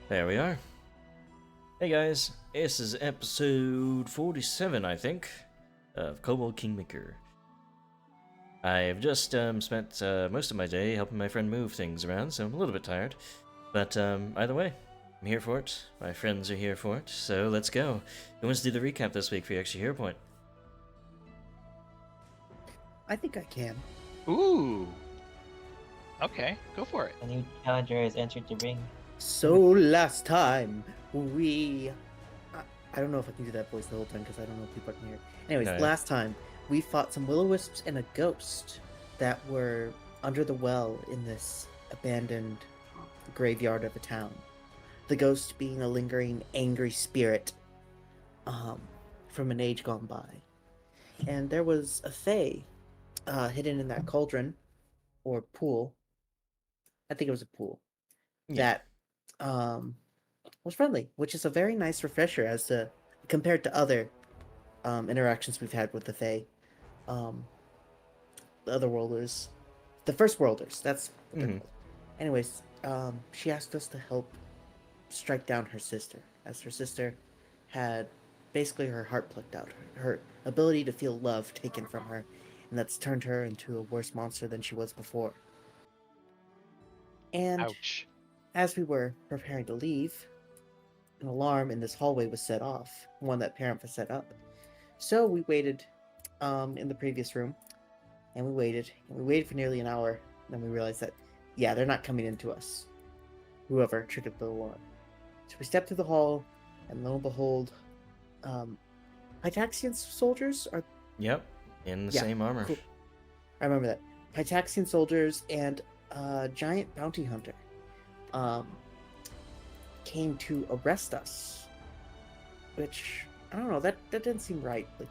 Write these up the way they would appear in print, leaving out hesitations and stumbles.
There we are. Hey guys, this is episode 47, I think, of Kobold Kingmaker. I've just spent most of my day helping my friend move things around, so I'm a little bit tired. But either way, I'm here for it. My friends are here for it, so let's go. Who wants to do the recap this week for your extra hero point? I think I can. Ooh. Okay, go for it. A new challenger has entered the ring. So last time I don't know if I can do that voice the whole time because I don't know if people can hear. Anyways, No, yeah. last time we fought some will-o-wisps and a ghost that were under the well in this abandoned graveyard of a town. The ghost being a lingering, angry spirit from an age gone by. And there was a fae hidden in that cauldron or pool. I think it was a pool. Yeah. That was friendly, which is a very nice refresher as to compared to other interactions we've had with the Fae. The other worlders, the first worlders. That's what they're called. Anyways, she asked us to help strike down her sister, as her sister had basically her heart plucked out, her ability to feel love taken from her, and that's turned her into a worse monster than she was before. And Ouch. as we were preparing to leave, an alarm in this hallway was set off, one that Parent was set up. So we waited in the previous room, and we waited for nearly an hour. Then we realized that, yeah, they're not coming into us. Whoever triggered the alarm. So we stepped through the hall, and lo and behold, Pitaxian soldiers are. Yep, in the Yeah, same armor. cool. I remember that. Pitaxian soldiers and a giant bounty hunter came to arrest us. Which, I don't know, that didn't seem right. Like,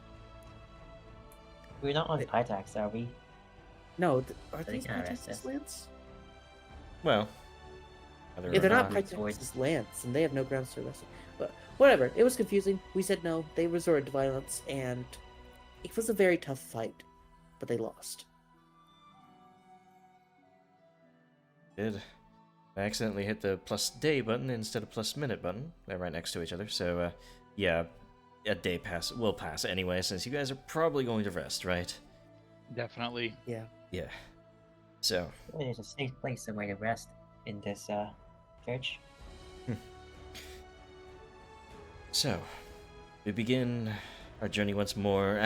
We're not on Pitax, are we? no, are They these can arrest Pitax's us. lands? Well, whether Yeah, or they're not not. Pitax's lands, and they have no grounds to arrest them. But whatever, it was confusing. We said no, they resorted to violence, and it was a very tough fight, but they lost. Did. I accidentally hit the plus day button instead of plus minute button. They're right next to each other, so yeah, a day will pass anyway, since you guys are probably going to rest, right? Definitely. Yeah. Yeah. So, There's a safe place somewhere to rest in this church. we begin our journey once more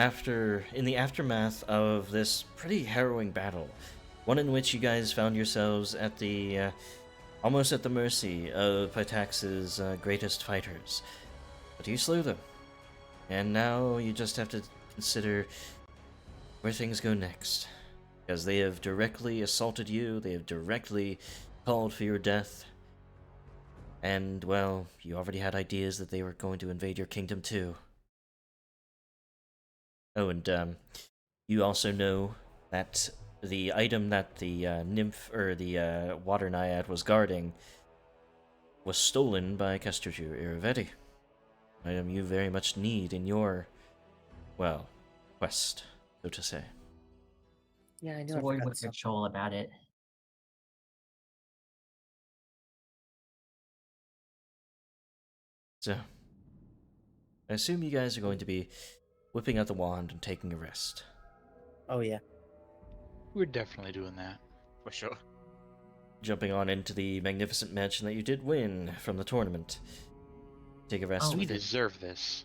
in the aftermath of this pretty harrowing battle, one in which you guys found yourselves at the almost at the mercy of Pitax's greatest fighters, but you slew them, and now you just have to consider where things go next, because they have directly assaulted you, they have directly called for your death. And, well, you already had ideas that they were going to invade your kingdom too. Oh, and you also know that the item that the nymph or the water naiad was guarding was stolen by Castruccio Iravetti. Item you very much need in your, well, quest, so to say. Yeah, I know. So I worried forgot with something. Patrol about it. So, I assume you guys are going to be whipping out the wand and taking a rest. Oh, yeah. We're definitely doing that. For sure. Jumping on into the magnificent mansion that you did win from the tournament. Take a rest Oh, We with it. deserve this.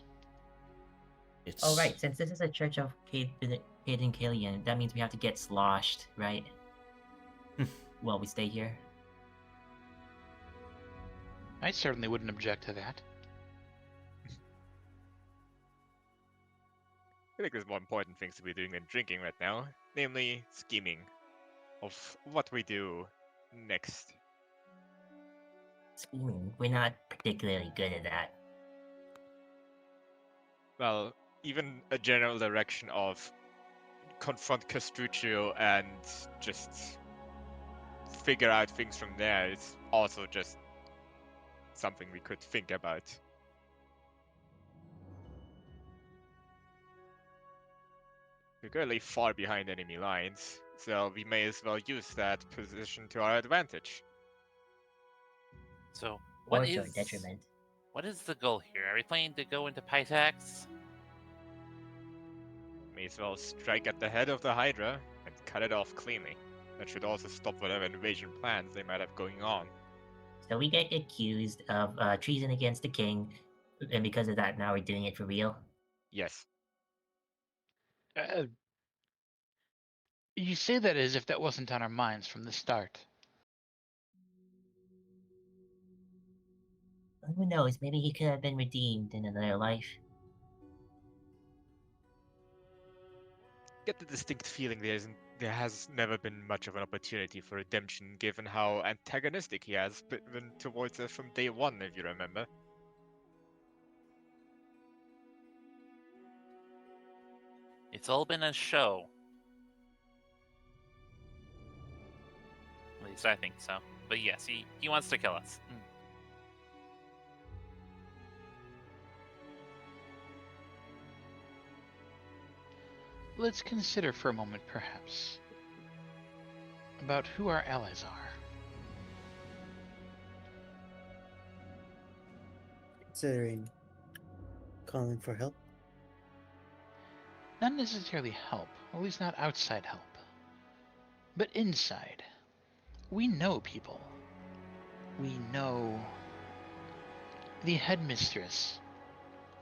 It's... Oh, right. Since this is a church of Caden Killian, that means we have to get sloshed, right? While we stay here. I certainly wouldn't object to that. I think there's more important things to be doing than drinking right now, namely scheming of what we do next. Scheming. We're not particularly good at that. Well, even a general direction of confront Castruccio and just figure out things from there is also just something we could think about. We're currently far behind enemy lines, so we may as well use that position to our advantage. So, or What to our is detriment. what is the goal here? Are we planning to go into Pitax? May as well strike at the head of the Hydra and cut it off cleanly. That should also stop whatever invasion plans they might have going on. So we get accused of treason against the king, and because of that, now we're doing it for real. Yes. You say that as if that wasn't on our minds from the start. Who knows? Maybe he could have been redeemed in another life. Get the distinct feeling there has never been much of an opportunity for redemption, given how antagonistic he has been towards us from day one, if you remember. It's all been a show. At least I think so. But yes, he wants to kill us. Let's consider for a moment, perhaps, about who our allies are. Considering calling for help. Not necessarily help, at least not outside help, but inside. We know people. We know the headmistress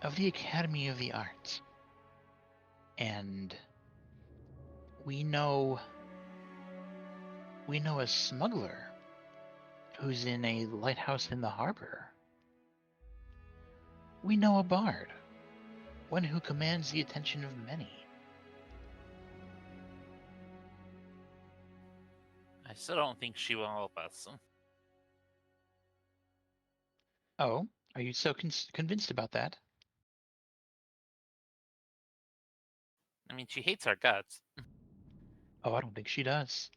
of the Academy of the Arts. And we know a smuggler who's in a lighthouse in the harbor. We know a bard, one who commands the attention of many. I still don't think she will help us. Oh, are you so convinced about that? I mean, she hates our guts. Oh, I don't think she does.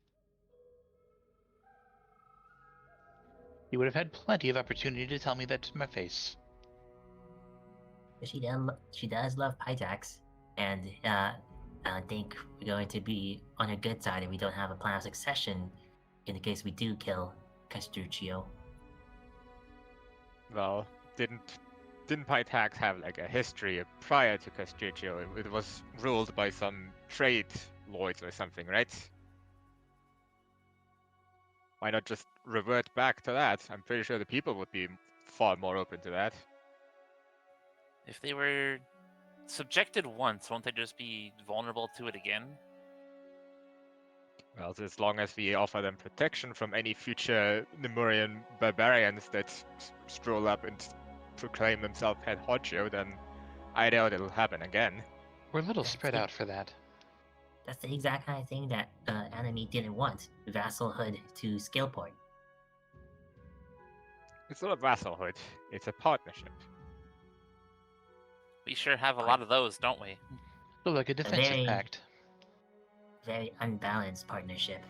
You would have had plenty of opportunity to tell me that to my face. But she does love Pitax, and I think we're going to be on her good side if we don't have a plan of succession in the case we do kill Castruccio. Well, didn't Pitax have like a history prior to Castruccio? It was ruled by some trade lords or something, right? Why not just revert back to that? I'm pretty sure the people would be far more open to that. If they were subjected once, won't they just be vulnerable to it again? Well, as long as we offer them protection from any future Nemurian barbarians that stroll up and proclaim themselves head honcho, then I doubt it'll happen again. We're a little That's spread it. out for that. That's the exact kind of thing that Enemy didn't want. Vassalhood to Scaleport. It's not a vassalhood, it's a partnership. We sure have a lot of those, don't we? So like a defensive very- pact. Very unbalanced partnership.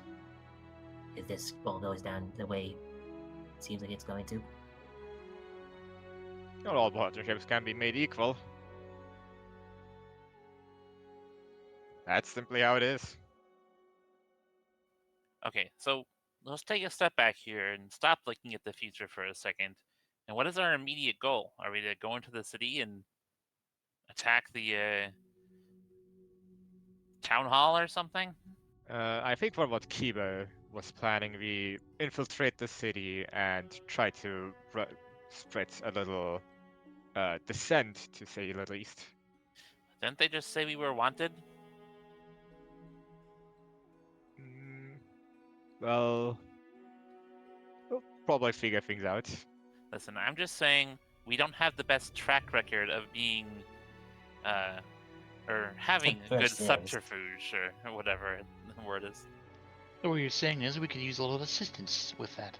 If this all goes down the way it seems like it's going to. Not all partnerships can be made equal. That's simply how it is. Okay, so let's take a step back here and stop looking at the future for a second. And what is our immediate goal? Are we to go into the city and attack the town hall or something? I think from what Kiba was planning, we infiltrate the city and try to spread a little dissent, to say the least. Didn't they just say we were wanted? Well, we'll probably figure things out. Listen, I'm just saying we don't have the best track record of being, or having a good Subversives. subterfuge or whatever the word is. So what you're saying is we could use a little assistance with that.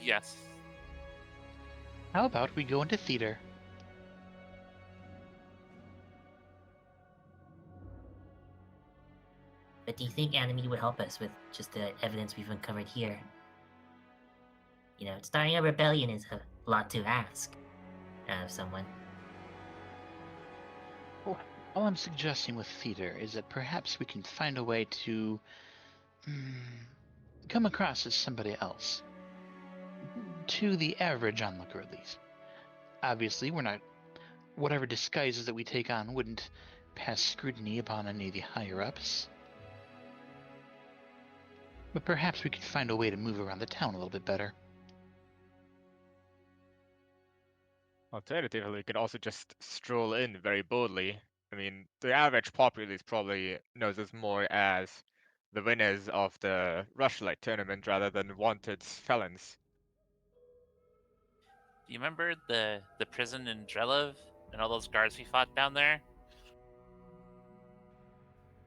Yes. How about we go into theater? But do you think Enemy would help us with just the evidence we've uncovered here? You know, starting a rebellion is a lot to ask of someone. All I'm suggesting with theater is that perhaps we can find a way to come across as somebody else. To the average onlooker, at least. Obviously, we're not. Whatever disguises that we take on wouldn't pass scrutiny upon any of the higher-ups. But perhaps we could find a way to move around the town a little bit better. Alternatively, we could also just stroll in very boldly. I mean, the average populace probably knows us more as the winners of the Rushlight tournament rather than wanted felons. Do you remember the prison in Drelov and all those guards we fought down there?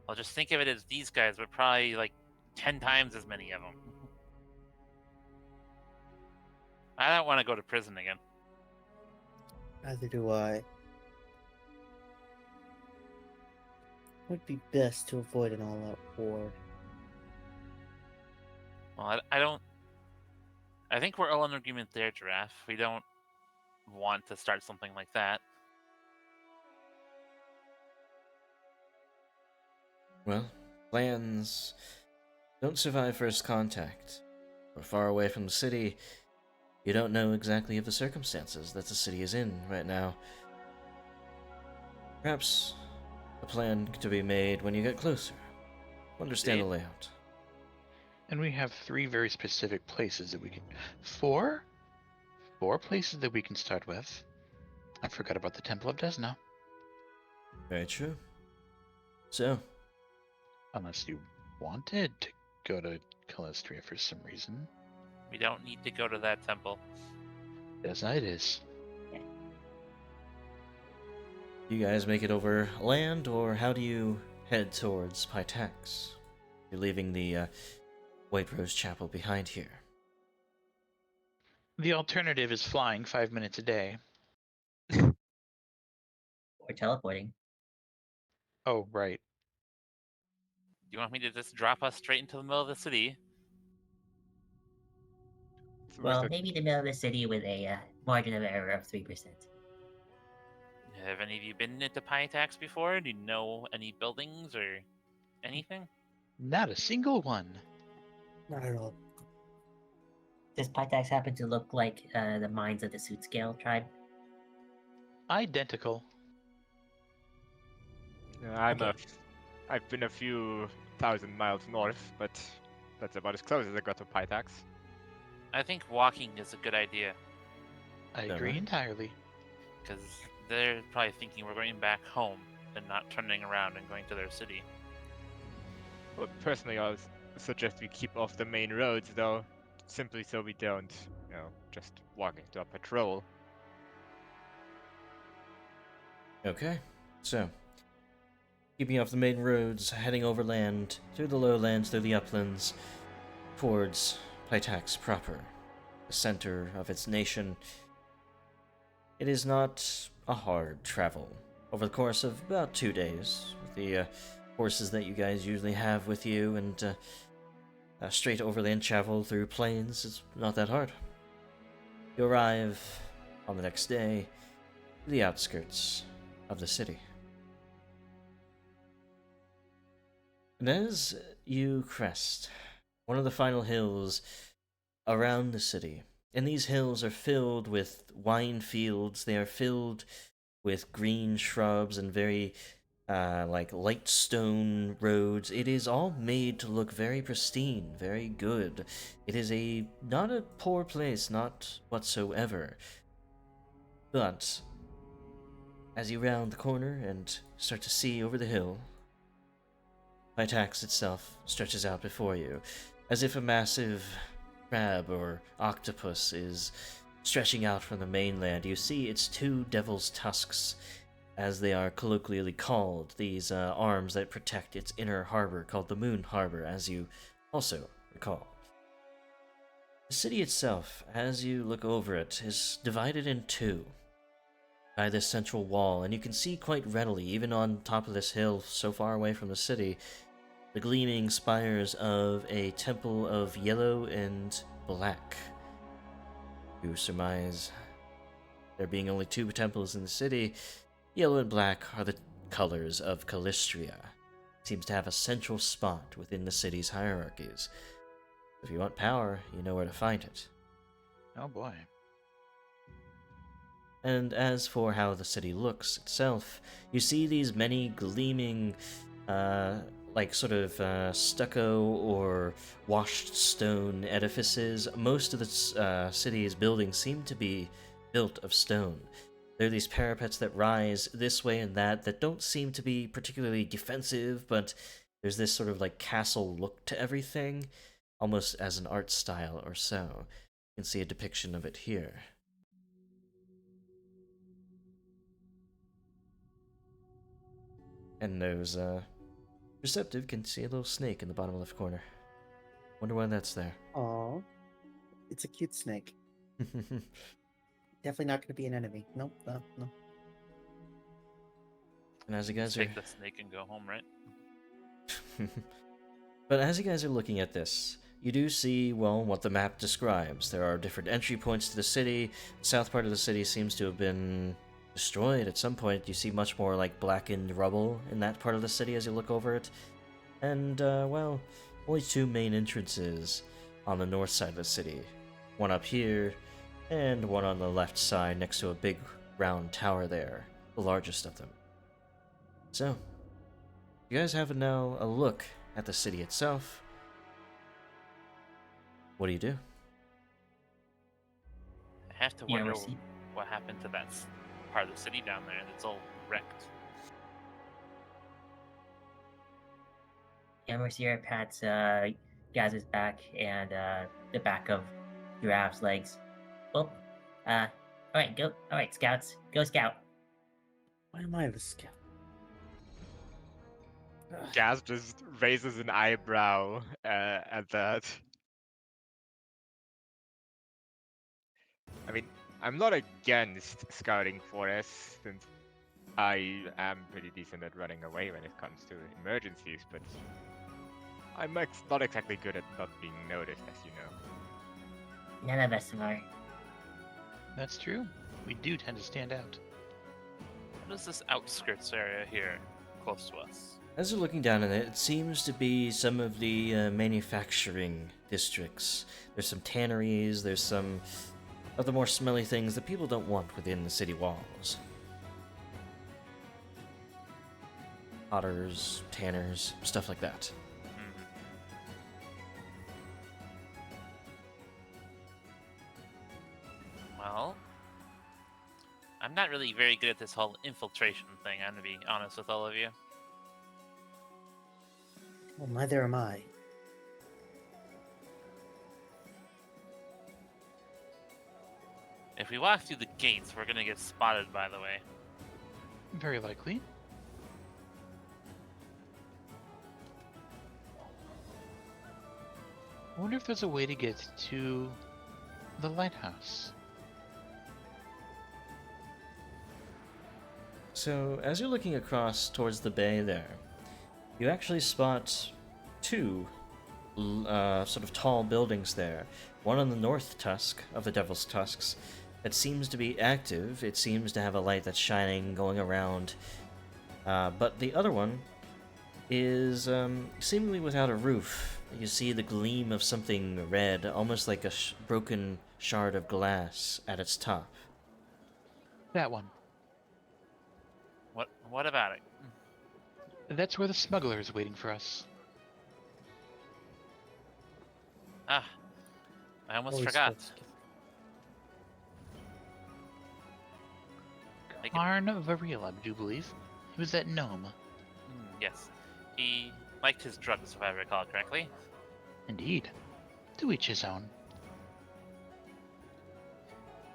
I'll just think of it as these guys, but probably like 10 times as many of them. I don't want to go to prison again. Neither do I. It would be best to avoid an all-out war. Well, I think we're all in agreement there, Giraffe. We don't want to start something like that. Well, plans don't survive first contact. We're far away from the city. You don't know exactly of the circumstances that the city is in right now. Perhaps a plan to be made when you get closer. Understand the layout. And we have 3 very specific places that we can... 4? 4 places that we can start with. I forgot about the Temple of Desna. Very true. So, Unless you wanted to go to Calistria for some reason. We don't need to go to that temple. Desna it is. you guys make it over land, or how do you head towards Pitax? You're leaving the White Rose Chapel behind here. The alternative is flying 5 minutes a day. Or teleporting. Oh, right. Do you want me to just drop us straight into the middle of the city? Well, maybe the middle of the city with a margin of error of 3%. Have any of you been into Pitax before? Do you know any buildings or anything? Not a single one. Not at all. Does Pitax happen to look like the mines of the Suit Scale tribe? Identical. I've been a few thousand miles north, but that's about as close as I got to Pitax. I think walking is a good idea, I agree entirely. because they're probably thinking we're going back home and not turning around and going to their city. Well, personally, I would suggest we keep off the main roads, though, simply so we don't, just walk into a patrol. Okay, so keeping off the main roads, heading overland, through the lowlands, through the uplands, towards Pitax proper, the center of its nation. It is not a hard travel. Over the course of about 2 days, with the horses that you guys usually have with you, and straight overland travel through plains, it's not that hard. You arrive on the next day to the outskirts of the city. And as you crest one of the final hills around the city, and these hills are filled with wine fields, they are filled with green shrubs and very light stone roads. It is all made to look very pristine, very good. It is not a poor place, not whatsoever. But as you round the corner and start to see over the hill, Pitax itself stretches out before you, as if a massive crab or octopus is stretching out from the mainland. You see its 2 devil's tusks, as they are colloquially called, these arms that protect its inner harbor, called the Moon Harbor, as you also recall. The city itself, as you look over it, is divided in 2 by this central wall, and you can see quite readily, even on top of this hill so far away from the city, the gleaming spires of a temple of yellow and black. You surmise there being only 2 temples in the city, yellow and black are the colors of Calistria. It seems to have a central spot within the city's hierarchies. If you want power, you know where to find it. Oh boy. And as for how the city looks itself, you see these many gleaming, like sort of stucco or washed stone edifices. Most of the city's buildings seem to be built of stone. There are these parapets that rise this way and that don't seem to be particularly defensive, but there's this sort of like castle look to everything, almost as an art style or so. You can see a depiction of it here. And those, Perceptive can see a little snake in the bottom left corner. Wonder why that's there. Aw. It's a cute snake. Definitely not going to be an enemy. Nope, no. And as you guys Take the snake and go home, right? But as you guys are looking at this, you do see, well, what the map describes. There are different entry points to the city. The south part of the city seems to have been destroyed at some point. You see much more like blackened rubble in that part of the city as you look over it. And, well, only two main entrances on the north side of the city. One up here, and one on the left side next to a big round tower there, the largest of them. So, you guys have now a look at the city itself. What do you do? I have to Yeah, wonder we're see- what happened to that part of the city down there that's all wrecked. Yeah, Mercier pats Gaz's back and the back of Giraffe's legs. Well, alright, go. Alright, scouts. Go scout. Why am I the scout? Gaz just raises an eyebrow at that. I mean, I'm not against scouting for us, since I am pretty decent at running away when it comes to emergencies, but I'm not exactly good at not being noticed, as you know. None of us are. That's true. We do tend to stand out. What is this outskirts area here, close to us? As you're looking down on it, it seems to be some of the manufacturing districts. There's some tanneries, there's some of the more smelly things that people don't want within the city walls. Potters, tanners, stuff like that. Well, I'm not really very good at this whole infiltration thing, I'm gonna be honest with all of you. Well, neither am I. If we walk through the gates, we're gonna get spotted, by the way. Very likely. I wonder if there's a way to get to the lighthouse. So, as you're looking across towards the bay there, you actually spot two sort of tall buildings there. One on the north tusk of the Devil's Tusks that seems to be active. It seems to have a light that's shining, going around. But the other one is seemingly without a roof. You see the gleam of something red, almost like a broken shard of glass at its top. That one. What about it? That's where the smuggler is waiting for us. Ah, I almost Holy forgot. smokes. Make it- Karn Varil, I do believe. He was that gnome. Yes, he liked his drugs, if I recall correctly. Indeed. To each his own.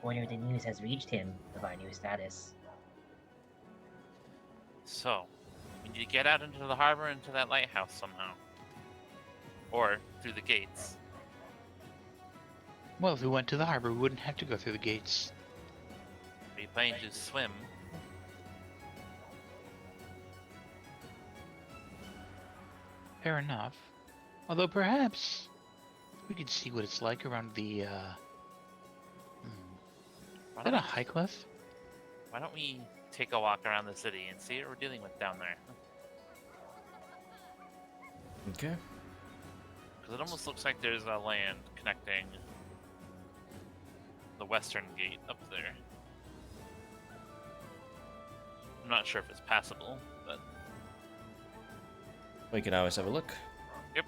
Wonder if the news has reached him of our new status. So, we need to get out into the harbor, into that lighthouse somehow. Or through the gates. Well, if we went to the harbor, we wouldn't have to go through the gates. Are you planning to swim? Fair enough. Although perhaps we could see what it's like around the, Why Is that don't, a we, high cliff? why don't we take a walk around the city and see what we're dealing with down there? Okay. because it almost looks like there's a land connecting the western gate up there. I'm not sure if it's passable, but We can always have a look. Yep.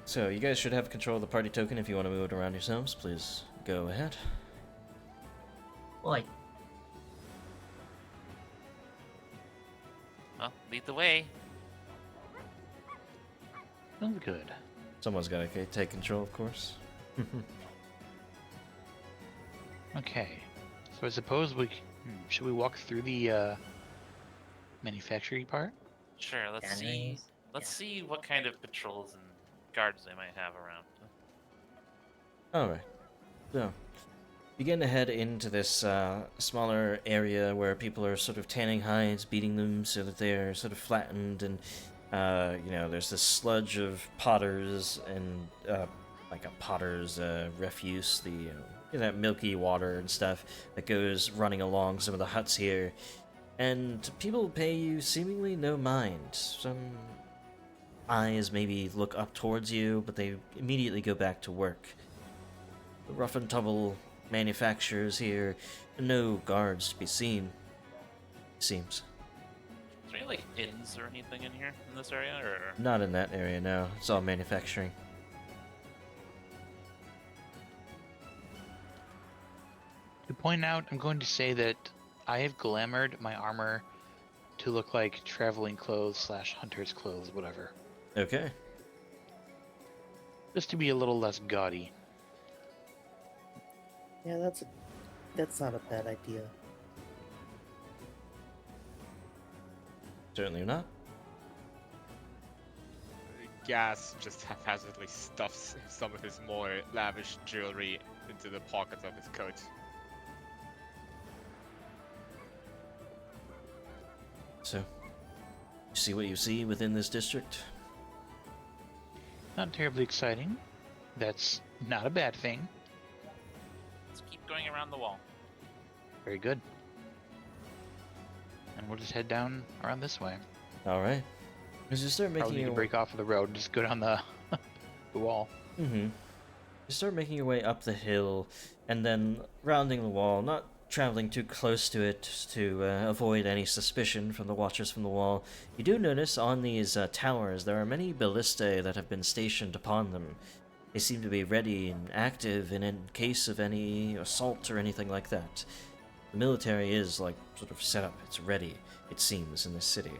So you guys should have control of the party token. If you want to move it around yourselves, please go ahead. Boy, well, lead the way. Sounds good. Someone's got to take control, of course. Okay. So I suppose should we walk through the manufacturing part? Sure, let's see. Danny's- Let's yeah. see what kind of patrols and guards they might have around. Alright. So, begin to head into this smaller area where people are sort of tanning hides, beating them so that they're sort of flattened, and, there's this sludge of potters and, like a potter's refuse, that milky water and stuff that goes running along some of the huts here. And people pay you seemingly no mind. Some eyes maybe look up towards you, but they immediately go back to work. The rough and tumble manufacturers here, no guards to be seen, seems. Is there any like inns or anything in here in this area, or Not in that area, no. It's all manufacturing. To point out, I'm going to say that I have glamoured my armor to look like traveling clothes / hunter's clothes, whatever. Okay. Just to be a little less gaudy. Yeah, that's not a bad idea. Certainly not. Gas just haphazardly stuffs some of his more lavish jewelry into the pockets of his coat. So, you see what you see within this district? Not terribly exciting. That's not a bad thing. let's keep going around the wall. Very good. And we'll just head down around this way. Alright. As you start making Probably need your to break off of the road and just go down the the wall. Mm-hmm. You start making your way up the hill, and then rounding the wall, not traveling too close to it to avoid any suspicion from the watchers from the wall. You do notice on these towers there are many ballistae that have been stationed upon them. They seem to be ready and active in case of any assault or anything like that. The military is, sort of set up. It's ready, it seems, in this city.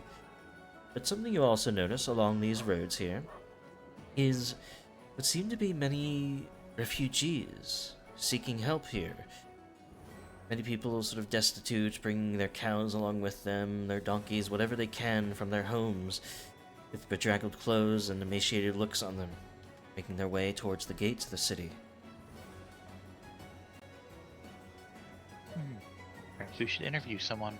But something you also notice along these roads here is what seem to be many refugees seeking help here. Many people sort of destitute, bringing their cows along with them, their donkeys, whatever they can from their homes, with bedraggled clothes and emaciated looks on them, making their way towards the gates of the city. Perhaps we should interview someone.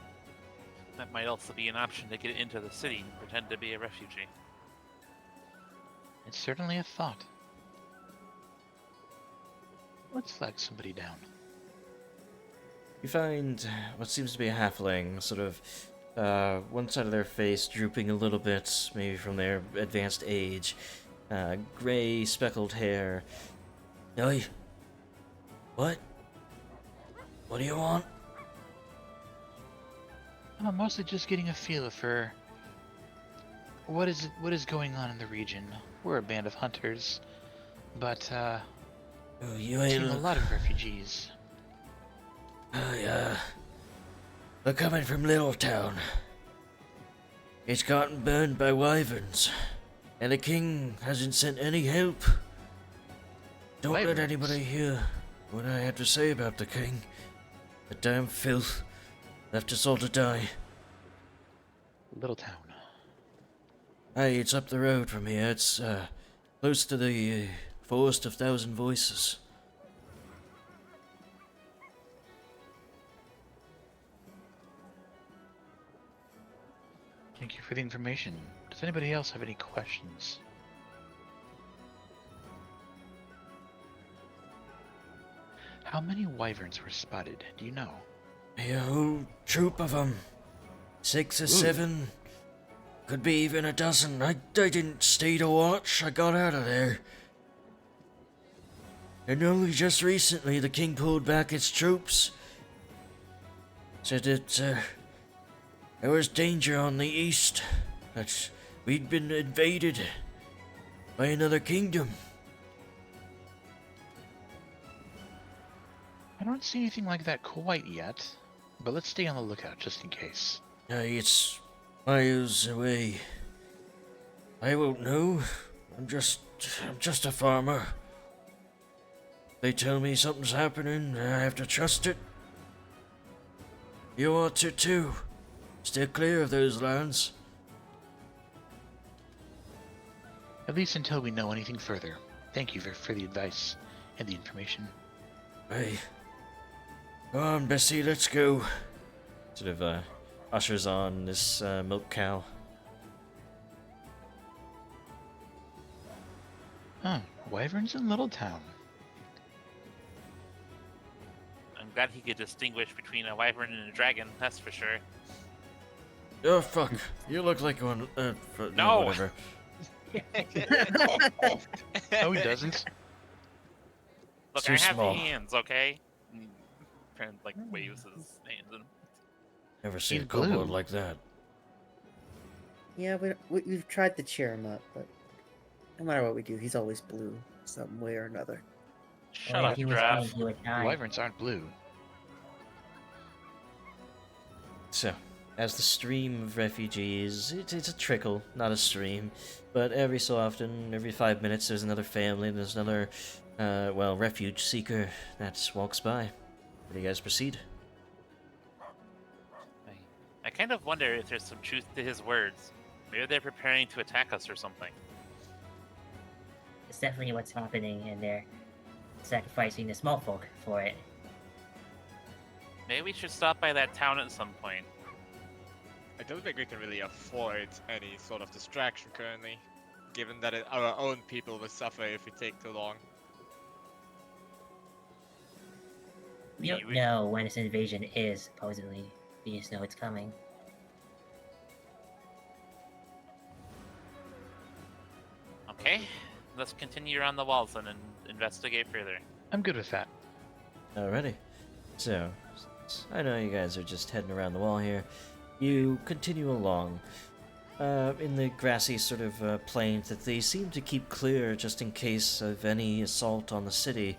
That might also be an option to get into the city and pretend to be a refugee. It's certainly a thought. Let's flag somebody down. You find what seems to be a halfling, sort of one side of their face drooping a little bit, maybe from their advanced age, gray, speckled hair. Oi! What? What do you want? I'm mostly just getting a feel for what is going on in the region. We're a band of hunters, but Oh, you I've ain't. seen a lot of refugees. We're coming from Littletown. It's gotten burned by wyverns, and the king hasn't sent any help. Don't let Wyverns? anybody hear what I had to say about the king. The damn filth left us all to die. Little town. Hey, it's up the road from here. It's close to the Forest of Thousand Voices. Thank you for the information. Does anybody else have any questions? How many wyverns were spotted? Do you know? A whole troop of them. 6 or Ooh. 7. Could be even a dozen. I didn't stay to watch. I got out of there. And only just recently the king pulled back its troops. Said that there was danger on the east. That we'd been invaded by another kingdom. I don't see anything like that quite yet, but let's stay on the lookout just in case. It's miles away. I won't know. I'm just a farmer. They tell me something's happening, I have to trust it. You ought to too. Stay clear of those lands. At least until we know anything further. Thank you for the advice and the information. Hey. Come on, Bessie, let's go. Sort of ushers on this milk cow. Huh, wyverns in Littletown. I'm glad he could distinguish between a wyvern and a dragon, that's for sure. Oh, fuck. You look like one. No! Whatever. Oh, he doesn't? Look, Too I have small. hands, okay? And, like, waves his hands. And... Never seen a He's blue. kobold like that. Yeah, we've tried to cheer him up, but no matter what we do, he's always blue, some way or another. Shut Well, up, if he was Giraffe. blue, he would die. Wyverns aren't blue. So, as the stream of refugees, it's a trickle, not a stream, but every so often, every 5 minutes, there's another family, there's another, refuge seeker that walks by. Where do you guys proceed? I kind of wonder if there's some truth to his words. Maybe they're preparing to attack us or something. It's definitely what's happening, and they're sacrificing the small folk for it. Maybe we should stop by that town at some point. I don't think we can really afford any sort of distraction currently, given that our own people will suffer if we take too long. We don't know when this invasion is, supposedly. We just know it's coming. Okay, let's continue around the walls then and investigate further. I'm good with that. Alrighty. So, I know you guys are just heading around the wall here. You continue along in the grassy sort of plains that they seem to keep clear just in case of any assault on the city.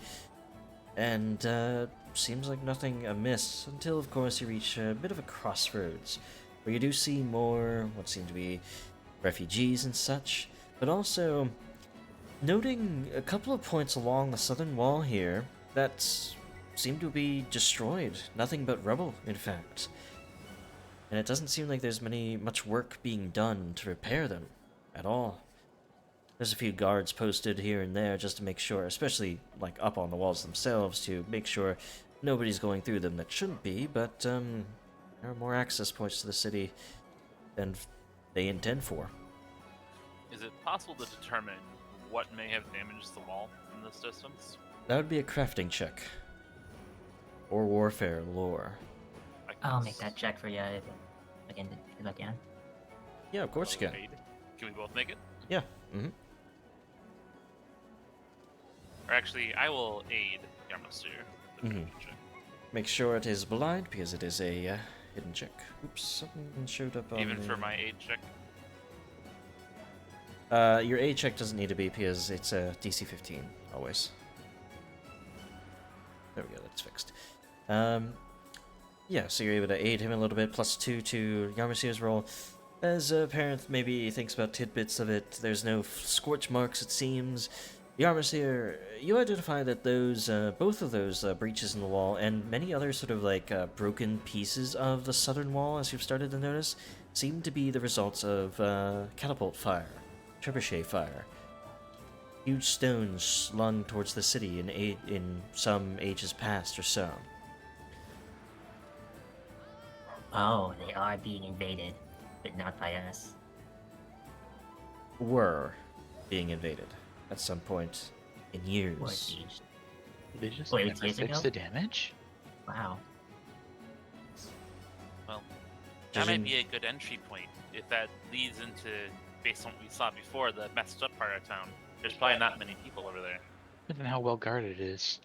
And seems like nothing amiss until, of course, you reach a bit of a crossroads where you do see more what seem to be refugees and such, but also noting a couple of points along the southern wall here that seem to be destroyed. Nothing but rubble, in fact. And it doesn't seem like there's much work being done to repair them at all. There's a few guards posted here and there just to make sure, especially like up on the walls themselves, to make sure nobody's going through them that shouldn't be, but there are more access points to the city than they intend for. Is it possible to determine what may have damaged the wall from this distance? That would be a crafting check. Or warfare lore. I I'll guess. make that check for you if I can. Yeah, of course you can. Aid. Can we both make it? Yeah. Mm-hmm. Or actually, I will aid Yarmaster. Mhm. Make sure it is blind because it is a hidden check. Oops, something showed up on Even the... for my aid check. Your aid check doesn't need to be because it's a DC 15 always. There we go, that's fixed. Yeah, so you're able to aid him a little bit, +2 to Yarmasir's roll. As a parent maybe thinks about tidbits of it, there's no scorch marks, it seems. Yarmasir, you identify that those, both of those breaches in the wall and many other sort of like broken pieces of the southern wall, as you've started to notice, seem to be the results of catapult fire, trebuchet fire. Huge stones slung towards the city in some ages past or so. Oh, they are being invaded, but not by us. Were being invaded at some point in years. Or siege. Did they just Wait, never years fix ago? the damage? Wow. Well, That might Judging- be a good entry point if that leads into, based on what we saw before, the messed up part of town. There's probably not many people over there. Depends on how well guarded it is.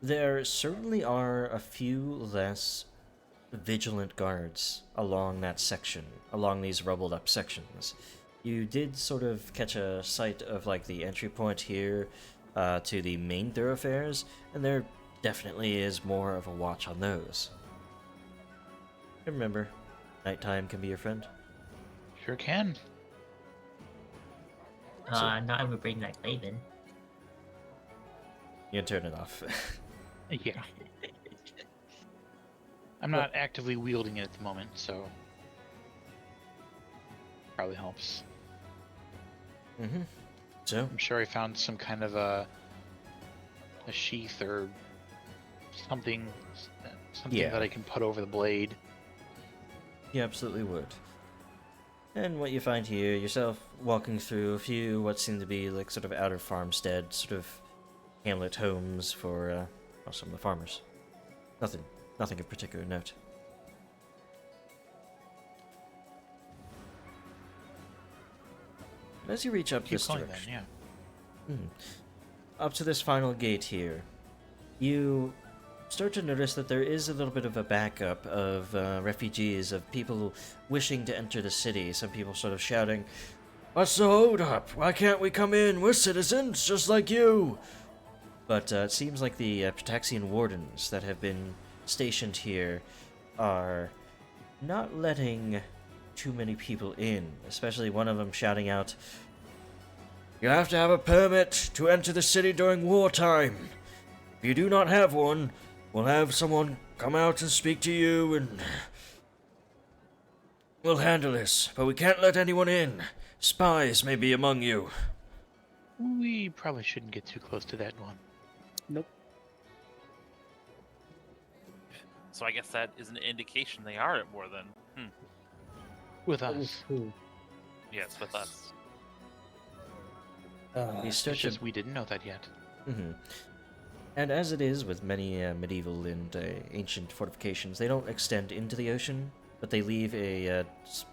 There certainly are a few less vigilant guards along that section, along these rubbled up sections. You did sort of catch a sight of like the entry point here to the main thoroughfares, and there definitely is more of a watch on those. And remember, nighttime can be your friend. Sure can. Not I would bring that Laban. You can turn it off. Yeah. I'm not actively wielding it at the moment, so probably helps. Mm-hmm. So, I'm sure I found some kind of a sheath or something Yeah. that I can put over the blade. you absolutely would. And what you find here, yourself walking through a few what seem to be like sort of outer farmstead, sort of hamlet homes for some of the farmers. Nothing of particular note. And as you reach up Keep this going direction, then, yeah. up to this final gate here, you start to notice that there is a little bit of a backup of refugees, of people wishing to enter the city. Some people sort of shouting, "What's the hold up? Why can't we come in? We're citizens, just like you!" But it seems like the Pitaxian wardens that have been stationed here are not letting too many people in, especially one of them shouting out, "You have to have a permit to enter the city during wartime. If you do not have one, we'll have someone come out and speak to you, and we'll handle this. But we can't let anyone in. Spies may be among you." We probably shouldn't get too close to that one. Nope. So I guess that is an indication they are at war then. With us. Ooh. Yes, with us. You It's start to just we didn't know that yet. And as it is with many medieval and ancient fortifications, they don't extend into the ocean, but they leave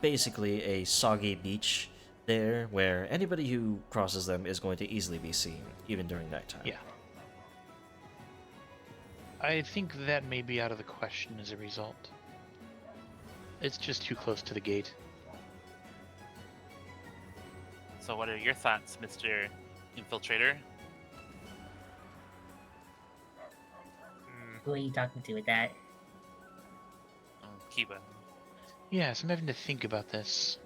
basically a soggy beach there where anybody who crosses them is going to easily be seen, even during nighttime. Yeah. I think that may be out of the question as a result. It's just too close to the gate. So what are your thoughts, Mr. Infiltrator? Who are you talking to with that? Kiba. Yes, I'm having to think about this.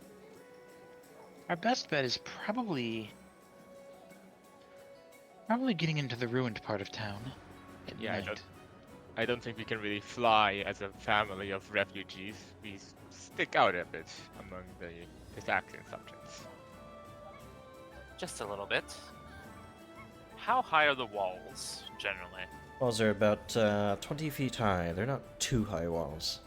Our best bet is probably getting into the ruined part of town at Yeah, night. I don't think we can really fly as a family of refugees. We stick out a bit among the Pitaxian subjects. Just a little bit. How high are the walls, generally? Walls are about 20 feet high. They're not too high walls.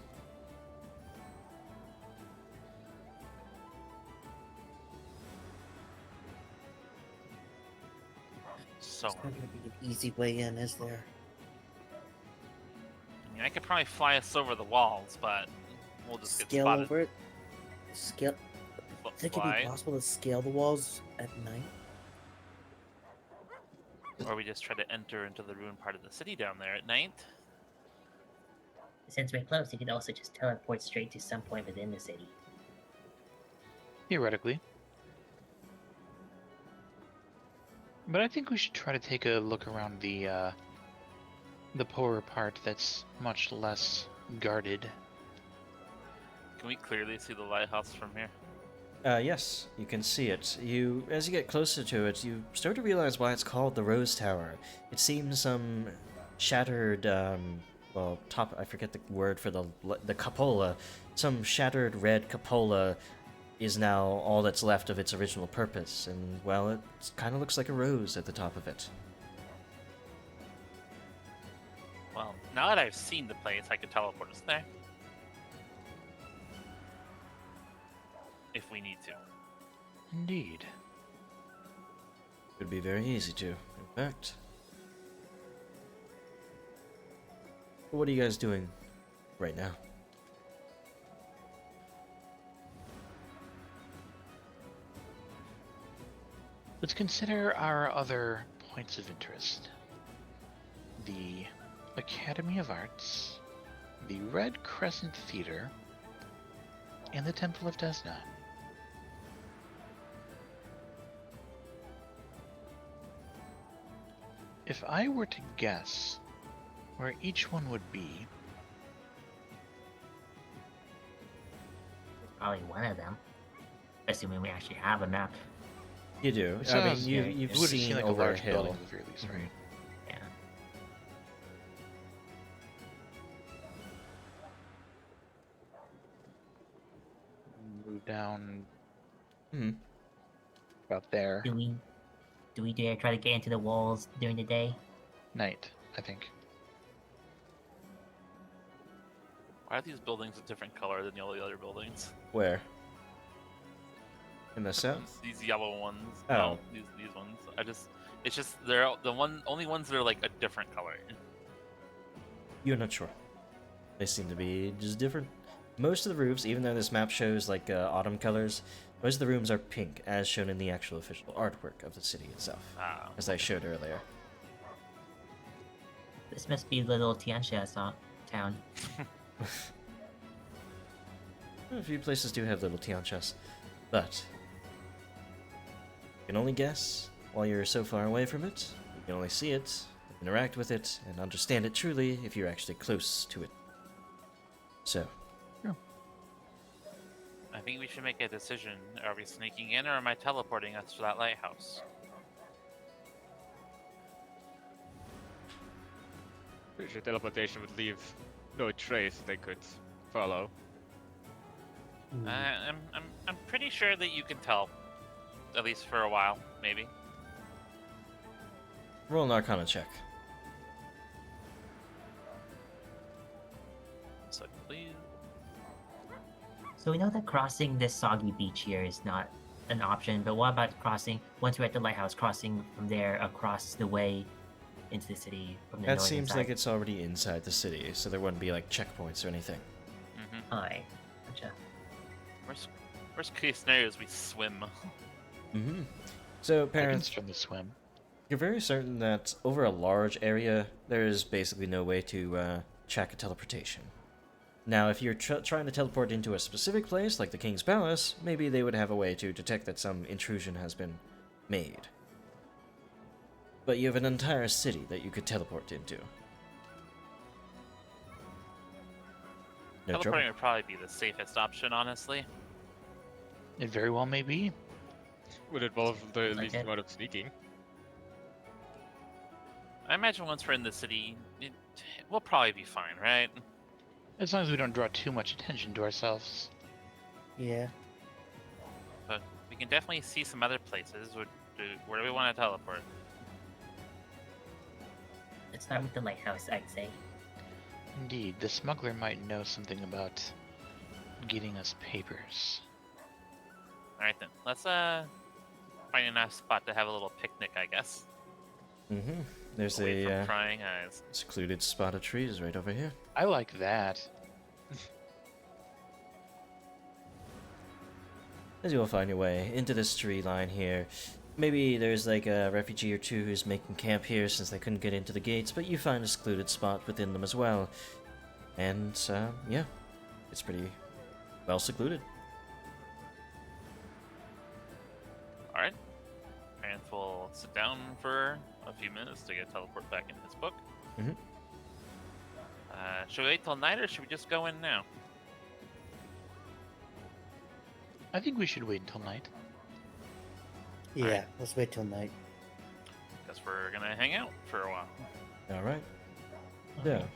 So, It's not going to be an easy way in, is there? I mean, I could probably fly us over the walls, but we'll just get Scale spotted. over it. Scale. Think it'd be Fly, possible to scale the walls at night? or we just try to enter into the ruined part of the city down there at night. Since we're close, you could also just teleport straight to some point within the city. Theoretically. But I think we should try to take a look around the poorer part that's much less guarded. Can we clearly see the lighthouse from here? Yes, you can see it. As you get closer to it, you start to realize why it's called the Rose Tower. It seems some shattered, I forget the word for the cupola. Some shattered red cupola is now all that's left of its original purpose, and, well, it kind of looks like a rose at the top of it. Well, now that I've seen the place, I could teleport us there. If we need to. Indeed. Would be very easy to, in fact. What are you guys doing right now? Let's consider our other points of interest. The Academy of Arts, the Red Crescent Theater, and the Temple of Desna. If I were to guess where each one would be, Probably one of them. Assuming we actually have a map. You do. it I mean, sounds- you've it would seen seem like a over a large hill. building at the very least, right? Yeah. Move down Hmm. about there. Do we dare try to get into the walls during the day? Night, I think. Why are these buildings a different color than all the other buildings? Where? In the south? These yellow ones. Oh. No, these ones. It's just they're only ones that are like a different color. You're not sure. They seem to be just different. Most of the roofs, even though this map shows like autumn colors, most of the rooms are pink, as shown in the actual official artwork of the city itself, Ah, as I showed earlier. This must be little Tianxia town. A few places do have little tianchas, but you can only guess while you're so far away from it. You can only see it, interact with it, and understand it truly if you're actually close to it. So, I think we should make a decision. Are we sneaking in, or am I teleporting us to that lighthouse? Pretty sure teleportation would leave no trace they could follow. Hmm. I'm pretty sure that you can tell, at least for a while, maybe. roll an Arcana check. So please. So we know that crossing this soggy beach here is not an option, but what about crossing, once we're at the lighthouse, crossing from there across the way into the city from the That northern seems side? like it's already inside the city, so there wouldn't be like checkpoints or anything. Mm-hmm. Alright, gotcha. Worst case scenario is we swim. Mm-hmm. So, I can parents, certainly swim. you're very certain that over a large area, there is basically no way to check a teleportation. Now, if you're trying to teleport into a specific place, like the King's Palace, maybe they would have a way to detect that some intrusion has been made. But you have an entire city that you could teleport into. No trouble. Teleporting would probably be the safest option, honestly. It very well may be. Would involve the Like least it. amount of sneaking. I imagine once we're in the city, we'll probably be fine, right? As long as we don't draw too much attention to ourselves. Yeah. But we can definitely see some other places. Where do we want to teleport? Let's start with the lighthouse, I'd say. Indeed, the smuggler might know something about getting us papers. Alright then, let's find a nice spot to have a little picnic, I guess. Mm-hmm. There's Away a from prying eyes. secluded spot of trees right over here. I like that. As you will find your way into this tree line here. Maybe there's like a refugee or two who's making camp here since they couldn't get into the gates, but you find a secluded spot within them as well. And, yeah, it's pretty well secluded. Alright. And we'll sit down for a few minutes to get teleport back into his book. Mhm. Should we wait till night or should we just go in now? I think we should wait until night. Yeah, Alright. let's wait till night. Guess we're gonna hang out for a while. Alright. So,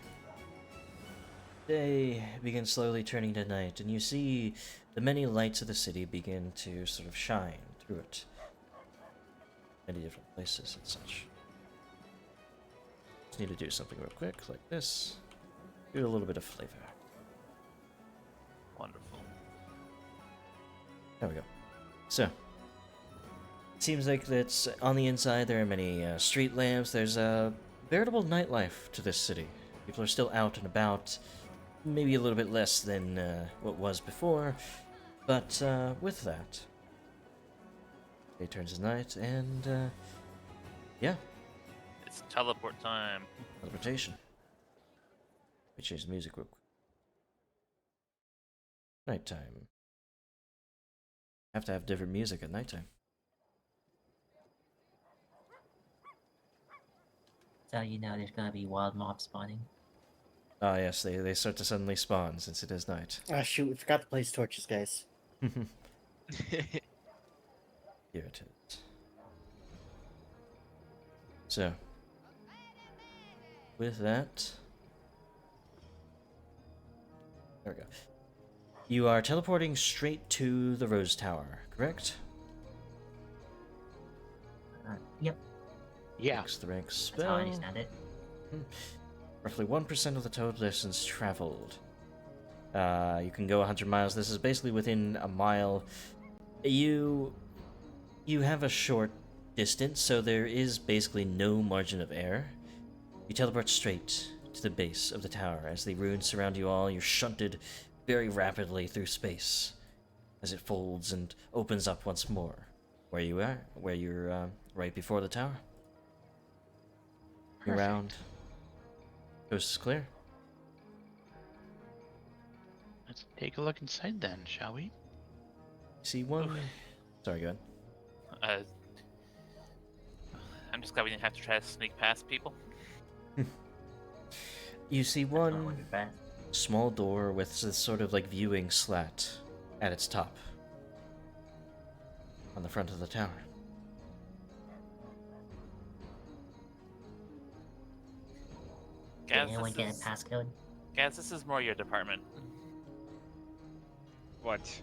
day begins slowly turning to night, and you see the many lights of the city begin to sort of shine through it. Many different places and such. Just need to do something real quick, like this. Give it a little bit of flavor. Wonderful. There we go. So, it seems like that's on the inside there are many street lamps. There's a veritable nightlife to this city. People are still out and about, maybe a little bit less than what was before, but with that, Day turns to night, and yeah, It's teleport time. teleportation. Let me change the music real quick. Nighttime. Have to have different music at nighttime. So you know there's gonna be wild mobs spawning. Ah, yes, they start to suddenly spawn since it is night. Ah, shoot, we forgot to place torches, guys. Here it is. So, with that, there we go. You are teleporting straight to the Rose Tower, correct? Yep, Yeah. Next the rank that's spell. how I understand it. Roughly 1% of the total distance traveled. You can go 100 miles. This is basically within a mile. You have a short distance, so there is basically no margin of error. You teleport straight to the base of the tower. As the ruins surround you all, you're shunted very rapidly through space as it folds and opens up once more. Where you are, where you're right before the tower. You're around. Coast is clear. Let's take a look inside then, shall we? See one. Sorry, go ahead. I'm just glad we didn't have to try to sneak past people. You see Oh, one wonder that. small door with this sort of like viewing slat at its top on the front of the tower. Did Gaz, anyone get a this is, passcode? Gaz, this is more your department. What?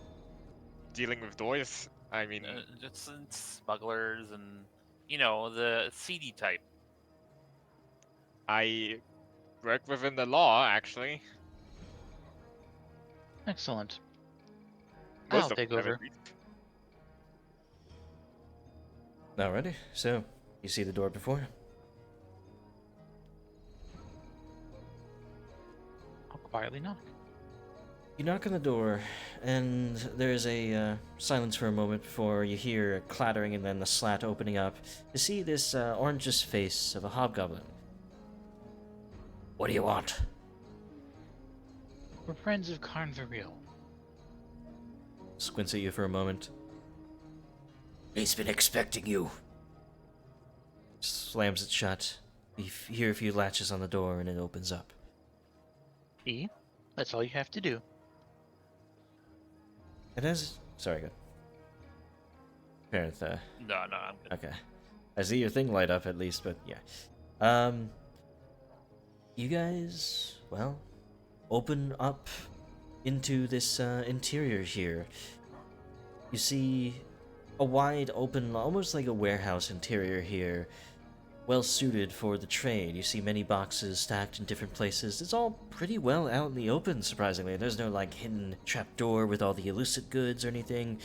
Dealing with doors? I mean, It's smugglers and, you know, the seedy type. I work within the law, actually. Excellent. Most I'll of take them, over. at least. Alrighty, so you see the door before you. I'll quietly knock. You knock on the door, and there's a silence for a moment before you hear a clattering and then the slat opening up to see this orangish face of a hobgoblin. What do you want? We're friends of Carnvaril. Squints at you for a moment. He's been expecting you. Slams it shut. You hear a few latches on the door, and it opens up. See? That's all you have to do. And as sorry, good. Parent, No, I'm good. okay. I see your thing light up at least, but yeah. You guys, well, open up into this interior here. You see a wide open, almost like a warehouse interior here, well suited for the trade. You see many boxes stacked in different places. It's all pretty well out in the open, surprisingly. There's no like hidden trapdoor with all the illicit goods or anything.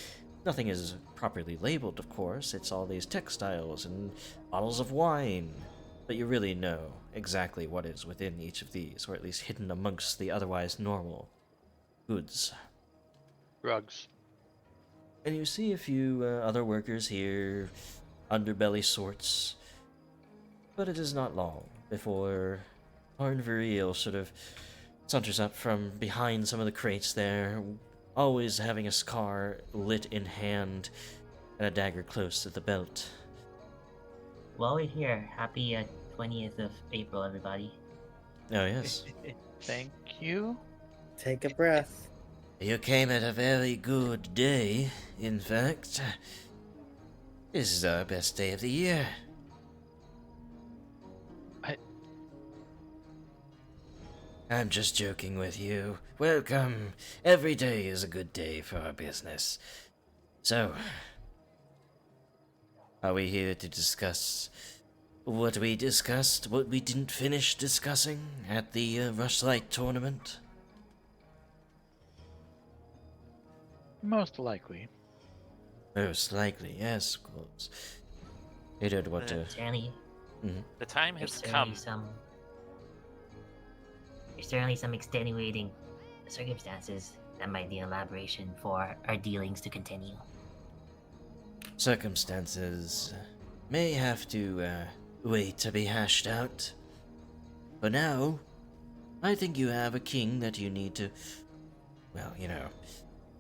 Nothing is properly labeled, of course. It's all these textiles and bottles of wine. But you really know exactly what is within each of these, or at least hidden amongst the otherwise normal goods. Rugs. And you see a few other workers here, underbelly sorts. But it is not long before Arnvaril sort of saunters up from behind some of the crates there, always having a scar lit in hand and a dagger close to the belt. While we're here, happy 20th of April, everybody. Oh, yes. Thank you. Take a breath. You came at a very good day, in fact. This is our best day of the year. I'm just joking with you. Welcome. Every day is a good day for our business. So, are we here to discuss what we discussed, what we didn't finish discussing at the Rushlight tournament? Most likely. Most likely, yes, of course. You don't want to... Certainly, The time there's has certainly come. there's certainly some extenuating circumstances that might need elaboration for our dealings to continue. Circumstances may have to wait to be hashed out. For now, I think you have a king that you need to, well,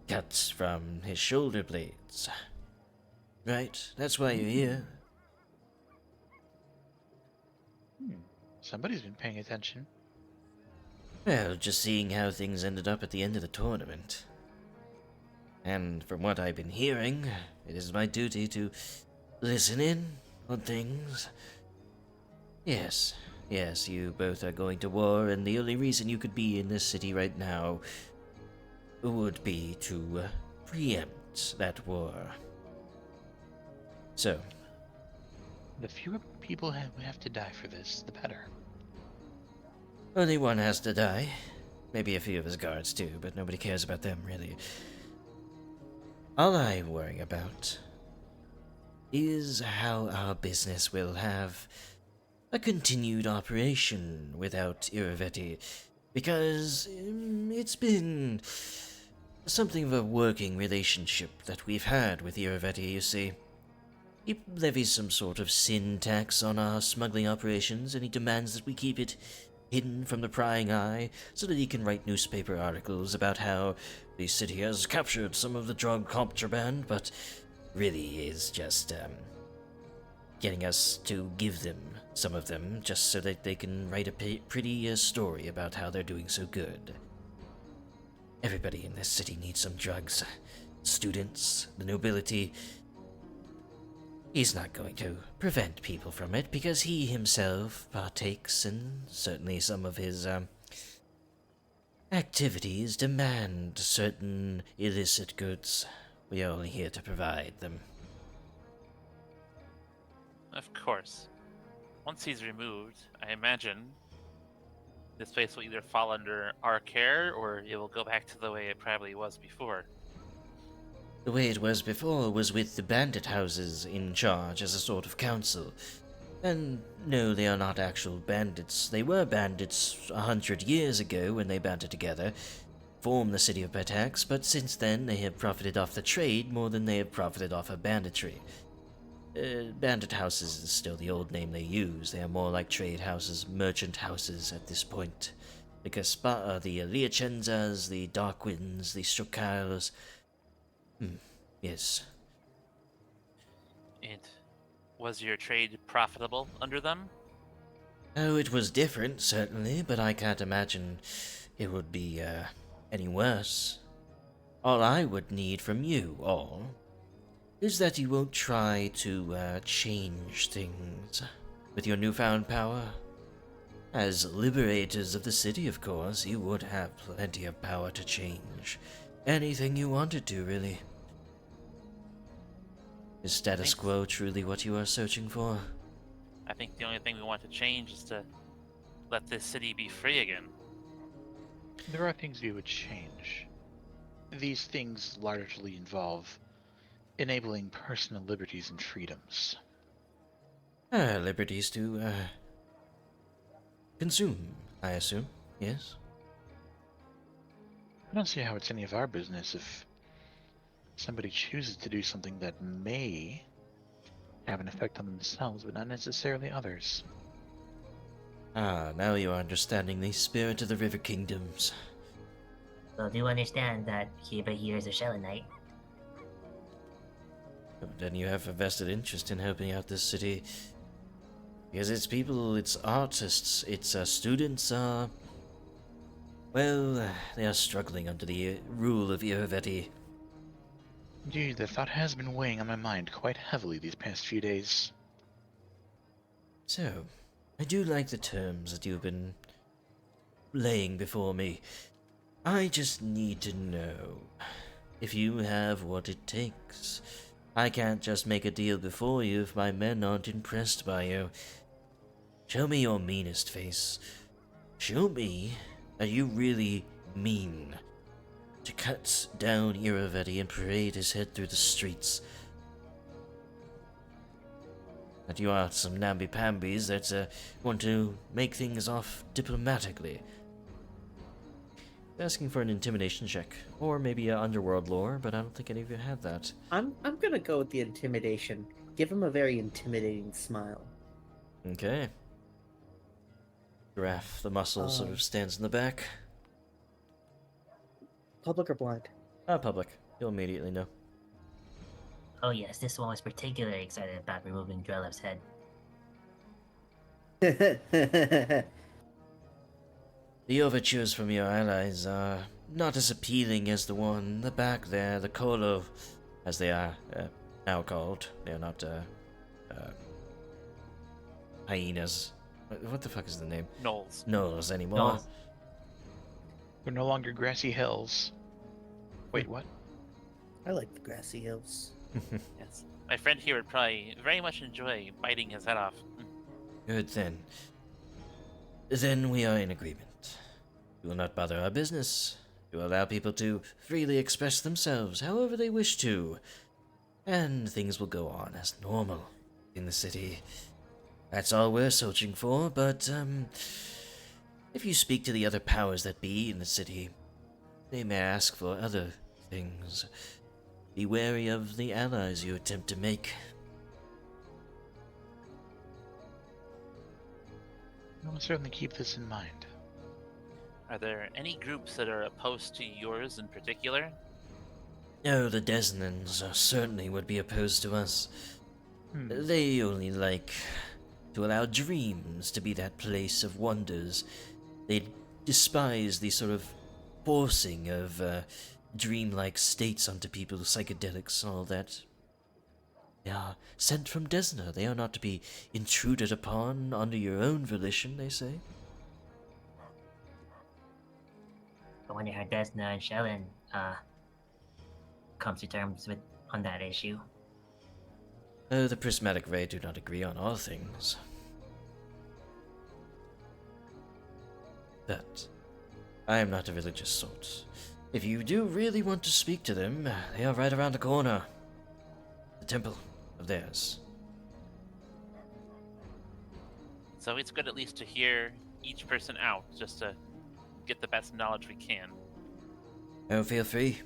cut from his shoulder blades. Right? That's why you're here. Somebody's been paying attention. Well, just seeing how things ended up at the end of the tournament. And from what I've been hearing, it is my duty to listen in on things. Yes, you both are going to war, and the only reason you could be in this city right now would be to preempt that war. So, The fewer people who have to die for this, the better. only one has to die. Maybe a few of his guards too, but nobody cares about them, really. All I'm worrying about is how our business will have a continued operation without Iravetti, because it's been something of a working relationship that we've had with Iravetti, you see. He levies some sort of sin tax on our smuggling operations, and he demands that we keep it hidden from the prying eye so that he can write newspaper articles about how the city has captured some of the drug contraband, but really is just getting us to give them some of them just so that they can write a pretty story about how they're doing so good. Everybody in this city needs some drugs. Students, the nobility. He's not going to prevent people from it because he himself partakes, and certainly some of his activities demand certain illicit goods. We are only here to provide them. Of course. Once he's removed, I imagine this place will either fall under our care or it will go back to the way it probably was before. The way it was before was with the bandit houses in charge as a sort of council. And no, they are not actual bandits. They were bandits 100 years ago when they banded together, formed the city of Pitax, but since then they have profited off the trade more than they have profited off of banditry. Bandit houses is still the old name they use. They are more like trade houses, merchant houses at this point. The the Liacenzas, the Darkwinds, the Strokars. Yes. And was your trade profitable under them? Oh, it was different, certainly, but I can't imagine it would be, any worse. All I would need from you all is that you won't try to, change things with your newfound power. As liberators of the city, of course, you would have plenty of power to change anything you wanted to, really. Is status quo truly what you are searching for? I think the only thing we want to change is to let this city be free again. There are things we would change. These things largely involve enabling personal liberties and freedoms. Liberties to, consume, I assume, yes? I don't see how it's any of our business if somebody chooses to do something that may have an effect on themselves, but not necessarily others. Ah, now you are understanding the spirit of the River Kingdoms. So do understand that Kiba here is a Shellite. Then you have a vested interest in helping out this city. Because its people, its artists, its students are... well, they are struggling under the rule of Iravetti. Indeed, the thought has been weighing on my mind quite heavily these past few days. So, I do like the terms that you've been laying before me. I just need to know if you have what it takes. I can't just make a deal before you if my men aren't impressed by you. Show me your meanest face. Show me that you really mean to cut down Iravetti and parade his head through the streets. That you are some namby-pambies that want to make things off diplomatically. Asking for an intimidation check, or maybe a underworld lore, but I don't think any of you had that. I'm gonna go with the intimidation. Give him a very intimidating smile. Okay. Giraffe, the muscle sort of stands in the back. Public or blind? Public. You'll immediately know. Oh yes, this one was particularly excited about removing Drelev's head. The overtures from your allies are not as appealing as the one in the back there, the Kolo, as they are now called. They are not hyenas. What the fuck is the name? Knolls. Gnolls anymore. Gnolls. We're no longer grassy hills. Wait, what? I like the grassy hills. Yes. My friend here would probably very much enjoy biting his head off. Good then. Then we are in agreement. We will not bother our business. We will allow people to freely express themselves however they wish to. And things will go on as normal in the city. That's all we're searching for, but, if you speak to the other powers that be in the city, they may ask for other things. Be wary of the allies you attempt to make. I will certainly keep this in mind. Are there any groups that are opposed to yours in particular? Oh, the Desnans certainly would be opposed to us. They only like to allow dreams to be that place of wonders. They despise the sort of forcing of dreamlike states onto people, psychedelics, all that. They are sent from Desna. They are not to be intruded upon under your own volition, they say. I wonder how Desna and Shellen come to terms with on that issue. Oh, the prismatic ray do not agree on all things. But I am not a religious sort. If you do really want to speak to them, they are right around the corner. The temple of theirs. So it's good at least to hear each person out, just to get the best knowledge we can. Oh, feel free.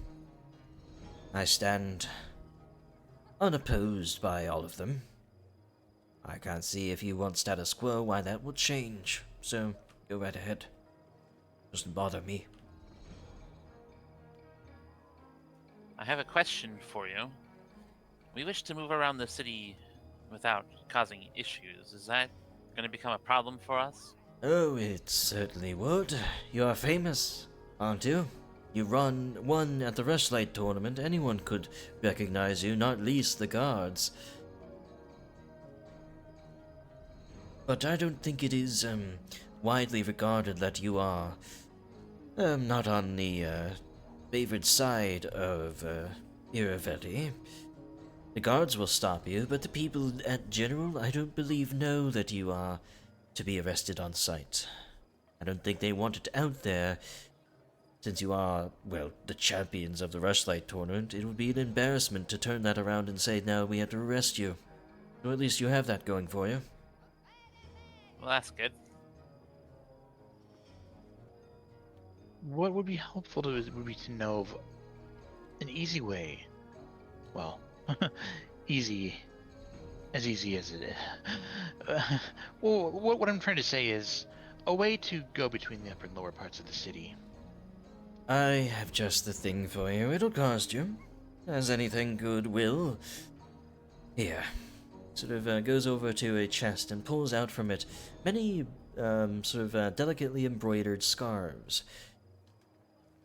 I stand unopposed by all of them. I can't see if you want status quo why that would change, so go right ahead. Doesn't bother me. I have a question for you. We wish to move around the city without causing issues. Is that going to become a problem for us? Oh, it certainly would. You are famous, aren't you? You won at the Rushlight tournament. Anyone could recognize you, not least the guards. But I don't think it is widely regarded that you are not on the favored side of Iravelli. The guards will stop you, but the people at general, I don't believe, know that you are to be arrested on sight. I don't think they want it out there. Since you are, well, the champions of the Rushlight tournament, it would be an embarrassment to turn that around and say, now we have to arrest you. So at least you have that going for you. Well, that's good. What would be helpful to us would be to know of an easy way. Well, easy as it is. Well, what I'm trying to say is a way to go between the upper and lower parts of the city. I have just the thing for you. It'll cost you, as anything good will. Here. Sort of goes over to a chest and pulls out from it many delicately embroidered scarves.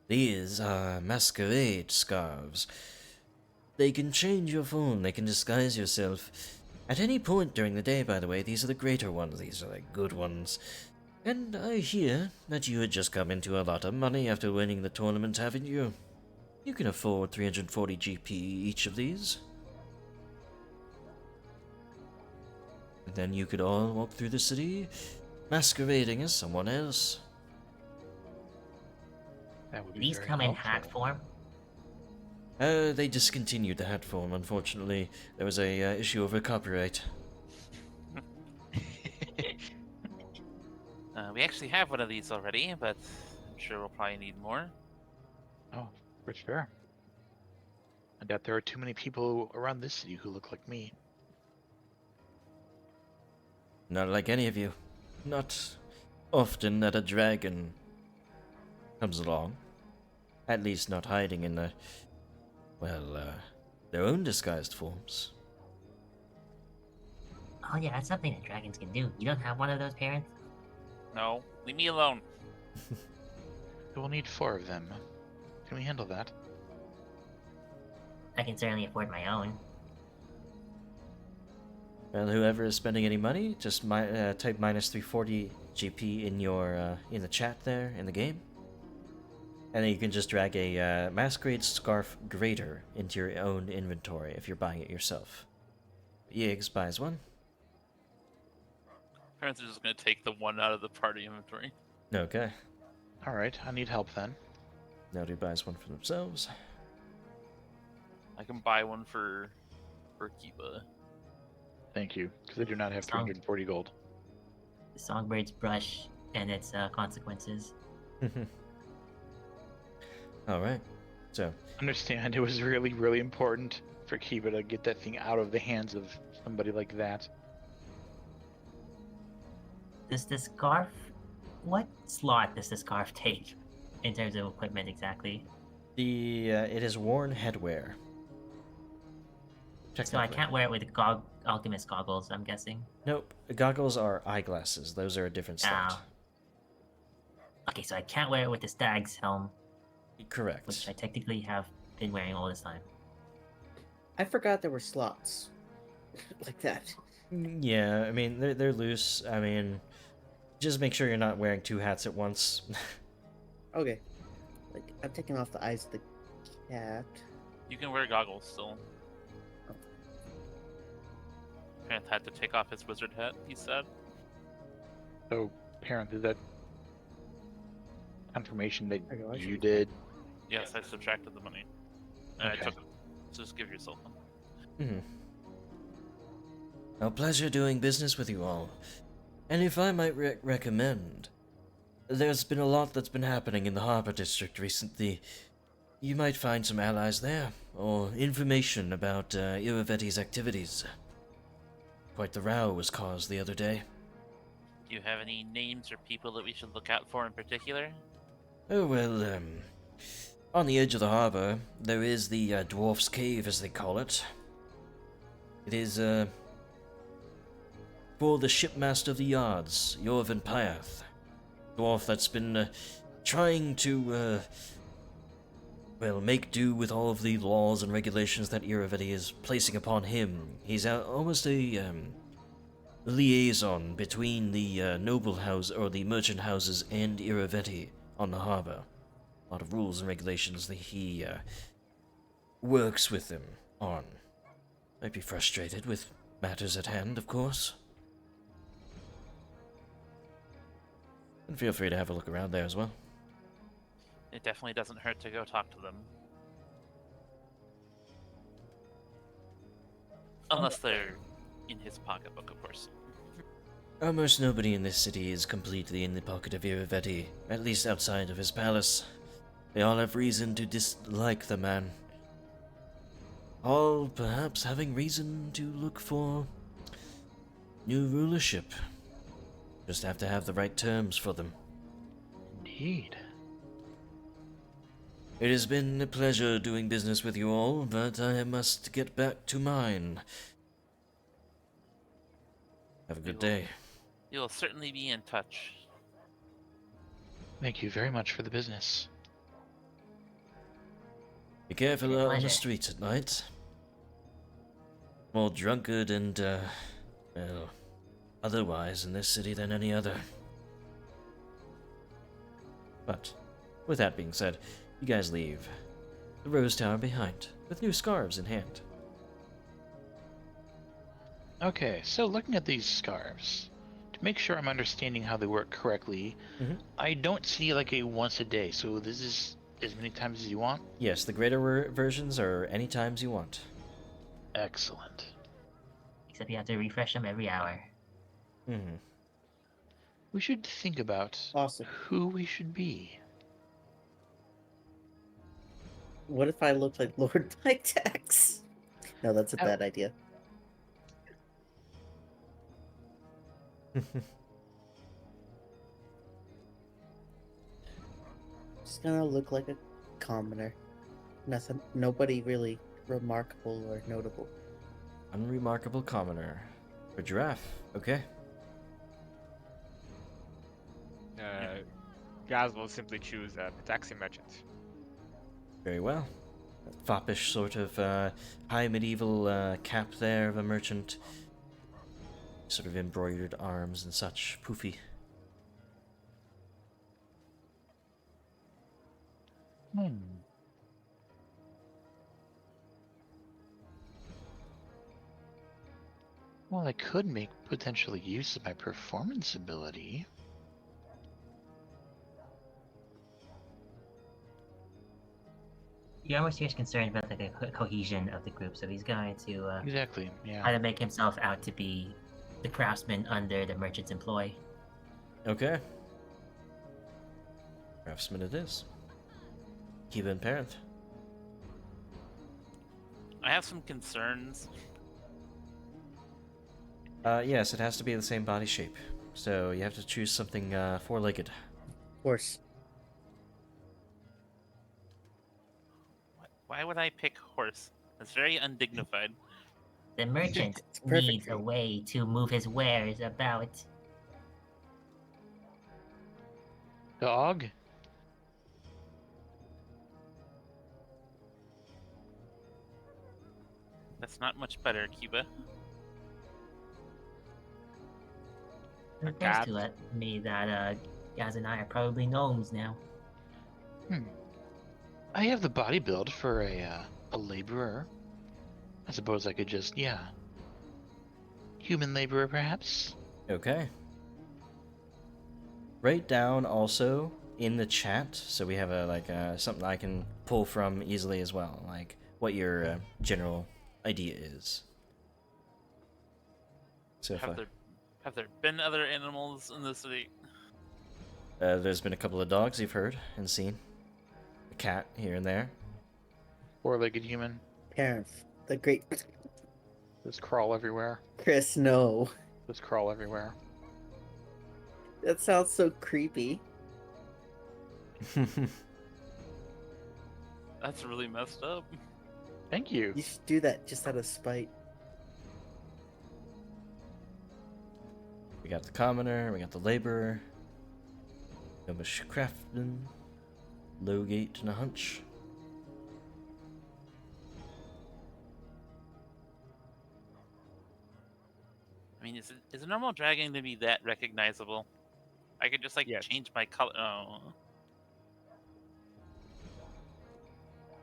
These are masquerade scarves. They can change your form, they can disguise yourself. At any point during the day, by the way, these are the greater ones, these are the good ones. And I hear that you had just come into a lot of money after winning the tournament, haven't you? You can afford 340 GP each of these. And then you could all walk through the city, masquerading as someone else. That would Do be these very come in helpful. hat form? They discontinued the hat form, unfortunately. There was a issue over copyright. We actually have one of these already, but sure we'll probably need more. Oh, for sure. I doubt there are too many people around this city who look like me. Not like any of you. Not often that a dragon comes along. At least not hiding in the, their own disguised forms. Oh yeah, that's something that dragons can do. You don't have one of those parents? No, leave me alone. We'll need 4 of them. Can we handle that? I can certainly afford my own. Well, whoever is spending any money, just type minus 340 GP in your in the chat there in the game, and then you can just drag a Masquerade Scarf Greater into your own inventory if you're buying it yourself. Yiggs buys one. Parents are just gonna take the one out of the party inventory. Okay. Alright, I need help then. Nobody buys one for themselves. I can buy one for Kiba. Thank you, because I do not have 340 gold. The Songbird's brush and its consequences. Alright. So, Understand it was really, really important for Kiba to get that thing out of the hands of somebody like that. Does the scarf... What slot does the scarf take in terms of equipment exactly? it is worn headwear. So I can't wear it with the alchemist goggles, I'm guessing. Nope. Goggles are eyeglasses. Those are a different slot. Okay, so I can't wear it with the stag's helm, Correct. which I technically have been wearing all this time. I forgot there were slots like that. Yeah, I mean, they're loose. I mean, just make sure you're not wearing 2 hats at once. Okay. Like, I'm taking off the eyes of the cat. You can wear goggles still. Parent had to take off his wizard hat, he said. So, Parent, is that confirmation that I go, I you should- did? Yes, I subtracted the money. And Okay. I took it. So just give yourself one. Mhm. A pleasure doing business with you all. And if I might recommend, there's been a lot that's been happening in the Harbor District recently. You might find some allies there, or information about Iravetti's activities. Quite the row was caused the other day. Do you have any names or people that we should look out for in particular? Oh, well, on the edge of the harbor, there is the Dwarf's Cave, as they call it. It is, for the shipmaster of the yards, Yorvin Piath. Dwarf that's been trying to, make do with all of the laws and regulations that Iravetti is placing upon him. He's almost a liaison between the noble house, or the merchant houses, and Iravetti on the harbor. A lot of rules and regulations that he works with them on. Might be frustrated with matters at hand, of course. And feel free to have a look around there as well. It definitely doesn't hurt to go talk to them. Unless they're in his pocketbook, of course. Almost nobody in this city is completely in the pocket of Iravetti, at least outside of his palace. They all have reason to dislike the man. All perhaps having reason to look for new rulership. Just have to have the right terms for them. Indeed. It has been a pleasure doing business with you all, but I must get back to mine. Have a good day. You'll certainly be in touch. Thank you very much for the business. Be careful My out on the pleasure. streets at night. More drunkard and, otherwise in this city than any other. But, with that being said, you guys leave the Rose Tower behind, with new scarves in hand. Okay, so looking at these scarves, to make sure I'm understanding how they work correctly, I don't see like a once a day, so this is as many times as you want? Yes, the greater versions are any times you want. Excellent. Except you have to refresh them every hour. Mm-hmm. We should think about Awesome. who we should be. What if I look like Lord Pitax? No, that's a Oh. bad idea. Just gonna look like a commoner. Nothing. Nobody really remarkable or notable. Unremarkable commoner. A giraffe. Okay. Gaz will simply choose a taxi merchant. Very well. That foppish sort of high medieval cap there of a merchant. Sort of embroidered arms and such. Poofy. Well, I could make potentially use of my performance ability. You're almost just concerned about the cohesion of the group, so he's going to Exactly, try yeah. to make himself out to be the craftsman under the merchant's employ. Okay. Craftsman it is. Cuban parent. I have some concerns. Yes, it has to be the same body shape. So you have to choose something four-legged. Horse. Why would I pick horse? It's very undignified. The merchant It's perfect needs for a you. way to move his wares about. Dog? That's not much better, Cuba. It occurs cat. to me that Gaz and I are probably gnomes now. I have the body build for a laborer. I suppose I could just, human laborer perhaps? Okay. Write down also in the chat, so we have something I can pull from easily as well, like what your general idea is. So if Have there been other animals in the city? there's been a couple of dogs you've heard and seen, a cat here and there. Four-legged human. Parent. The great Just crawl everywhere. Chris, no. Just crawl everywhere. That sounds so creepy. That's really messed up. Thank you. You should do that just out of spite. We got the commoner, we got the laborer, gnomish craftsman, low gait and a hunch. I mean, is a normal dragon to be that recognizable? I could just Yes. change my color. Oh,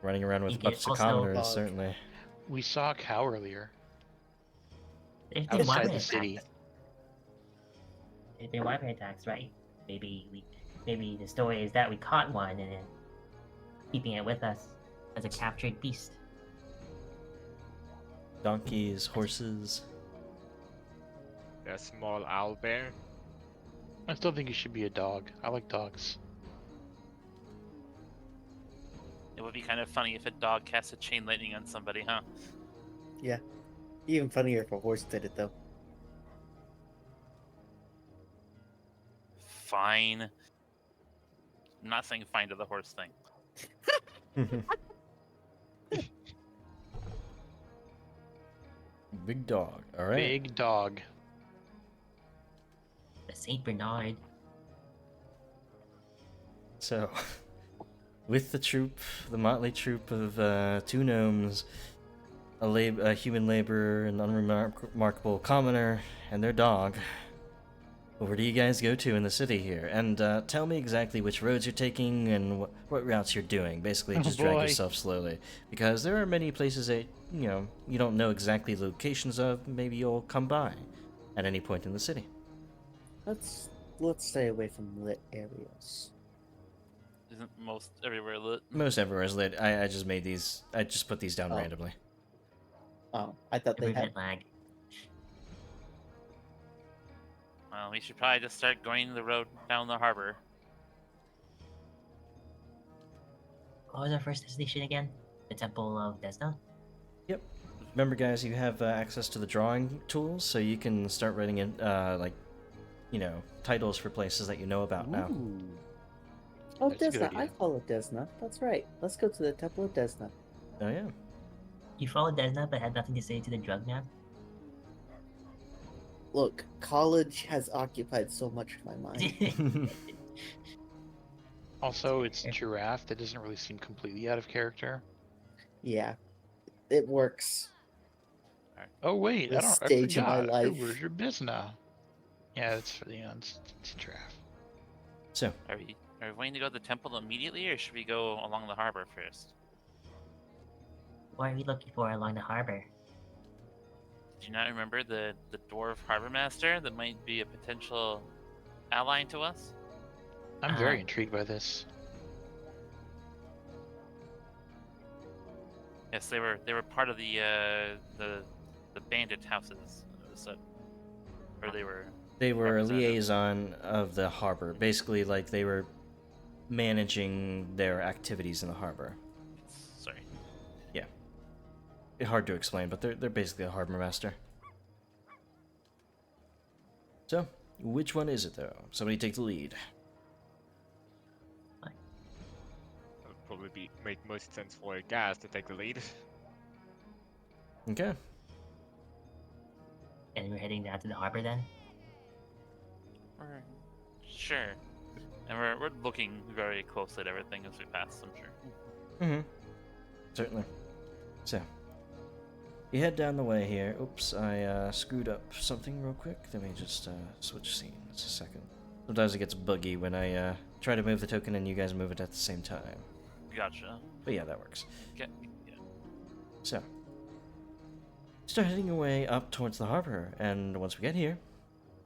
Running around You with a could bunch of also- commoners, Dog. certainly. We saw a cow earlier. There's been Outside wyvern the city. attacks. There's been wyvern attacks, right? Maybe the story is that we caught one and then keeping it with us as a captured beast. Donkeys, horses. A small owl bear. I still think it should be a dog. I like dogs. it would be kind of funny if a dog cast a chain lightning on somebody, huh? Yeah. Even funnier if a horse did it, though. Fine. I'm not saying fine to the horse thing. Big dog. All right. Big dog. The Saint Bernard. So, with the troop, the motley troop of two gnomes, a human laborer, an unremarkable commoner, and their dog, where do you guys go to in the city here? And tell me exactly which roads you're taking and what routes you're doing. Basically, Oh, just drag boy. yourself slowly, because there are many places that you don't know exactly the locations of. Maybe you'll come by at any point in the city. Let's stay away from lit areas. Isn't most everywhere lit? Most everywhere is lit. I just made these. I just put these down Oh. randomly. Oh, I thought they Every had. bit lag. Well, we should probably just start going the road down the harbor. What was our first destination again? The Temple of Desna? Yep. Remember, guys, you have access to the drawing tools, so you can start writing in, like, you know, titles for places that you know about now. Ooh. Oh, That's a good Desna. I idea. follow Desna. That's right. Let's go to the Temple of Desna. Oh, yeah. You followed Desna but had nothing to say to the drug man? Look, college has occupied so much of my mind. Also, it's giraffe. That doesn't really seem completely out of character. Yeah, it works. Oh wait, This I stage of my forgot. life. Where's your business? Yeah, that's for the it's giraffe. So, Are we wanting to go to the temple immediately, or should we go along the harbor first? What are we looking for along the harbor? Do you not remember the dwarf harbor master that might be a potential ally to us? I'm very intrigued by this. Yes, they were part of the bandit houses. It was said, or they were. they were a representative. liaison of the harbor. Basically, like, they were managing their activities in the harbor. Sorry. Hard to explain, but they're basically a harbor master. So, which one is it, though? Somebody take the lead. That would probably make most sense for Gaz to take the lead. Okay. And we're heading down to the harbor then? Sure. And we're looking very closely at everything as we pass, I'm sure. Mm-hmm. Certainly. So, you head down the way here. Oops, I screwed up something real quick. Let me just switch scenes a second. Sometimes it gets buggy when I try to move the token and you guys move it at the same time. Gotcha. But yeah, that works. Yeah. So, start heading your way up towards the harbor, and once we get here,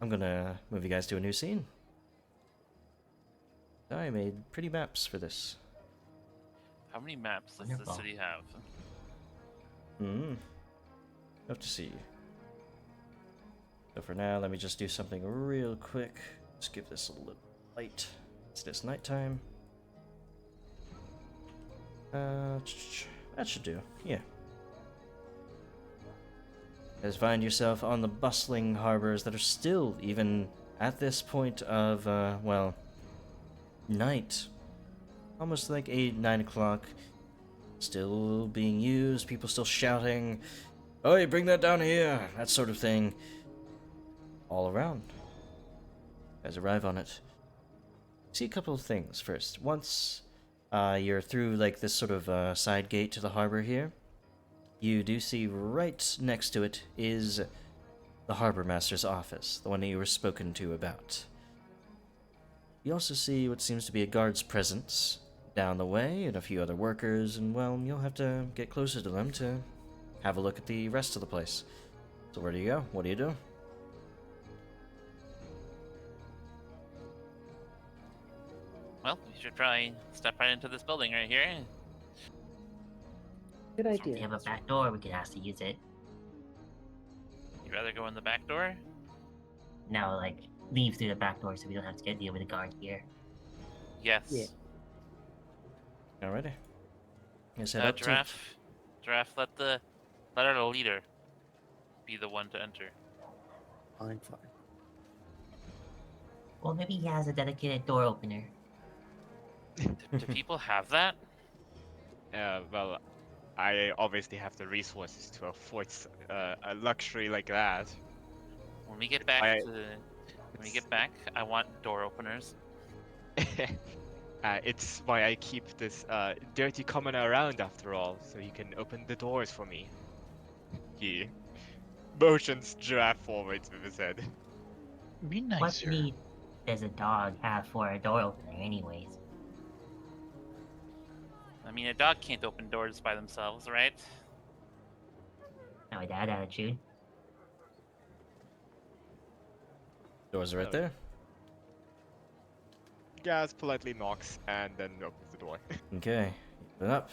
I'm gonna move you guys to a new scene. I made pretty maps for this. How many maps does the Wonderful. city have? Have to see. So for now, let me just do something real quick. Just give this a little light. It's this nighttime. That should do. Yeah. You guys find yourself on the bustling harbors that are still, even at this point of, well, night. Almost like 8, 9 o'clock. Still being used, people still shouting, "Oh, you bring that down here!" That sort of thing. All around. You guys arrive on it. See a couple of things first. Once you're through like this sort of side gate to the harbor here, you do see right next to it is the harbor master's office, the one that you were spoken to about. You also see what seems to be a guard's presence down the way and a few other workers, and well, you'll have to get closer to them to have a look at the rest of the place. So where do you go? What do you do? Well, we should probably step right into this building right here. Good We idea. have a back door, we could ask to use it. You'd rather go in the back door? No, like, leave through the back door so we don't have to deal with a guard here. Yes. Yeah. Alrighty. Guys head up to it. Giraffe, let our leader be the one to enter. Fine. Well, maybe he has a dedicated door opener. Do people have that? Well, I obviously have the resources to afford a luxury like that. When we get back, I want door openers. It's why I keep this dirty commoner around after all, so you can open the doors for me. He motions Giraffe forwards with his head. Be What nicer. need does a dog have for a door opener anyways? I mean, a dog can't open doors by themselves, right? Not with that attitude. Doors are right there. Gaz politely knocks and then opens the door. Okay. Open up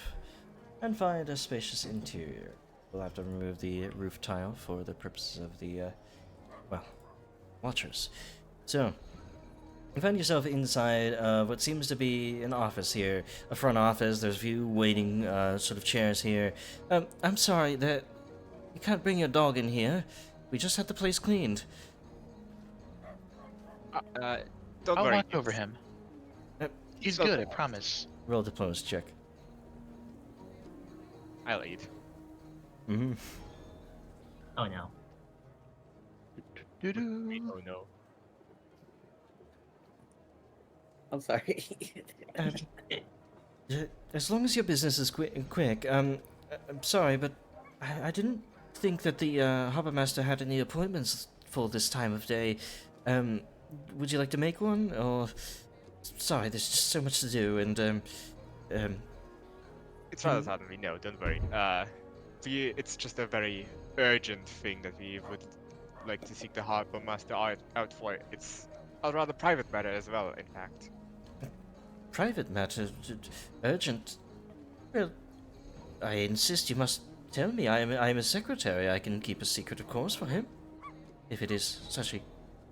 and find a spacious interior. We'll have to remove the roof tile for the purposes of the, well, watchers. So, You find yourself inside of what seems to be an office here, a front office. There's a few waiting sort of chairs here. I'm sorry that you can't bring your dog in here. We just had the place cleaned. Don't I'll worry. watch over him. He's not good, I lost. promise. Roll diplomacy check. I lead. Mm-hmm. Oh no. Doo-doo. Oh no. I'm sorry. As long as your business is quick. I'm sorry, but I didn't think that the harbor master had any appointments for this time of day. Would you like to make one, or? Sorry, there's just so much to do, and It's rather suddenly, no, don't worry. It's just a very urgent thing that we would like to seek the harbor master out for. It's a rather private matter as well, in fact. private matter, urgent. Well, I insist you must tell me. I am a secretary. I can keep a secret, of course, for him, if it is such a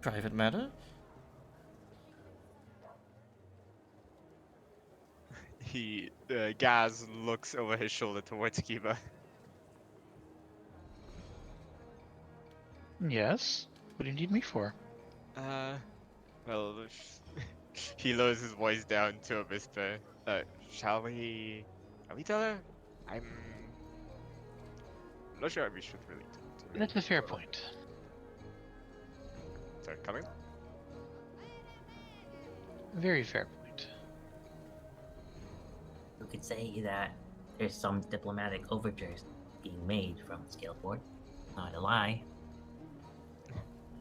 private matter. Gaz looks over his shoulder towards Kiba. Yes? What do you need me for? Well, he lowers his voice down to a whisper. Shall we tell her? I'm not sure we should really talk to her. That's a fair point. Sorry, coming? Very fair point. We could say that there's some diplomatic overtures being made from the scale board. Not a lie.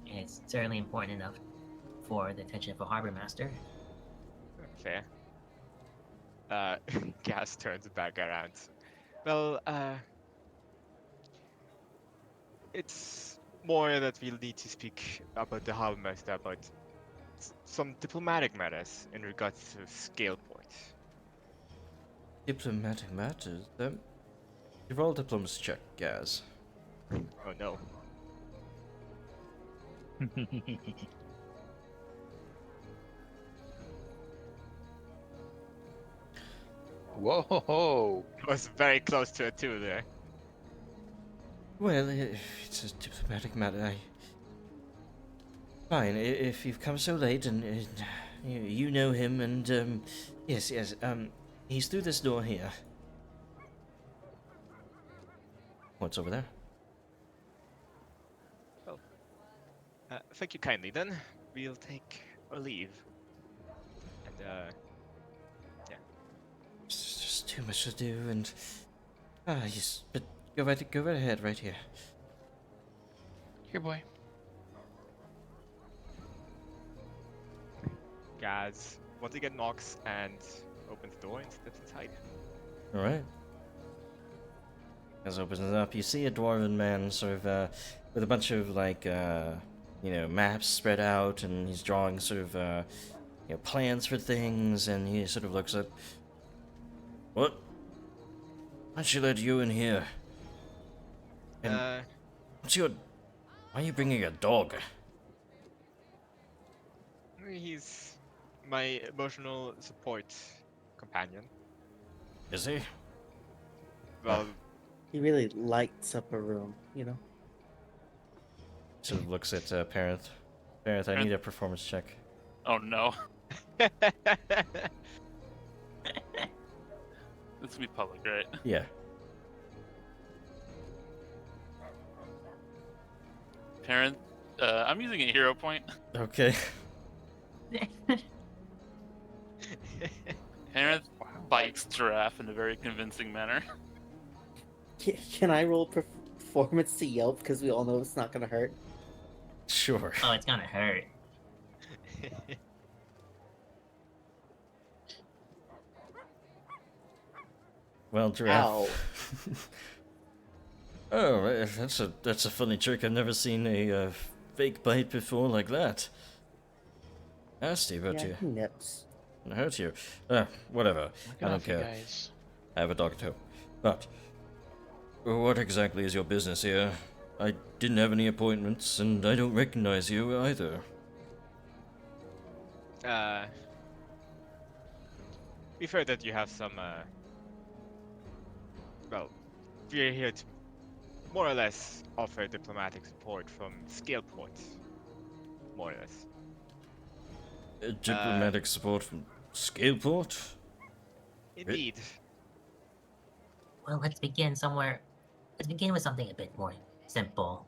And it's certainly important enough for the attention of a harbor master. Fair. Gas turns back around. Well, it's more that we'll need to speak about the harbor master about some diplomatic matters in regards to scale points. Diplomatic matters. You roll diplomacy check, Gaz. Oh no. Whoa! I was very close to a 2 there. Well, if it's a diplomatic matter, Fine, if you've come so late and you know him and, yes, he's through this door here. What's over there? Thank you kindly then. We'll take our leave. And, yeah. There's just too much to do and, yes, but go right ahead, right here. Here, boy. Gaz once again knocks and opens the door and steps inside. Alright. As opens it up, you see a dwarven man sort of, with a bunch of, like, maps spread out, and he's drawing sort of, plans for things, and he sort of looks up. What? Why'd she let you in here? And why are you bringing a dog? He's my emotional support companion. Is he? Well, He really lights up a room, you know? Sort of looks at Parent. Parent, I need a performance check. Oh no. This will be public, right? Yeah. Parent, I'm using a hero point. Okay. Parent bites giraffe in a very convincing manner. Can I roll performance to yelp? Because we all know it's not gonna hurt. Sure. Oh, it's gonna hurt. Well, giraffe. Oh, that's a funny trick. I've never seen a fake bite before like that. Nasty about Yeah, you. he nips. It hurt you. Whatever. Look I don't off, you care. guys. I have a dog too. But what exactly is your business here? I didn't have any appointments, and I don't recognize you either. we've heard that you have some, well, we're here to more or less offer diplomatic support from Scaleport. More or less. Diplomatic support from Scaleport? Indeed. Well, let's begin somewhere. Let's begin with something a bit more simple.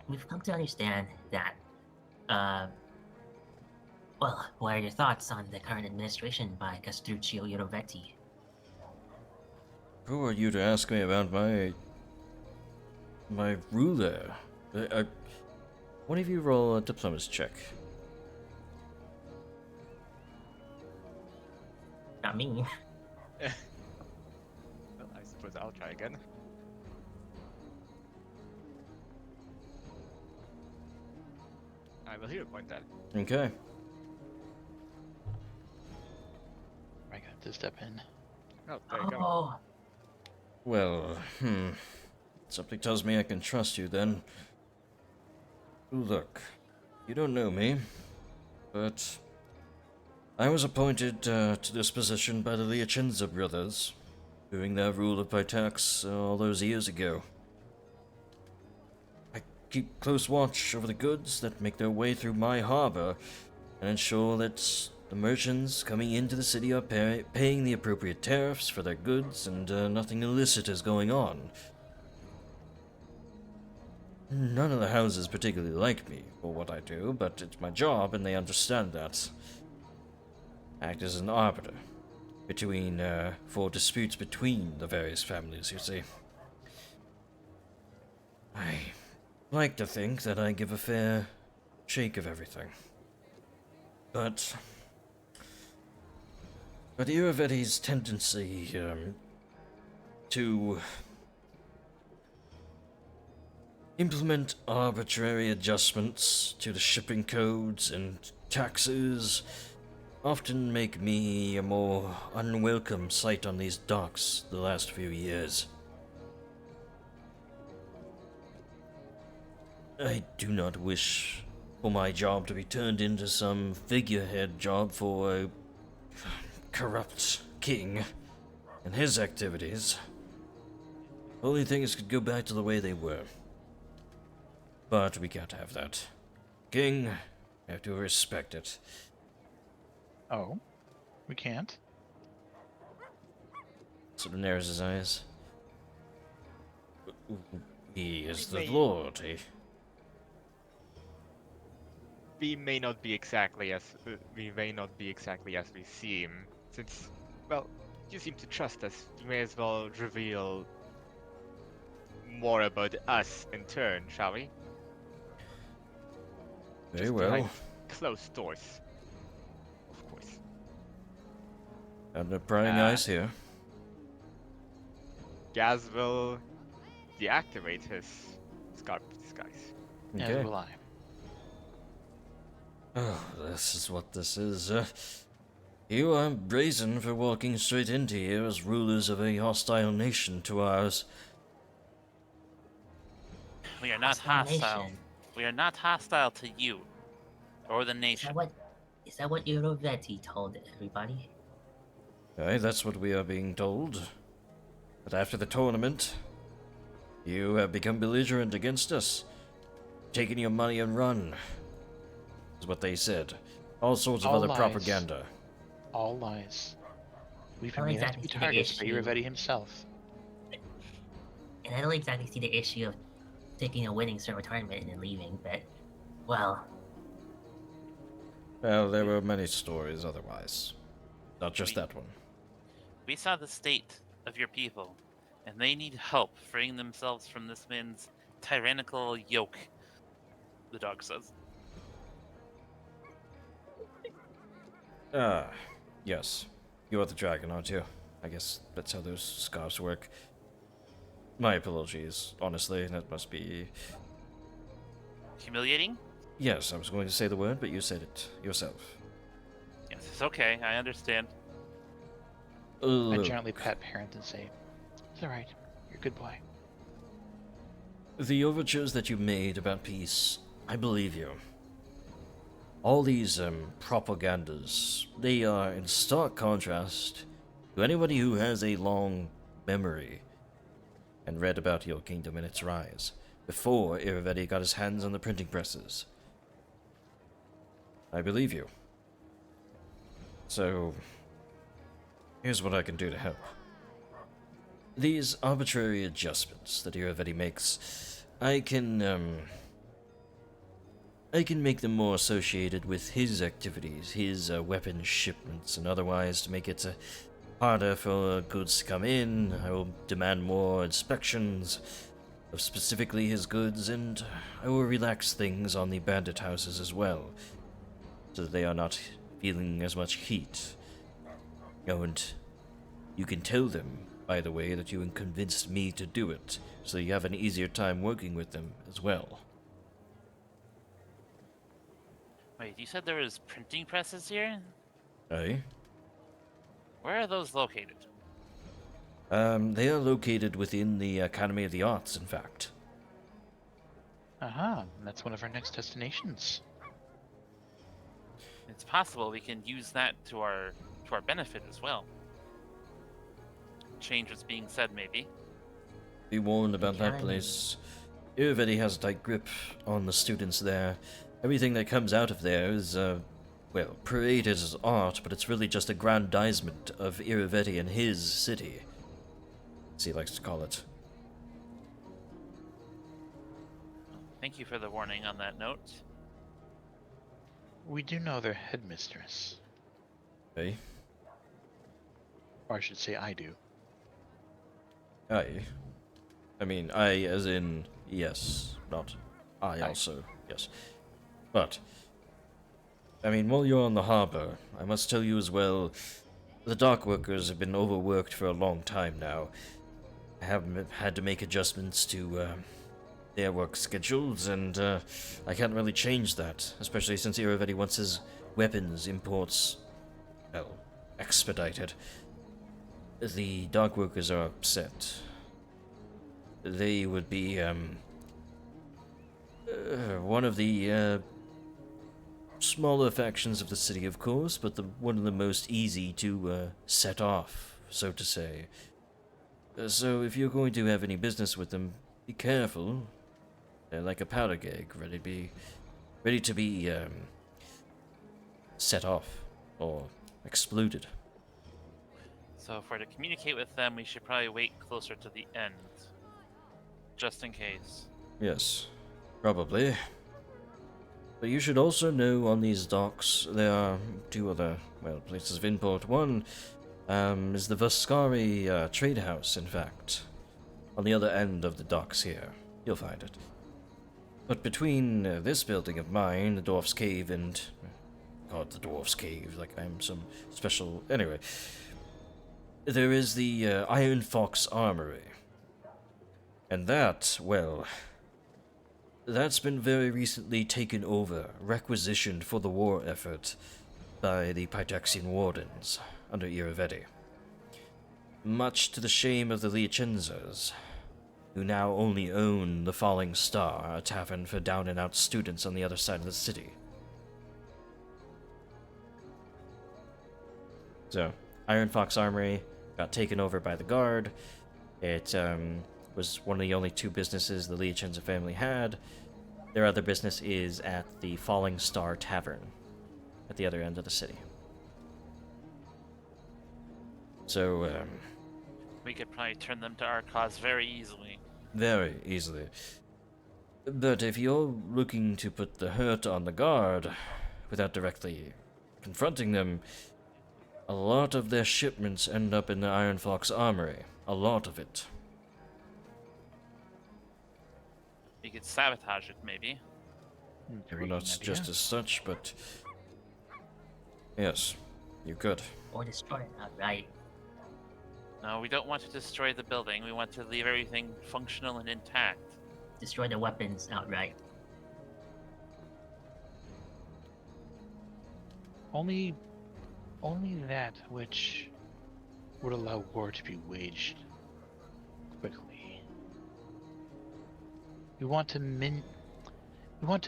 We've come to understand that, well, what are your thoughts on the current administration by Castruccio Orovetti? Who are you to ask me about my ruler? One of you roll a diplomacy check. Not me. Well, I suppose I'll try again. I will hear a point then. Okay. I got to step in. Oh, there you go. Oh, Well, something tells me I can trust you then. Look, you don't know me, but I was appointed to this position by the Liachenza brothers during their rule of Pitax all those years ago. I keep close watch over the goods that make their way through my harbor and ensure that the merchants coming into the city are paying the appropriate tariffs for their goods and nothing illicit is going on. None of the houses particularly like me for what I do, but it's my job and they understand that. Act as an arbiter between, for disputes between the various families, you see. I like to think that I give a fair shake of everything. But Iravetti's tendency, to implement arbitrary adjustments to the shipping codes and taxes often make me a more unwelcome sight on these docks the last few years. I do not wish for my job to be turned into some figurehead job for a corrupt king and his activities. Only things could go back to the way they were. But we can't have that. King, I have to respect it. Oh, we can't. Sort of narrows his eyes. He is the May- Lord, eh? We may not be exactly as we seem. Since, well, you seem to trust us. We may as well reveal more about us in turn, shall we? Very Just well. behind closed doors. Of course. And the prying eyes here. Gaz will deactivate his scarf disguise. As Okay. will I. Oh, this is what this is. You are brazen for walking straight into here as rulers of a hostile nation to ours. We are not Hostile hostile. nation. We are not hostile to you or the is nation. that what Orovetti told everybody? Aye, that's what we are being told. But after the tournament, you have become belligerent against us. Taken your money and run. Is what they said. All sorts of All other lies. propaganda. All lies. We've I been don't made out to be exactly see the targets by issue. Iravetti himself. And I don't exactly see the issue of taking a winning server tournament and then leaving, but, well, Well, there were many stories otherwise. Not just that one. We saw the state of your people, and they need help freeing themselves from this man's tyrannical yoke, the dog says. Ah, yes. You are the dragon, aren't you? I guess that's how those scarves work. My apologies, honestly, that must be... Humiliating? Yes, I was going to say the word, but you said it yourself. Yes, it's okay. I understand. I Look, gently pat Parent and say, "It's all right. You're a good boy." the overtures that you made about peace, I believe you. all these propagandas, they are in stark contrast to anybody who has a long memory and read about your kingdom and its rise before Irivetti got his hands on the printing presses. I believe you. So, here's what I can do to help. These arbitrary adjustments that Irivetti makes, I can make them more associated with his activities, his weapon shipments, and otherwise to make it harder for goods to come in. I will demand more inspections of specifically his goods, and I will relax things on the bandit houses as well, so that they are not feeling as much heat. And you can tell them, by the way, that you convinced me to do it, so you have an easier time working with them as well. Wait, you said there was printing presses here? Aye? Where are those located? They are located within the Academy of the Arts, in fact. Aha, that's one of our next destinations. It's possible we can use that to our benefit as well. Change what's being said, maybe. Be warned about that Okay. place. Irivetti has a tight grip on the students there. Everything that comes out of there is, well, paraded as art, but it's really just aggrandizement of Irivetti and his city, as he likes to call it. Thank you for the warning on that note. We do know their headmistress. Eh? Or I should say I do. Aye. I mean, I as in yes, not I also, yes. But, I mean, while you're on the harbor, I must tell you as well, the dock workers have been overworked for a long time now. I have had to make adjustments to their work schedules, and I can't really change that, especially since Irivetti wants his weapons imports, well, expedited. The dock workers are upset. They would be, one of the, smaller factions of the city, of course, but one of the most easy to, set off, so to say. So if you're going to have any business with them, be careful. They're like a powder keg, ready to be, set off, or exploded. So if we're to communicate with them, we should probably wait closer to the end. Just in case. Yes, probably. But you should also know on these docks there are two other, well, places of import. One is the Vascari trade house, in fact. On the other end of the docks here. You'll find it. But between this building of mine, the Dwarf's Cave, and... God, the Dwarf's Cave, like I'm some special... Anyway. There is the Iron Fox Armory. And that, well... That's been very recently taken over, requisitioned for the war effort by the Pitaxian wardens under Irivetti. Much to the shame of the Liacenzas, who now only own the Falling Star, a tavern for down-and-out students on the other side of the city. So, Iron Fox Armory got taken over by the Guard. It was one of the only two businesses the Liacenza family had. Their other business is at the Falling Star Tavern at the other end of the city. So, We could probably turn them to our cause very easily. very easily. But if you're looking to put the hurt on the Guard without directly confronting them, a lot of their shipments end up in the Iron Fox Armory. A lot of it. We could sabotage it, maybe. Well, not just as such, but... Yes, you could. Or destroy it outright. No, we don't want to destroy the building. We want to leave everything functional and intact. Destroy the weapons outright. Only that which would allow war to be waged quickly. We want to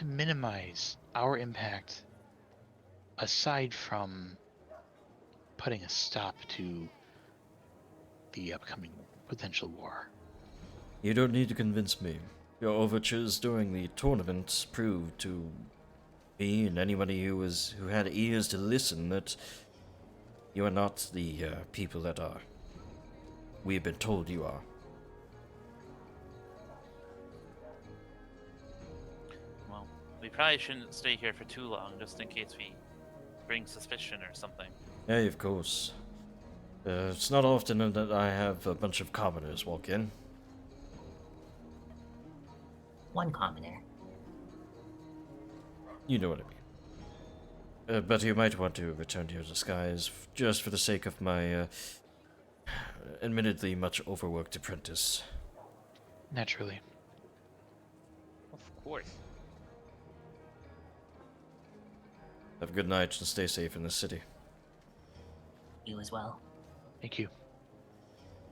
minimize our impact aside from putting a stop to the upcoming potential war. You don't need to convince me. Your overtures during the tournament proved to me and anybody who had ears to listen that you are not the people that we have been told you are. Well, we probably shouldn't stay here for too long, just in case we bring suspicion or something. Yeah, of course. It's not often that I have a bunch of commoners walk in. One commoner. You know what I mean. But you might want to return to your disguise, just for the sake of my, admittedly much overworked apprentice. Naturally. Of course. Have a good night and stay safe in the city. You as well. Thank you.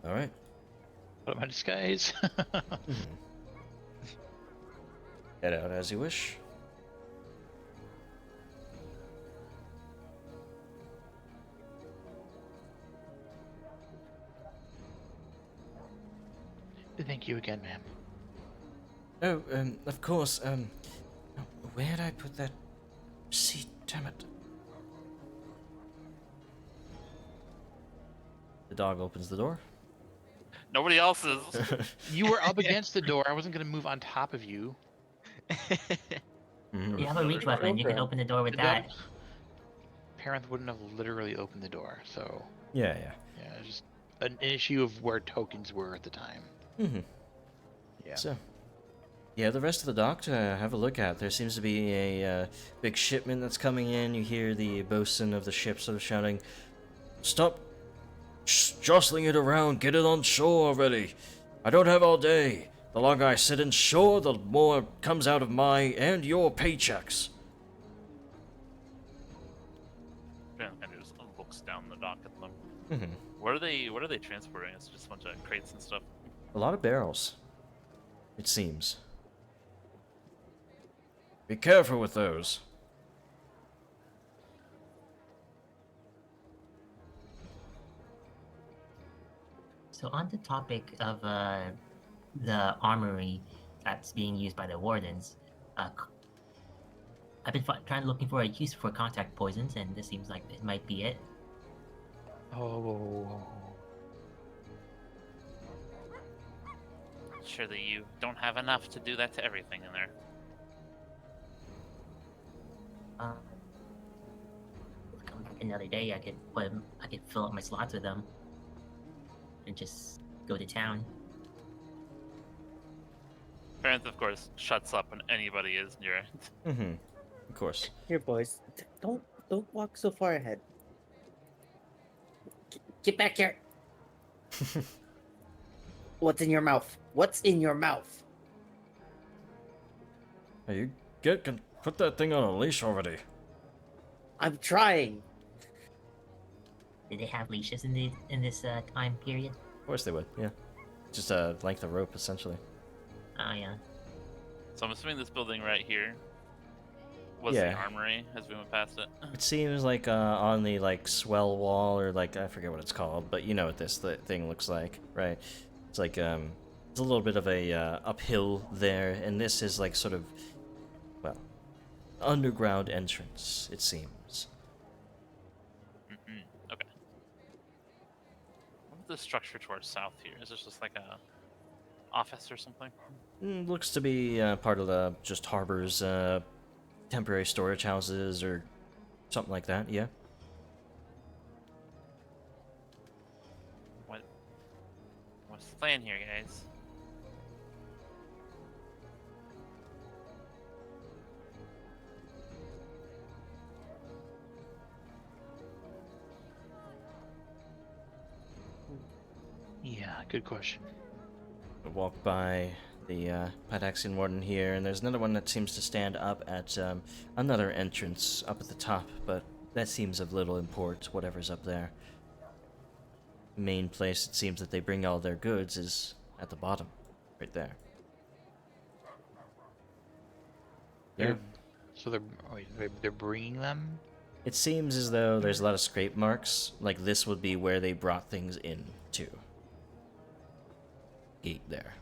Alright. Put on my disguise. Head out as you wish. Thank you again, ma'am. Oh, of course, where'd I put that receipt? Damn it. The dog opens the door. Nobody else is. You were up against the door. I wasn't going to move on top of you. You have a reach weapon. You can open the door with that. Parenth wouldn't have literally opened the door, so... Yeah. Yeah, it's just an issue of where tokens were at the time. Yeah. So, yeah, the rest of the dock to have a look at. There seems to be a big shipment that's coming in. You hear the bosun of the ship sort of shouting, "Stop jostling it around, get it on shore already. I don't have all day. The longer I sit in shore, the more comes out of my and your paychecks." Ben kind of just looks down the dock at them. What are they transporting? It's just a bunch of crates and stuff. A lot of barrels, it seems. Be careful with those. So on the topic of the armory that's being used by the wardens, I've been trying looking for a use for contact poisons, and this seems like it might be it. Oh. Surely you don't have enough to do that to everything in there. Come back another day, I could fill up my slots with them, and just go to town. Parenth, of course, shuts up when anybody is near it. Of course. Here, boys. Don't walk so far ahead. Get back here. What's in your mouth? What's in your mouth? Hey, can put that thing on a leash already. I'm trying. Did they have leashes in this time period? Of course they would, yeah. Just a length of rope, essentially. Oh yeah. So I'm assuming this building right here was Yeah. the armory as we went past it. It seems like on the swell wall, or I forget what it's called, but you know what this thing looks like, right? It's like it's a little bit of a uphill there, and this is sort of, well, underground entrance, it seems. Okay. What's the structure to our south here? Is this just like a office or something? Looks to be part of the just harbor's temporary storage houses or something like that, yeah. What's the plan here, guys? Yeah, good question. Walk by the Pitaxian warden here, and there's another one that seems to stand up at another entrance up at the top, but that seems of little import, whatever's up there. Main place it seems that they bring all their goods is at the bottom, right there. Yeah. So they're bringing them? It seems as though there's a lot of scrape marks, like this would be where they brought things in to. Gate there.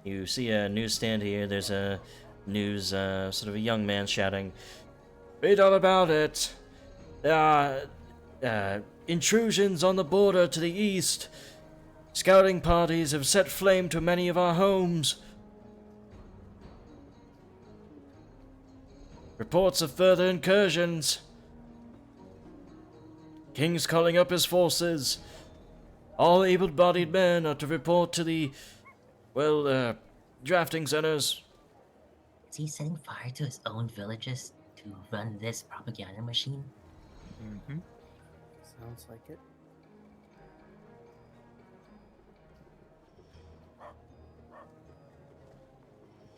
You see a newsstand here, there's a news, sort of a young man shouting, "Read all about it! There are, intrusions on the border to the east. Scouting parties have set flame to many of our homes. Reports of further incursions. King's calling up his forces. All able-bodied men are to report to the, drafting centers." Is he setting fire to his own villages to run this propaganda machine? Mm-hmm. Sounds like it.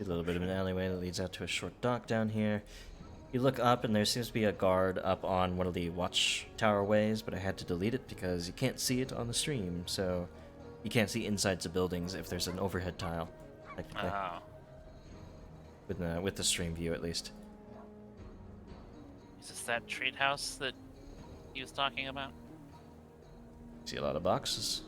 A little bit of an alleyway that leads out to a short dock down here. You look up and there seems to be a guard up on one of the watchtower ways, but I had to delete it because you can't see it on the stream, so you can't see insides of buildings if there's an overhead tile, technically. Oh. With the stream view, at least. Is this that trade house that he was talking about? See a lot of boxes.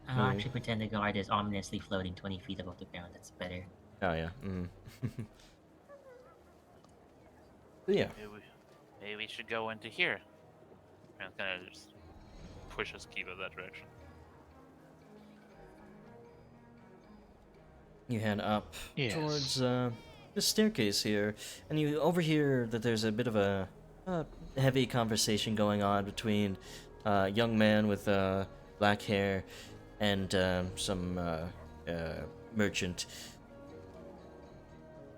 I'll actually pretend the guard is ominously floating 20 feet above the ground. That's better. Oh, yeah. Yeah. Maybe we should go into here. I'm gonna just push us Kiva that direction. You head up Yes. towards this staircase here, and you overhear that there's a bit of a heavy conversation going on between a young man with black hair and some merchant.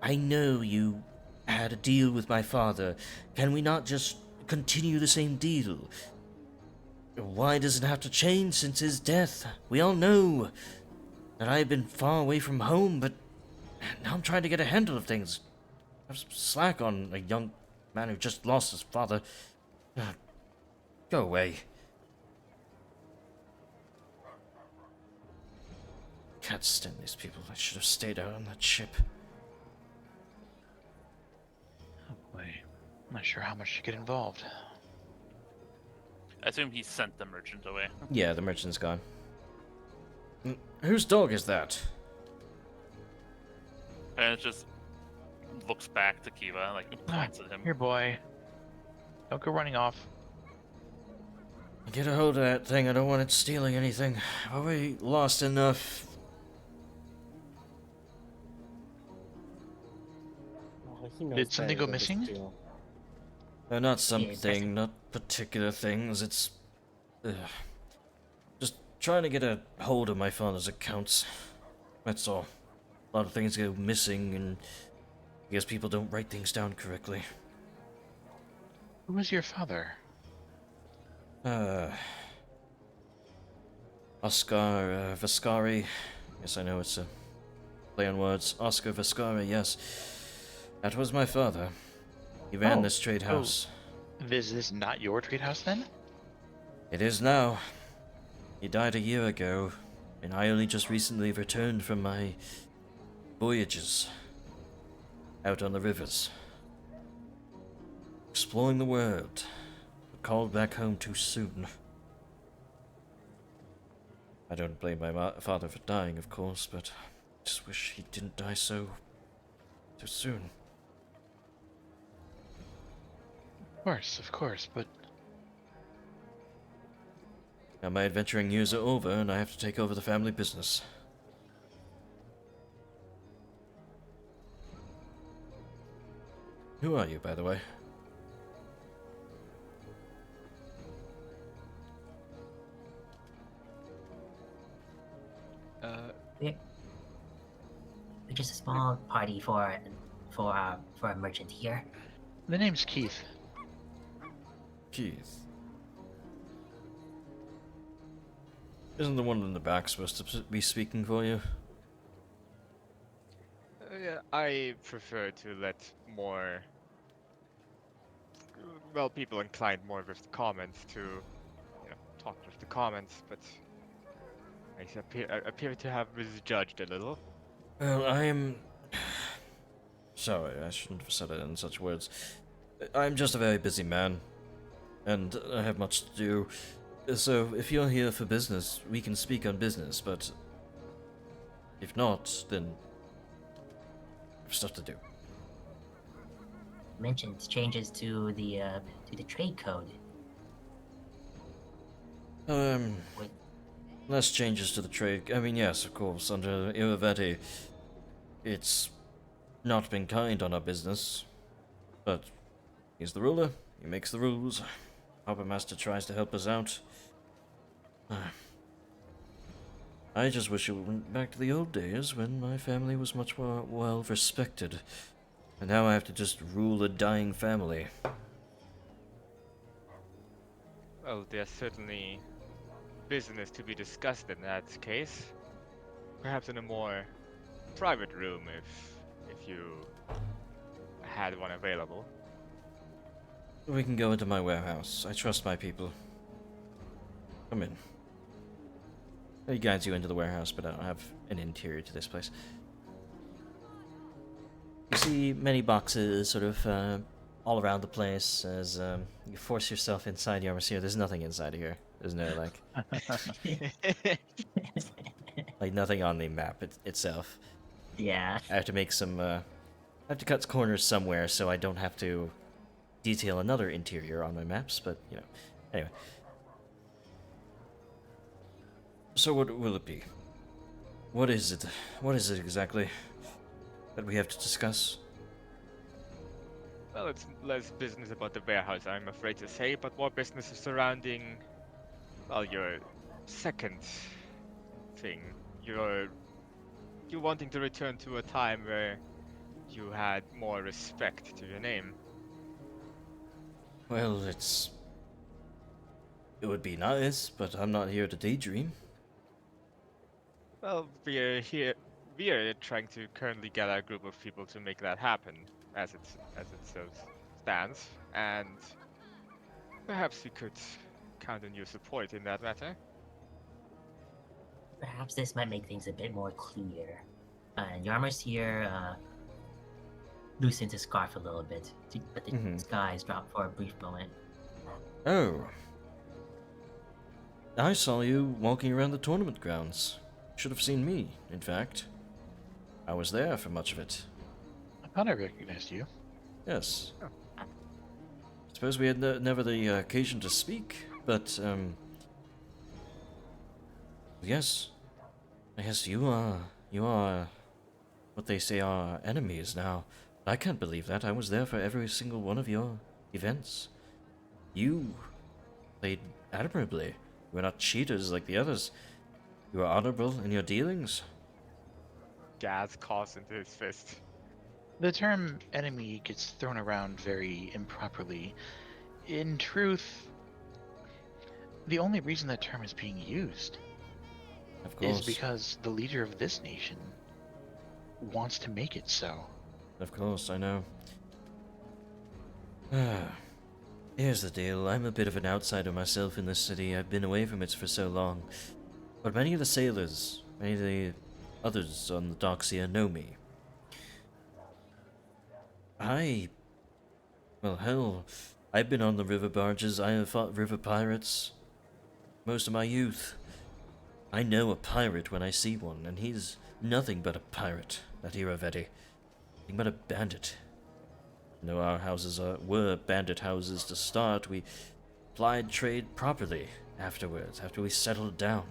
"I know you had a deal with my father. Can we not just continue the same deal? Why does it have to change since his death? We all know that I've been far away from home, but now I'm trying to get a handle of things. Have some slack on a young man who just lost his father. Go away." Can't stand these people. I should have stayed out on that ship. Oh boy. I'm not sure how much to get involved. I assume he sent the merchant away. Yeah, the merchant's gone. Whose dog is that? And it just looks back to Kiva, like points at him. Here, boy. Don't go running off. Get a hold of that thing. I don't want it stealing anything. I've already lost enough. Well, he knows Did something better go than to missing? steal. Not something. something, not particular things. It's just trying to get a hold of my father's accounts. That's all. A lot of things go missing, and I guess people don't write things down correctly. Who was your father? Oscar Vascari. Yes, I know it's a play on words. Oscar Vascari, yes. That was my father. He ran Oh, this trade house. This is not your trade house then? It is now. He died a year ago, and I only just recently returned from my voyages out on the rivers, exploring the world, but called back home too soon. I don't blame my father for dying, of course, but I just wish he didn't die so soon. Of course, but Now my adventuring years are over, and I have to take over the family business. Who are you, by the way? We're just a small party for a merchant here. the name's Keith. Keith. Isn't the one in the back supposed to be speaking for you? Yeah, I prefer to let more, people inclined more with the comments to, talk with the comments, but I appear to have misjudged a little. Well, I am sorry, I shouldn't have said it in such words. I'm just a very busy man, and I have much to do. So, if you're here for business, we can speak on business, but if not, then I have stuff to do. Mentioned changes to the trade code. Wait, Less changes to the trade. I mean, yes, of course, under Iravetti, it's not been kind on our business, but he's the ruler, he makes the rules. Harbor Master tries to help us out. I just wish it went back to the old days when my family was much more well respected. And now I have to just rule a dying family. Well, there's certainly business to be discussed in that case. Perhaps in a more private room if you had one available. We can go into my warehouse. I trust my people. Come in. He guides you into the warehouse, but I don't have an interior to this place. You see many boxes sort of all around the place as you force yourself inside the armor here. There's nothing inside of here. There's no, like nothing on the map itself. yeah. I have to make some, I have to cut corners somewhere so I don't have to detail another interior on my maps, but, you know, anyway. So what will it be? What is it? What is it exactly that we have to discuss? Well, it's less business about the warehouse, I'm afraid to say, but more business surrounding, well, your second thing. You're wanting to return to a time where you had more respect to your name. Well, it would be nice, but I'm not here to daydream. Well, we are trying to currently get a group of people to make that happen, as it so stands, and perhaps we could count on your support in that matter. Perhaps this might make things a bit more clear. Yarmur's here loosens his scarf a little bit, but the skies drop for a brief moment. Oh. I saw you walking around the tournament grounds. Should have seen me, in fact. I was there for much of it. I thought I recognized you. Yes. Suppose we had never the occasion to speak, but, yes. I guess you are what they say are enemies now. I can't believe that. I was there for every single one of your events. You played admirably. You were not cheaters like the others. You were honorable in your dealings. Gas coughs into his fist. The term enemy gets thrown around very improperly. In truth, the only reason that term is being used Of course. is because the leader of this nation wants to make it so. Of course, I know. Here's the deal. I'm a bit of an outsider myself in this city. I've been away from it for so long. But many of the sailors, many of the others on the docks here know me. Well, hell, I've been on the river barges. I have fought river pirates most of my youth. I know a pirate when I see one, and he's nothing but a pirate, that Iravetti. Nothing but a bandit. No, our houses were bandit houses to start. We plied trade properly afterwards, after we settled down.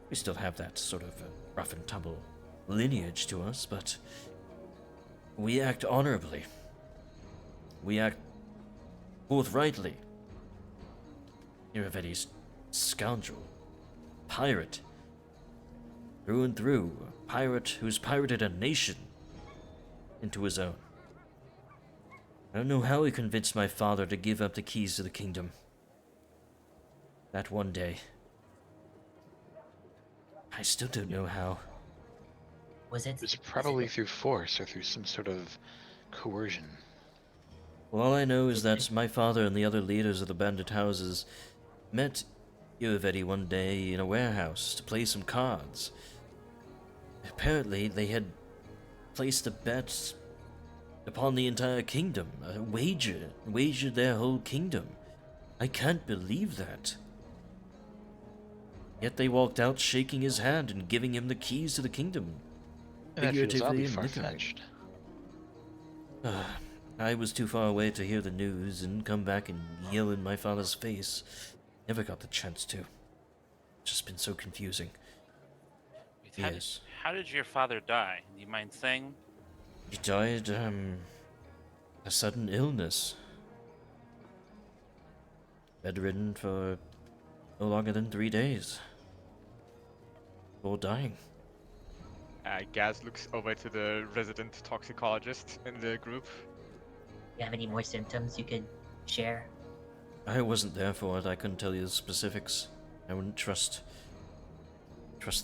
We still have that sort of rough and tumble lineage to us, but we act honorably. We act forthrightly. Iravetti's scoundrel. Pirate. Through and through. A pirate who's pirated a nation into his own. I don't know how he convinced my father to give up the keys to the kingdom. That one day. I still don't know how. Was it? It was probably through force or through some sort of coercion. Well, all I know is that my father and the other leaders of the bandit houses met Iravetti one day in a warehouse to play some cards. Apparently, they had placed a bet upon the entire kingdom, a wagered their whole kingdom. I can't believe that. Yet they walked out shaking his hand and giving him the keys to the kingdom. That feels oddly Figuratively and literally. far-fetched. I was too far away to hear the news and come back and yell in my father's face. Never got the chance to. Just been so confusing. Wait, Yes. How did your father die? Do you mind saying? He died, a sudden illness. Bedridden for no longer than 3 days. Before dying. Gaz looks over to the resident toxicologist in the group. You have any more symptoms you could share? I wasn't there for it. I couldn't tell you the specifics. I wouldn't trust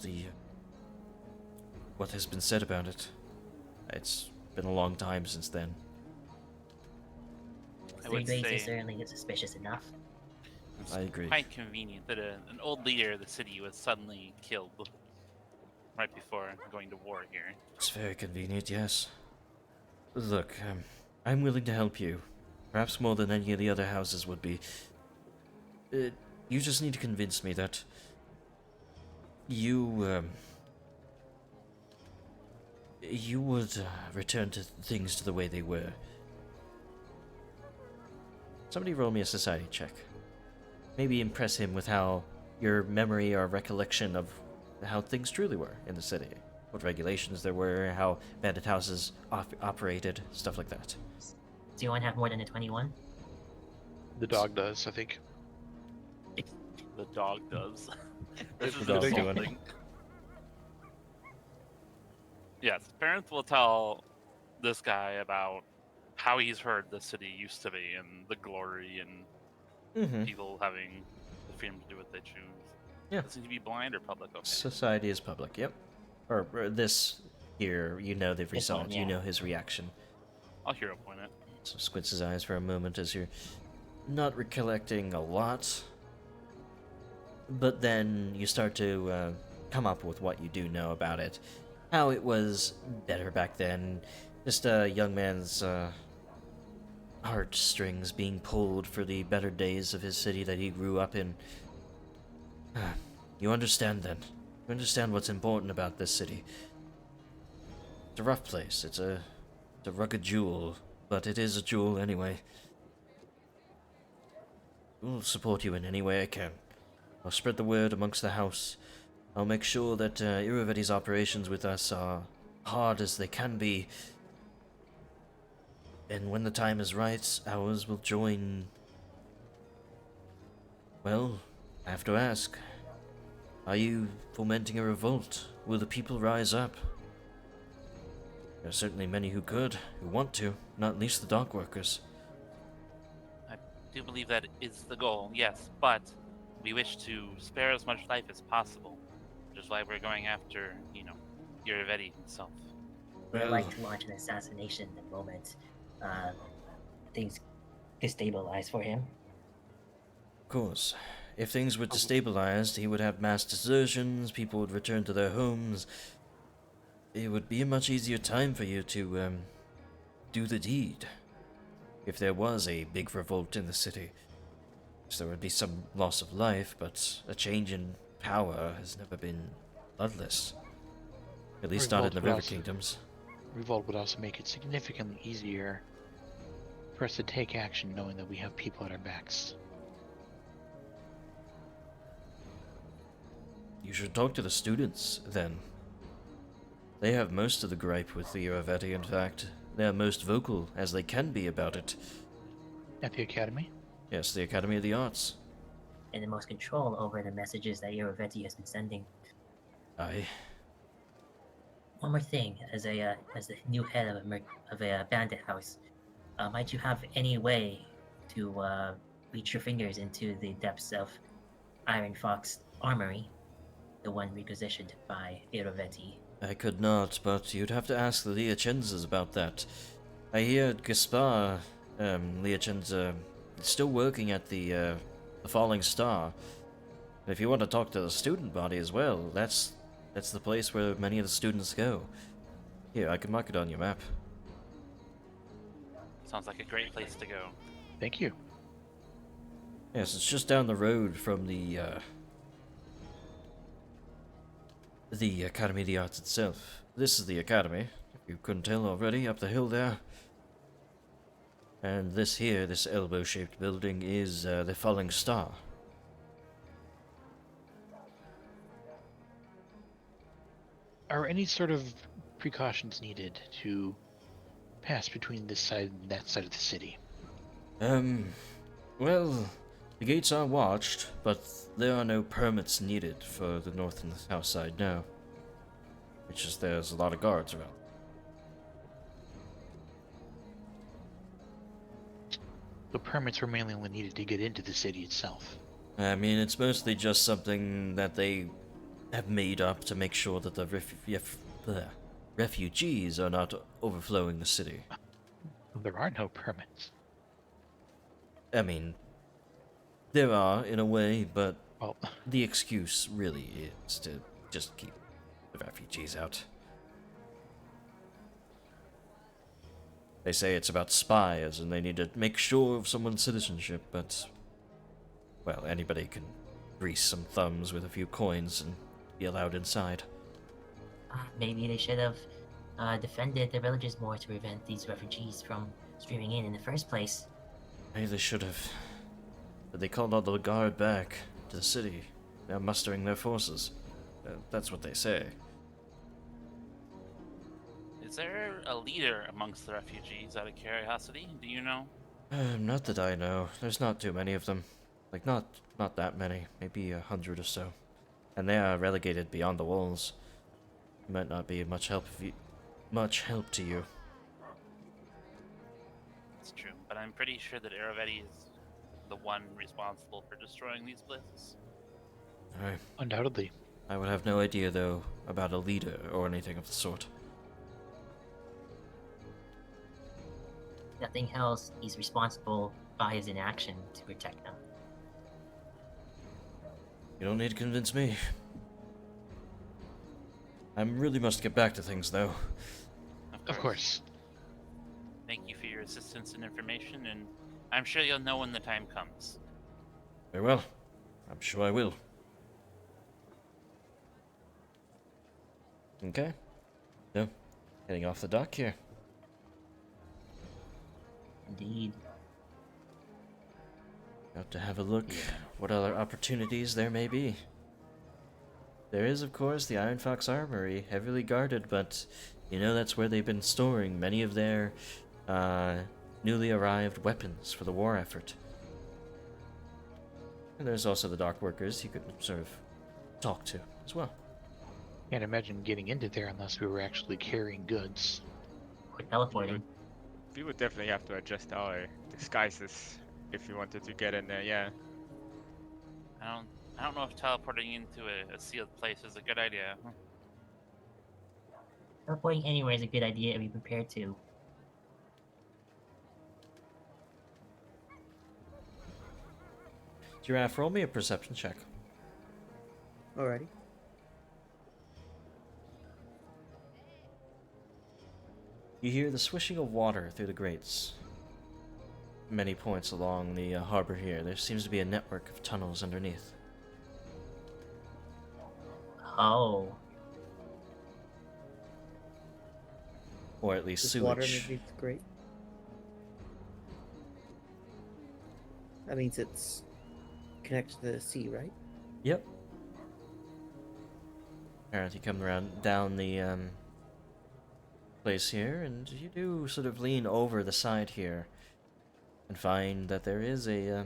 the what has been said about it. It's been a long time since then. I 3 would days say is certainly suspicious enough. it's I agree. quite convenient that an old leader of the city was suddenly killed right before going to war here. It's very convenient, yes. Look, I'm willing to help you. Perhaps more than any of the other houses would be. You just need to convince me that you would return to things to the way they were. Somebody roll me a society check. Maybe impress him with how your memory or recollection of how things truly were in the city. What regulations there were, how bandit houses operated, stuff like that. Do you want to have more than a 21? The dog does, I think. The dog does. This The is dog's doing it. insulting. Yes, parents will tell this guy about how he's heard the city used to be and the glory and Mm-hmm. people having the freedom to do what they choose. Yeah. Doesn't he be blind or public? Okay. Society is public, yep. Or this here, you know the This result, one, you yeah. know his reaction. I'll hero point it. So squints his eyes for a moment as you're not recollecting a lot. But then you start to come up with what you do know about it. How it was better back then. Just a young man's heartstrings being pulled for the better days of his city that he grew up in. You understand then. You understand what's important about this city. It's a rough place. It's a rugged jewel, but it is a jewel anyway. I'll support you in any way I can. I'll spread the word amongst the house. I'll make sure that Iruveti's operations with us are hard as they can be. And when the time is right, ours will join. Well, I have to ask. Are you fomenting a revolt? Will the people rise up? There are certainly many who could, who want to, not least the dock workers. I do believe that is the goal, yes, but we wish to spare as much life as possible, which is why we're going after, Iruveti himself. We'd like to launch an assassination the moment things destabilize for him. Of course. If things were destabilized, he would have mass desertions, people would return to their homes. It would be a much easier time for you to, do the deed. If there was a big revolt in the city. So there would be some loss of life, but a change in power has never been bloodless. At least not in the River Kingdoms. Revolt would also make it significantly easier for us to take action knowing that we have people at our backs. You should talk to the students, then. They have most of the gripe with the Iruveti, in fact. They are most vocal, as they can be about it. At the academy? Yes, the Academy of the Arts. And the most control over the messages that Iruveti has been sending. Aye. One more thing, as the new head of a bandit house, might you have any way to reach your fingers into the depths of Iron Fox Armory, the one requisitioned by Iruveti? I could not, but you'd have to ask the Liachenzas about that. I hear Gaspar, Liachenza, is still working at the Falling Star. And if you want to talk to the student body as well, that's the place where many of the students go. Here, I can mark it on your map. Sounds like a great place to go. Thank you. Yes, it's just down the road from the Academy of the Arts itself. This is the Academy, if you couldn't tell already, up the hill there. And this here, this elbow-shaped building, is the Falling Star. Are any sort of precautions needed to pass between this side and that side of the city? Well, the gates are watched, but there are no permits needed for the north and the south side now. It's just there's a lot of guards around. The permits were mainly only needed to get into the city itself. I mean, it's mostly just something that they have made up to make sure that the refugees are not overflowing the city. There are no permits. I mean, there are, in a way, but Well, the excuse really is to just keep the refugees out. They say it's about spies and they need to make sure of someone's citizenship, but, well, anybody can grease some thumbs with a few coins and be allowed inside. Maybe they should have defended the villages more to prevent these refugees from streaming in the first place. Maybe they should have. But they called all the guard back to the city. They're mustering their forces. That's what they say. Is there a leader amongst the refugees out of curiosity? Do you know? Not that I know. There's not too many of them. Like, not that many. Maybe 100 or so. And they are relegated beyond the walls. Might not be much help to you. It's true, but I'm pretty sure that Aravetti is the one responsible for destroying these places. undoubtedly. I would have no idea, though, about a leader or anything of the sort. Nothing else, he's responsible by his inaction to protect them. You don't need to convince me. I really must get back to things, though. Of course. Thank you for your assistance and information, and I'm sure you'll know when the time comes. Very well. I'm sure I will. Okay. So, heading off the dock here. Indeed. Got to have a look what other opportunities there may be. There is, of course, the Iron Fox Armory, heavily guarded, but you know that's where they've been storing many of their newly arrived weapons for the war effort. And there's also the dock workers you could sort of talk to as well. Can't imagine getting into there unless we were actually carrying goods. Or teleporting. We would definitely have to adjust our disguises if we wanted to get in there, yeah. I don't know if teleporting into a sealed place is a good idea. Teleporting anywhere is a good idea if we prepared to. Giraffe, roll me a perception check. Alrighty. You hear the swishing of water through the grates. Many points along the harbor here. There seems to be a network of tunnels underneath. Oh. Or at least This sewage. water underneath the grate. That means it's connected to the sea, right? Yep. Alright, you come around down the place here, and you do sort of lean over the side here and find that there is a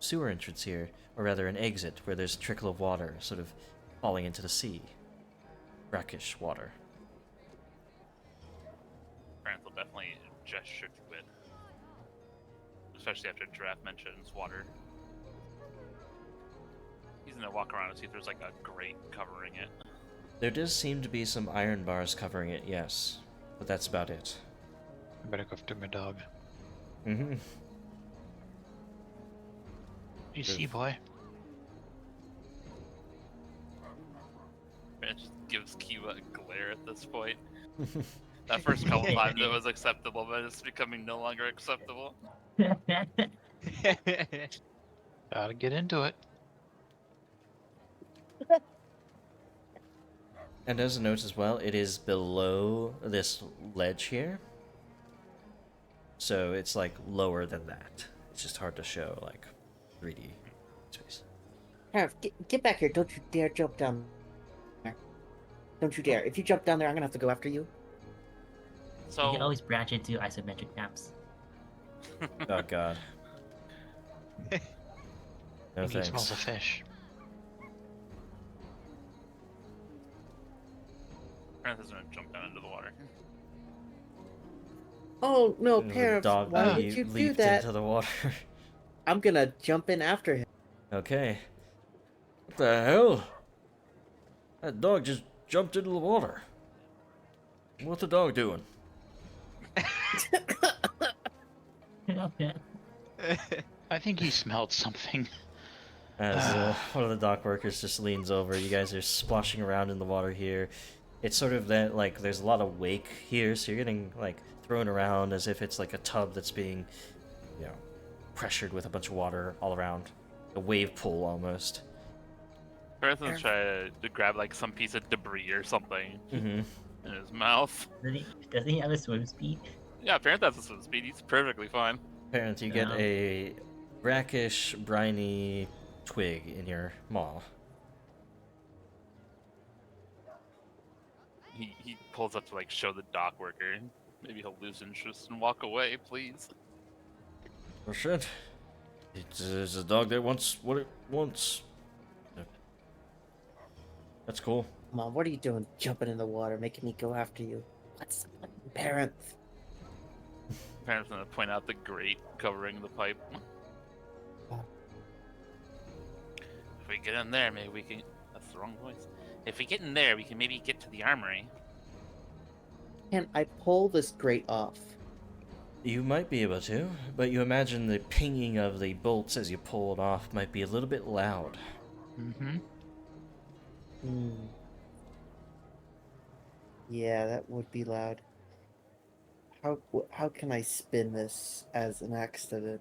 sewer entrance here, or rather an exit where there's a trickle of water sort of falling into the sea. Brackish water. Grant will definitely gesture to it. Especially after Giraffe mentions water. He's gonna walk around and see if there's like a grate covering it. There does seem to be some iron bars covering it, yes. But that's about it. I better go after my dog. Mm-hmm. You see, boy? Grant just gives Kiva a glare at this point. That first couple times it was acceptable, but it's becoming no longer acceptable. Gotta get into it. And as a note as well, it is below this ledge here. So it's like lower than that. It's just hard to show like 3D space. Harv, get back here. Don't you dare jump down there. Don't you dare. If you jump down there, I'm gonna have to go after you. You So can always branch into isometric maps. Oh god. No He smells thanks. a fish. Pranthus is gonna jump down into the water. Oh no, The Parents! dog Why would leap- you do leaped that? into the water. I'm gonna jump in after him. Okay. What the hell? That dog just jumped into the water. What's the dog doing? I think he smelled something. As one of the dock workers just leans over, you guys are splashing around in the water here. It's sort of that, like, there's a lot of wake here, so you're getting, like, thrown around as if it's like a tub that's being, you know, pressured with a bunch of water all around. A wave pool, almost. Pranthus try to grab like some piece of debris or something Mm-hmm. in his mouth. Doesn't he have a swim speed? Yeah, Pranthus is with speed. He's perfectly fine. Parent, you get No. a brackish, briny twig in your maw. He pulls up to like show the dock worker. Maybe he'll lose interest and walk away, please. Oh shit. It's a dog that wants what it wants. That's cool. Mom, what are you doing jumping in the water, making me go after you? What's Parents? Parents gonna point out the grate covering the pipe. Oh. If we get in there, maybe we can. That's the wrong voice. If we get in there, we can maybe get to the armory. Can I pull this grate off? You might be able to, but you imagine the pinging of the bolts as you pull it off might be a little bit loud. Mm-hmm. Hmm. Yeah, that would be loud. How can I spin this as an accident?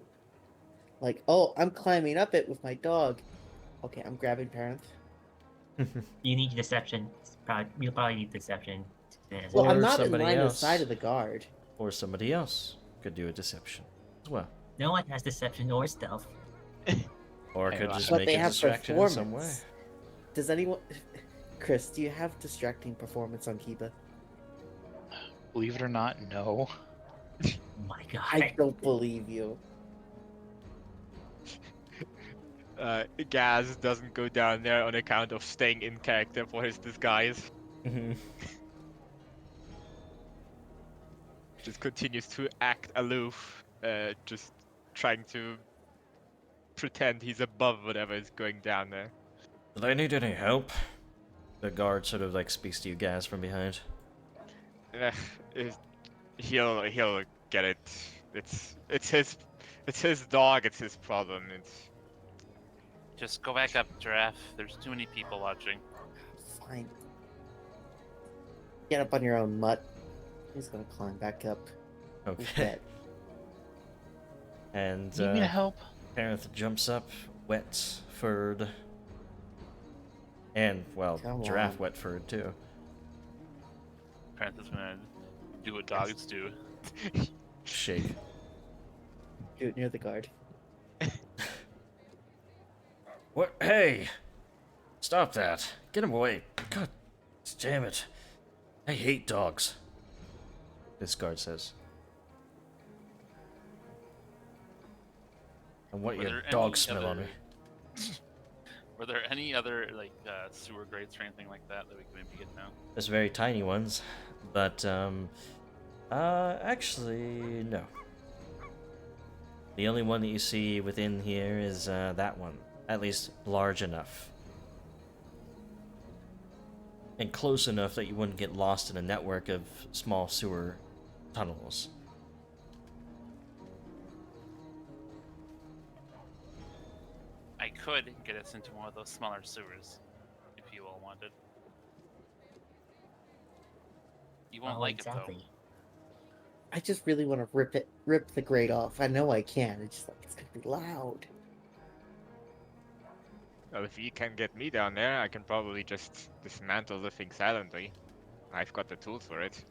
Like, oh, I'm climbing up it with my dog. Okay, I'm grabbing Parents. You need deception. You'll probably need deception. Well, I'm Or not in somebody line of else. sight of the guard. Or somebody else could do a deception as well. No one has deception or stealth. Or Hey, could well, just But make they it have distracted in some way. performance. Does anyone... Chris, do you have distracting performance on Kiba? Believe it or not, no. Oh my god. I don't believe you. Gaz doesn't go down there on account of staying in character for his disguise. Mm-hmm. Just continues to act aloof, just trying to pretend he's above whatever is going down there. Do they need any help? The guard sort of like speaks to you guys from behind. Eh, he'll get it. It's his dog. It's his problem. It's Just go back up, Giraffe. There's too many people watching. Fine. Get up on your own, mutt. He's gonna climb back up. Okay. Bet. And Need me to help? Parenth jumps up, wet furred. And, well, Come giraffe on. wet furred too. Pranthus gonna do what dogs do. Shake. Do it near the guard. What? Hey! Stop that. Get him away. God damn it. I hate dogs. This guard says. And what Were your there dog any smell on me? other- Were there any other like sewer grates or anything like that that we could maybe get now? There's very tiny ones, but actually no. The only one that you see within here is that one, at least large enough. And close enough that you wouldn't get lost in a network of small sewer tunnels. I could get us into one of those smaller sewers, if you all wanted. You won't Oh, like it exactly. I just really want to rip the grate off. I know I can. It's just like it's gonna be loud. Well, if you can get me down there, I can probably just dismantle the thing silently. I've got the tools for it.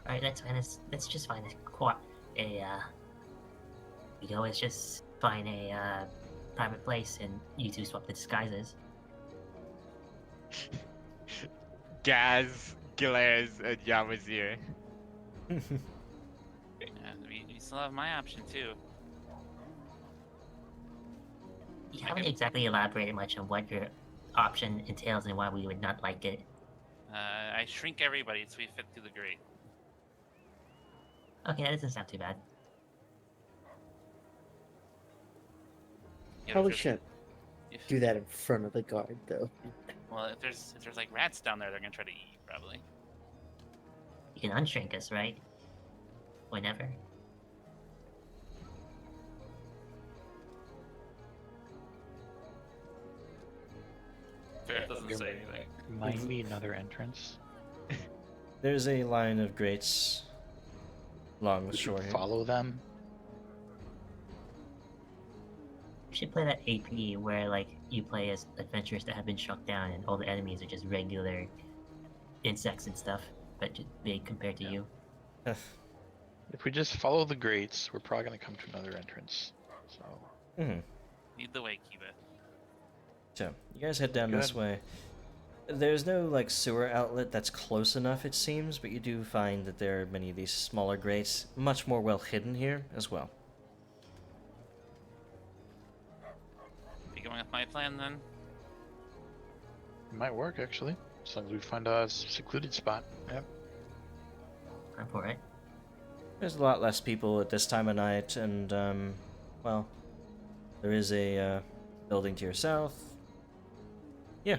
Alright, that's fine. Let's just find we can always just find a private place and you two swap the disguises. Gaz, Glares, and Yamazir. Yeah, we still have my option too. You I haven't can- exactly elaborated much on what your option entails and why we would not like it. I shrink everybody so we fit through the grate. Okay, that doesn't sound too bad. You know, Probably if there's- shouldn't if- do that in front of the guard, though. Well, if there's like rats down there, they're gonna try to eat you, probably. You can unshrink us, right? Whenever. Fair doesn't say anything. Might be another entrance. There's a line of grates along the We shore should here. follow them. You should play that AP where like you play as adventurers that have been struck down and all the enemies are just regular insects and stuff, but big compared to you. If we just follow the grates, we're probably gonna come to another entrance. So Mhm. Lead the way, Kiba. So, you guys head down this Good. way. There's no, like, sewer outlet that's close enough, it seems, but you do find that there are many of these smaller grates, much more well hidden here as well. Be going with my plan then? it might work actually, as long as we find a secluded spot. Yep. I'm for it. There's a lot less people at this time of night, and, well, there is a, building to your south. Yeah.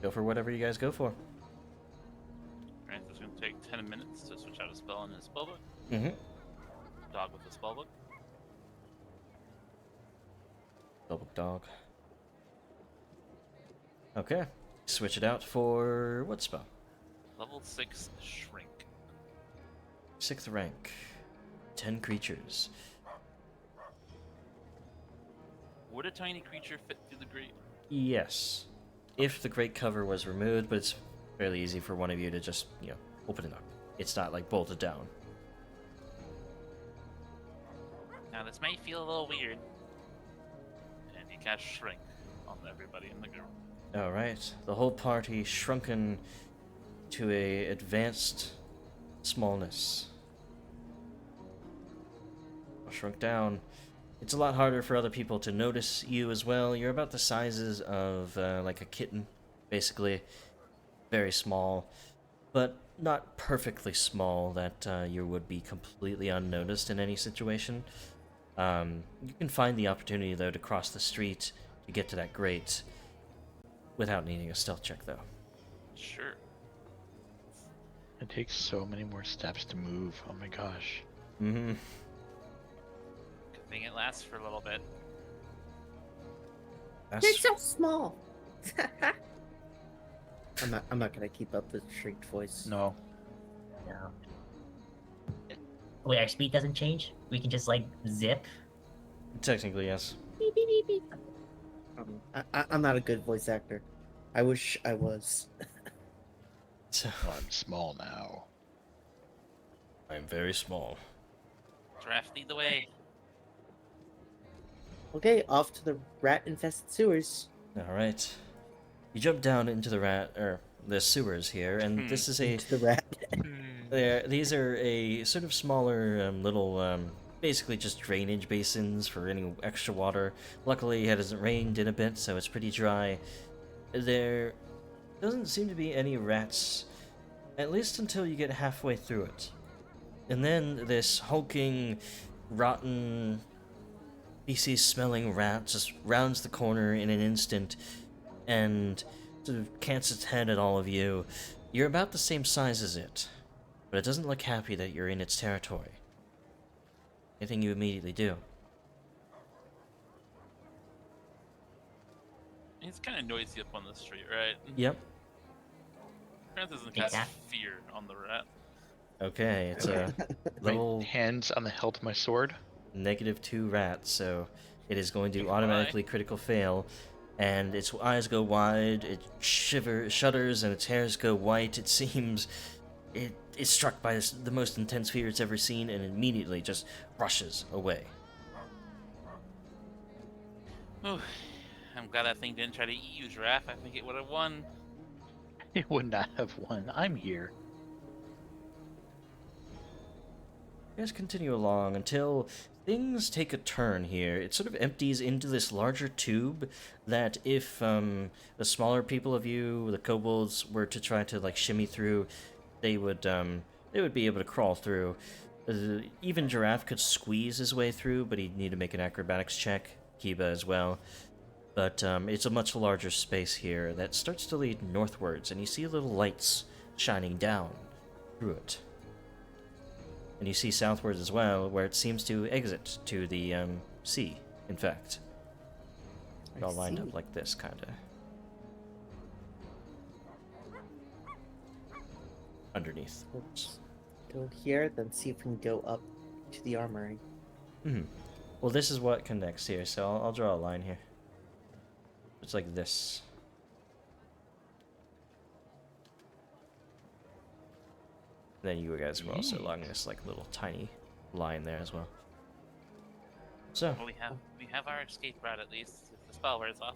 Go for whatever you guys go for. Right, it's gonna take 10 minutes to switch out a spell in his spellbook. Mm-hmm. Dog with the spellbook. Double dog. Okay. Switch it out for what spell? Level 6 shrink. 6th rank. 10 creatures. Would a tiny creature fit through the grate? Yes. If the grate cover was removed, but it's fairly easy for one of you to just, open it up. It's not like bolted down. Now this might feel a little weird. And he casts shrink on everybody in the group. Alright. The whole party shrunken to a advanced smallness. Shrunk down. It's a lot harder for other people to notice you as well. You're about the sizes of like a kitten, basically. Very small, but not perfectly small that you would be completely unnoticed in any situation. You can find the opportunity, though, to cross the street to get to that grate without needing a stealth check, though. Sure. It takes so many more steps to move. Oh my gosh. Mm-hmm. Good thing it lasts for a little bit. You're so small. I'm not gonna keep up the shrieked voice. No. No. Wait, our speed doesn't change? We can just like zip? Technically, yes. Beep, beep, beep, beep. I'm not a good voice actor. I wish I was. So, Oh, I'm small now. I'm very small. Giraffe, lead the way. Okay, off to the rat-infested sewers. Alright. You jump down into the sewers here, and this is a... To the rat. These are a sort of smaller little, basically just drainage basins for any extra water. Luckily, it hasn't rained in a bit, so it's pretty dry. There doesn't seem to be any rats, at least until you get halfway through it. And then this hulking, rotten, feces-smelling rat just rounds the corner in an instant and sort of cants its head at all of you. You're about the same size as it, but it doesn't look happy that you're in its territory. Anything you immediately do? It's kind of noisy up on the street, right? Yep. Grant doesn't Big cast cat? fear on the rat. Okay, it's a My level hands on the hilt of my sword. -2 rat, so it is going to Why? automatically critical fail, and its eyes go wide, it shudders, and its hairs go white. It seems it is struck by the most intense fear it's ever seen, and immediately just rushes away. Ooh, I'm glad that thing didn't try to eat you, Giraffe. I think it would have won. It would not have won. I'm here. You guys continue along until things take a turn here. It sort of empties into this larger tube that if the smaller people of you, the kobolds, were to try to like shimmy through, they would be able to crawl through. Even Giraffe could squeeze his way through, but he'd need to make an acrobatics check. Kiba as well. But it's a much larger space here that starts to lead northwards, and you see little lights shining down through it. And you see southwards as well, where it seems to exit to the sea, in fact. It all lined up like this, kinda. Underneath. Let's go here, then see if we can go up to the armory. Well, this is what connects here, so I'll draw a line here. It's like this. Then you guys were also along this like little tiny line there as well. So, Well, we have our escape route at least. If the spell wears off.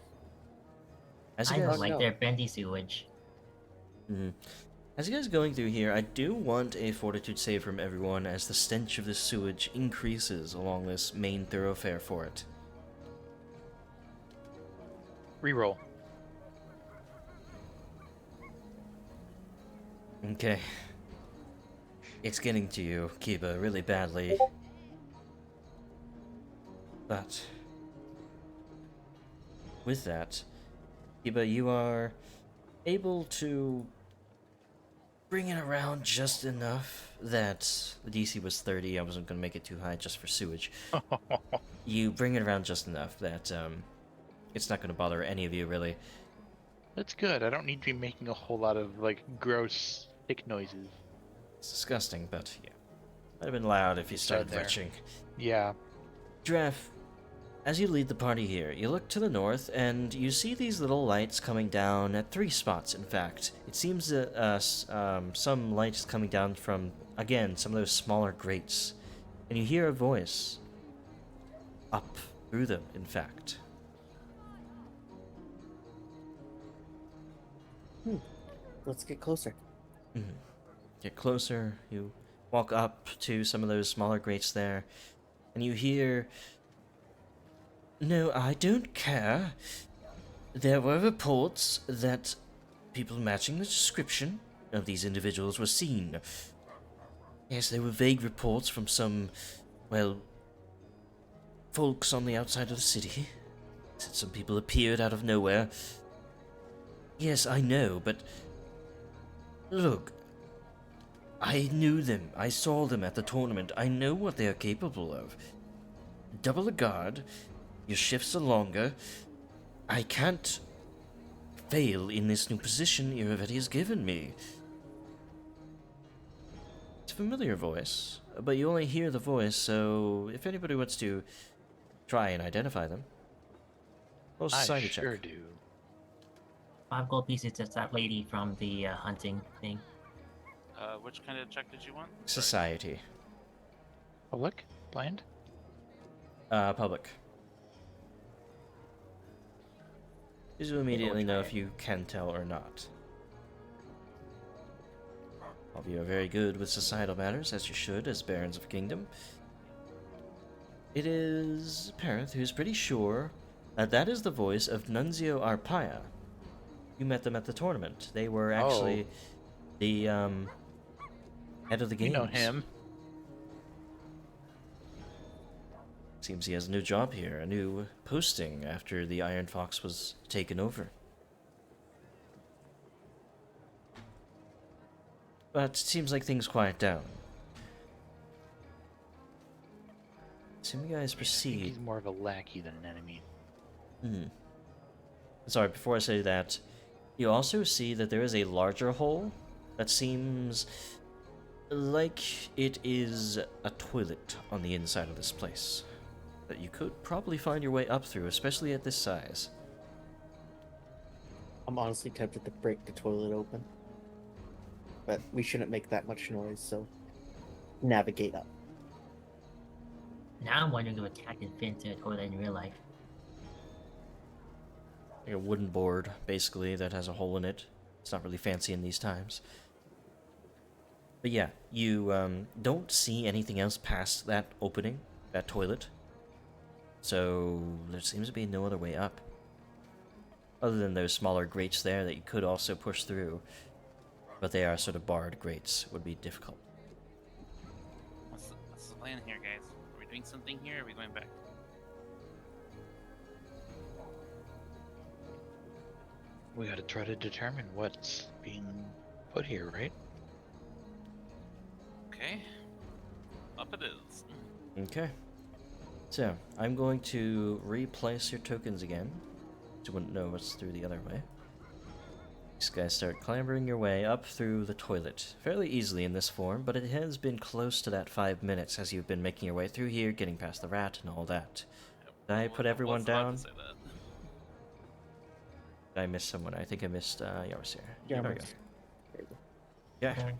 as I you don't guys, like their bendy sewage. as you guys going through here, I do want a fortitude save from everyone as the stench of the sewage increases along this main thoroughfare for it. Reroll. Okay. It's getting to you, Kiba, really badly. But with that, Kiba, you are able to bring it around just enough that the DC was 30. I wasn't going to make it too high just for sewage. You bring it around just enough that it's not going to bother any of you, really. That's good. I don't need to be making a whole lot of like gross stick noises. It's disgusting, but yeah. Might have been loud if you started there. retching. Yeah. Giraffe, as you lead the party here, you look to the north and you see these little lights coming down at 3 spots, in fact. It seems that some lights coming down from, again, some of those smaller grates. And you hear a voice up through them, in fact. Let's get closer. Get closer, you walk up to some of those smaller grates there, and you hear, "No, I don't care. There were reports that people matching the description of these individuals were seen. Yes, there were vague reports from some, well, folks on the outside of the city. Said some people appeared out of nowhere. Yes, I know, but look, I knew them. I saw them at the tournament. I know what they are capable of. Double a guard. Your shifts are longer. I can't fail in this new position Iravetti has given me." It's a familiar voice, but you only hear the voice, so if anybody wants to try and identify them, roll a I society sure check. do. 5 gold pieces. That's that lady from the hunting thing. Which kind of check did you want? Society. Public? Blind? Public. You will immediately know if you can tell or not. All of you are very good with societal matters, as you should, as barons of a kingdom. It is Perith who's pretty sure that is the voice of Nunzio Arpaia. You met them at the tournament. They were actually the head of the You games. know him. Seems he has a new job here, a new posting after the Iron Fox was taken over. But it seems like things quiet down. So you guys I think proceed. he's more of a lackey than an enemy. Sorry, before I say that, you also see that there is a larger hole that seems like it is a toilet on the inside of this place that you could probably find your way up through, especially at this size. I'm honestly tempted to break the toilet open. But we shouldn't make that much noise, so navigate up. Now I'm wondering if a cat can fit into a toilet in real life. Like a wooden board, basically, that has a hole in it. It's not really fancy in these times. But yeah, you don't see anything else past that opening, that toilet. So there seems to be no other way up. Other than those smaller grates there that you could also push through. But they are sort of barred grates. Would be difficult. What's the plan here, guys? Are we doing something here, or are we going back? We gotta try to determine what's being put here, right? Okay. Up it is. Okay. So, I'm going to replace your tokens again. You wouldn't know what's through the other way. These guys start clambering your way up through the toilet. Fairly easily in this form, but it has been close to that 5 minutes as you've been making your way through here, getting past the rat and all that. Did I put everyone Wasn't allowed down? to say that. Did I miss someone? I think I missed Yarmsir. Yeah, There we go. Yeah.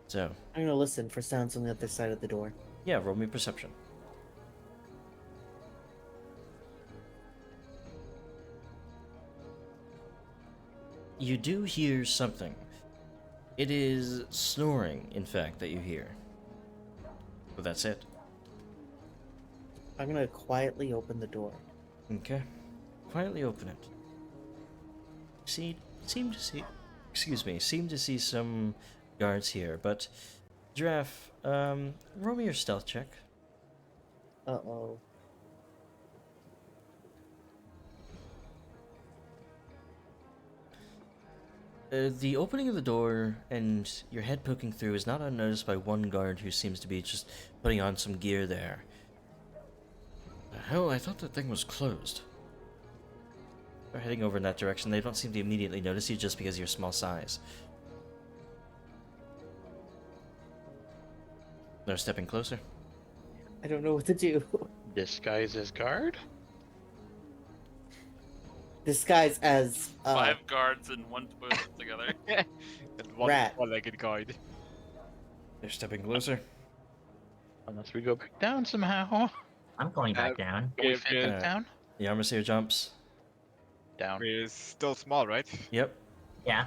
So, I'm gonna listen for sounds on the other side of the door. yeah, roll me perception. You do hear something. It is snoring, in fact, that you hear. But that's it. I'm gonna quietly open the door. Okay. Quietly open it. Seem to see some guards here, but Giraffe, roll me your stealth check. Uh-oh. The opening of the door and your head poking through is not unnoticed by one guard who seems to be just putting on some gear there. The hell, I thought that thing was closed. They're heading over in that direction. They don't seem to immediately notice you just because of your small size. They're stepping closer. I don't know what to do. Disguise as guard? Disguise as 5 guards and 1 toilet together. And one Rat. one-legged guide. They're stepping closer. Unless we go back down somehow. I'm going back down. Can we Yeah, fit yeah. back down? The Armour jumps. Down. We're still small, right? Yep. Yeah.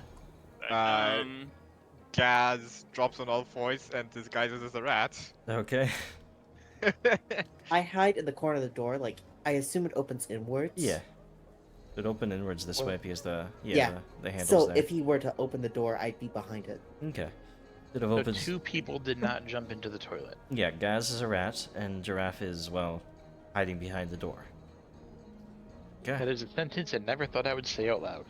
Gaz drops on all fours and disguises as a rat. Okay. I hide in the corner of the door, like I assume it opens inwards. Yeah. It open inwards this way because the Yeah. the handle's So there. if he were to open the door, I'd be behind it. Okay. It have So opens. 2 people did not jump into the toilet. Yeah, Gaz is a rat and Giraffe is, well, hiding behind the door. That Okay. is a sentence I never thought I would say out loud.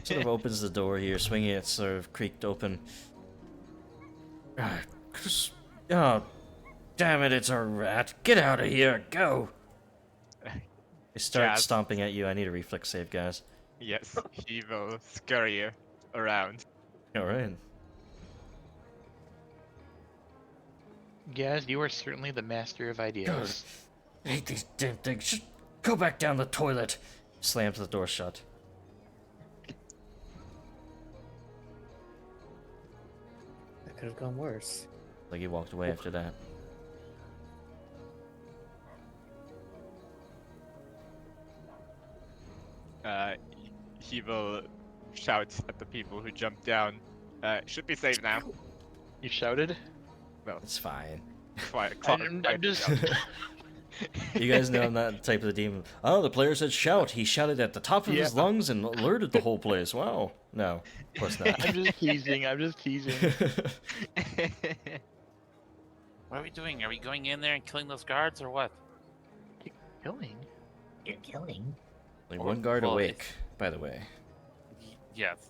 Sort of opens the door here, swinging it sort of creaked open. Oh, damn it, it's a rat. Get out of here, go! They start Gaz. stomping at you. I need a reflex save, guys. Yes, he will scurry you around. Alright. Gaz, you are certainly the master of ideas. I hate these damn things. Just go back down the toilet. Slams the door shut. That could have gone worse. Like he walked away after that. He will shout at the people who jumped down. Should be safe now. You shouted? Well, It's fine. I'm just... You guys know I'm not the type of the demon. Oh, the player said shout. He shouted at the top of his Yeah. lungs and alerted the whole place. Wow. No, of course not. I'm just teasing, I'm just teasing. What are we doing? Are we going in there and killing those guards, or what? Killing? You're killing. Like one guard Well, awake, by the way. Yes.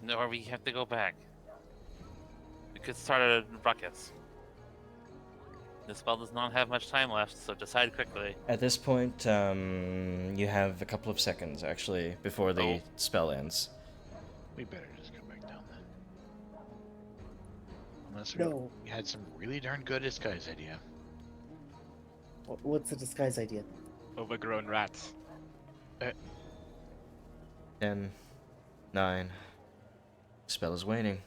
No, or we have to go back. We could start a ruckus. This spell does not have much time left, so decide quickly. At this point, you have a couple of seconds, actually, before the Oh. spell ends. We better just come back down then. Unless No. we had some really darn good disguise idea. What's the disguise idea? Overgrown rats. 10, 9. Spell is waning.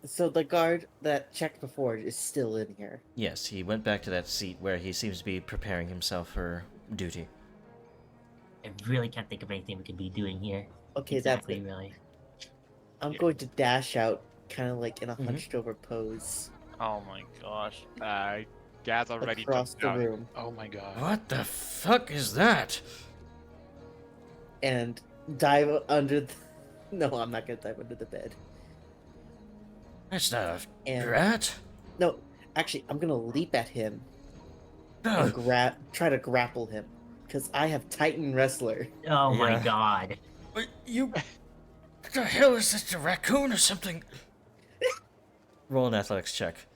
So the guard that checked before is still in here. Yes, he went back to that seat where he seems to be preparing himself for duty. I really can't think of anything we could be doing here. Okay, Exactly, that's it. really. I'm going to dash out, kind of like in a Mhm. hunched over pose, Oh my gosh. Gaz already across jumped the down. room, Oh my god. What the fuck is that? and dive under. No, I'm not gonna dive under the bed. That's not a And rat. no, actually, I'm gonna leap at him No. and try to grapple him, because I have Titan Wrestler. Oh my Yeah. god. What, you... What the hell is this, a raccoon or something? Roll an athletics check.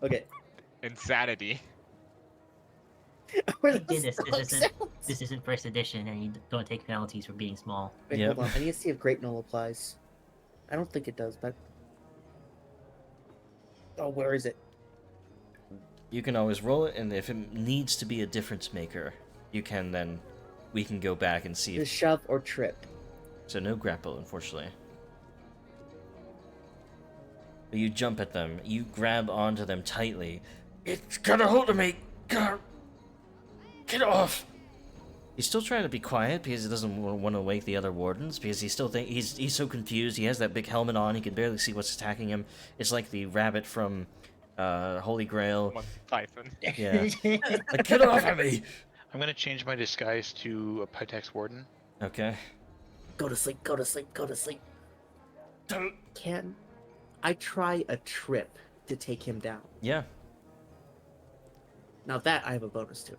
Okay. Insanity. Where We the did this. dog This isn't first edition, and you don't take penalties for being small. Wait, Yep. hold on. I need to see if Great Null applies. I don't think it does, but. Oh, where is it? You can always roll it, and if it needs to be a difference maker, you can then... We can go back and see The if... shove or trip. So no grapple, unfortunately. But you jump at them. You grab onto them tightly. It's got a hold of me! Get off! He's still trying to be quiet because he doesn't want to wake the other wardens, because he still he's so confused. He has that big helmet on. He can barely see what's attacking him. It's like the rabbit from Holy Grail. Monty Python. Yeah. Like, get off of me! I'm gonna change my disguise to a Pitax Warden. Okay. Go to sleep, go to sleep, go to sleep. Can I try a trip to take him down? Yeah. Now that I have a bonus to.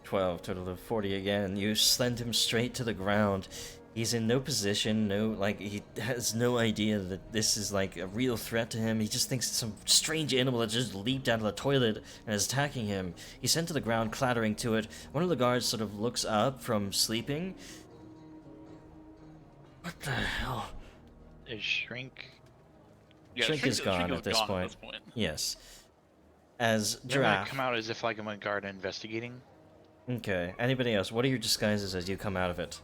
12, total of 40 again. You send him straight to the ground. He's in no position, he has no idea that this is like a real threat to him. He just thinks it's some strange animal that just leaped out of the toilet and is attacking him. He's sent to the ground, clattering to it. One of the guards sort of looks up from sleeping. What the hell? Is Shrink... Yeah, Shrink is gone at this gone point. Yes. As I'm gonna Giraffe. come out as if like I'm a guard investigating. Okay. Anybody else? What are your disguises as you come out of it?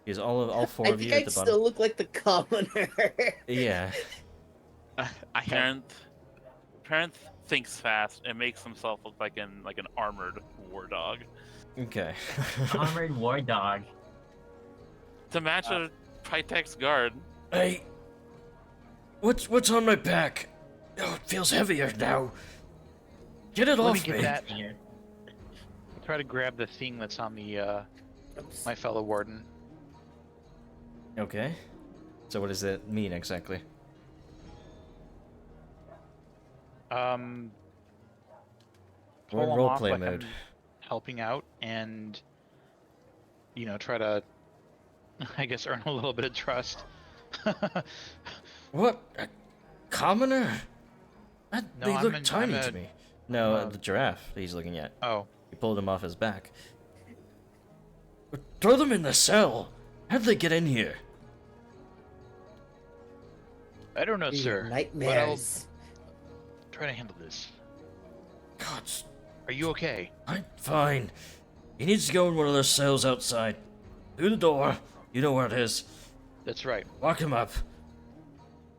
Is all four I of you think at I'd the bottom? still look like the commoner. Yeah. I have Parent thinks fast and makes himself look like an armored war dog. Okay. Armored war dog. To match a Pitex guard. Hey, what's on my back? Oh, it feels heavier now. Get it Let me off get me. that. Here. Try to grab the thing that's on the Oops. my fellow warden. Okay. So what does that mean exactly? Um, We're in pull 'em off roleplay like mode. I'm helping out, and try to, I guess, earn a little bit of trust. What? A commoner? No, They I'm look an- tiny I'm to a- me. No, I'm a- the giraffe that he's looking at. Oh, He pulled him off his back. Throw them in the cell. How'd they get in here? I don't know, These sir. are But I'll nightmares. try to handle this. God, Are you okay? I'm fine. He needs to go in one of those cells outside. Through the door. You know where it is. That's right. Lock him up.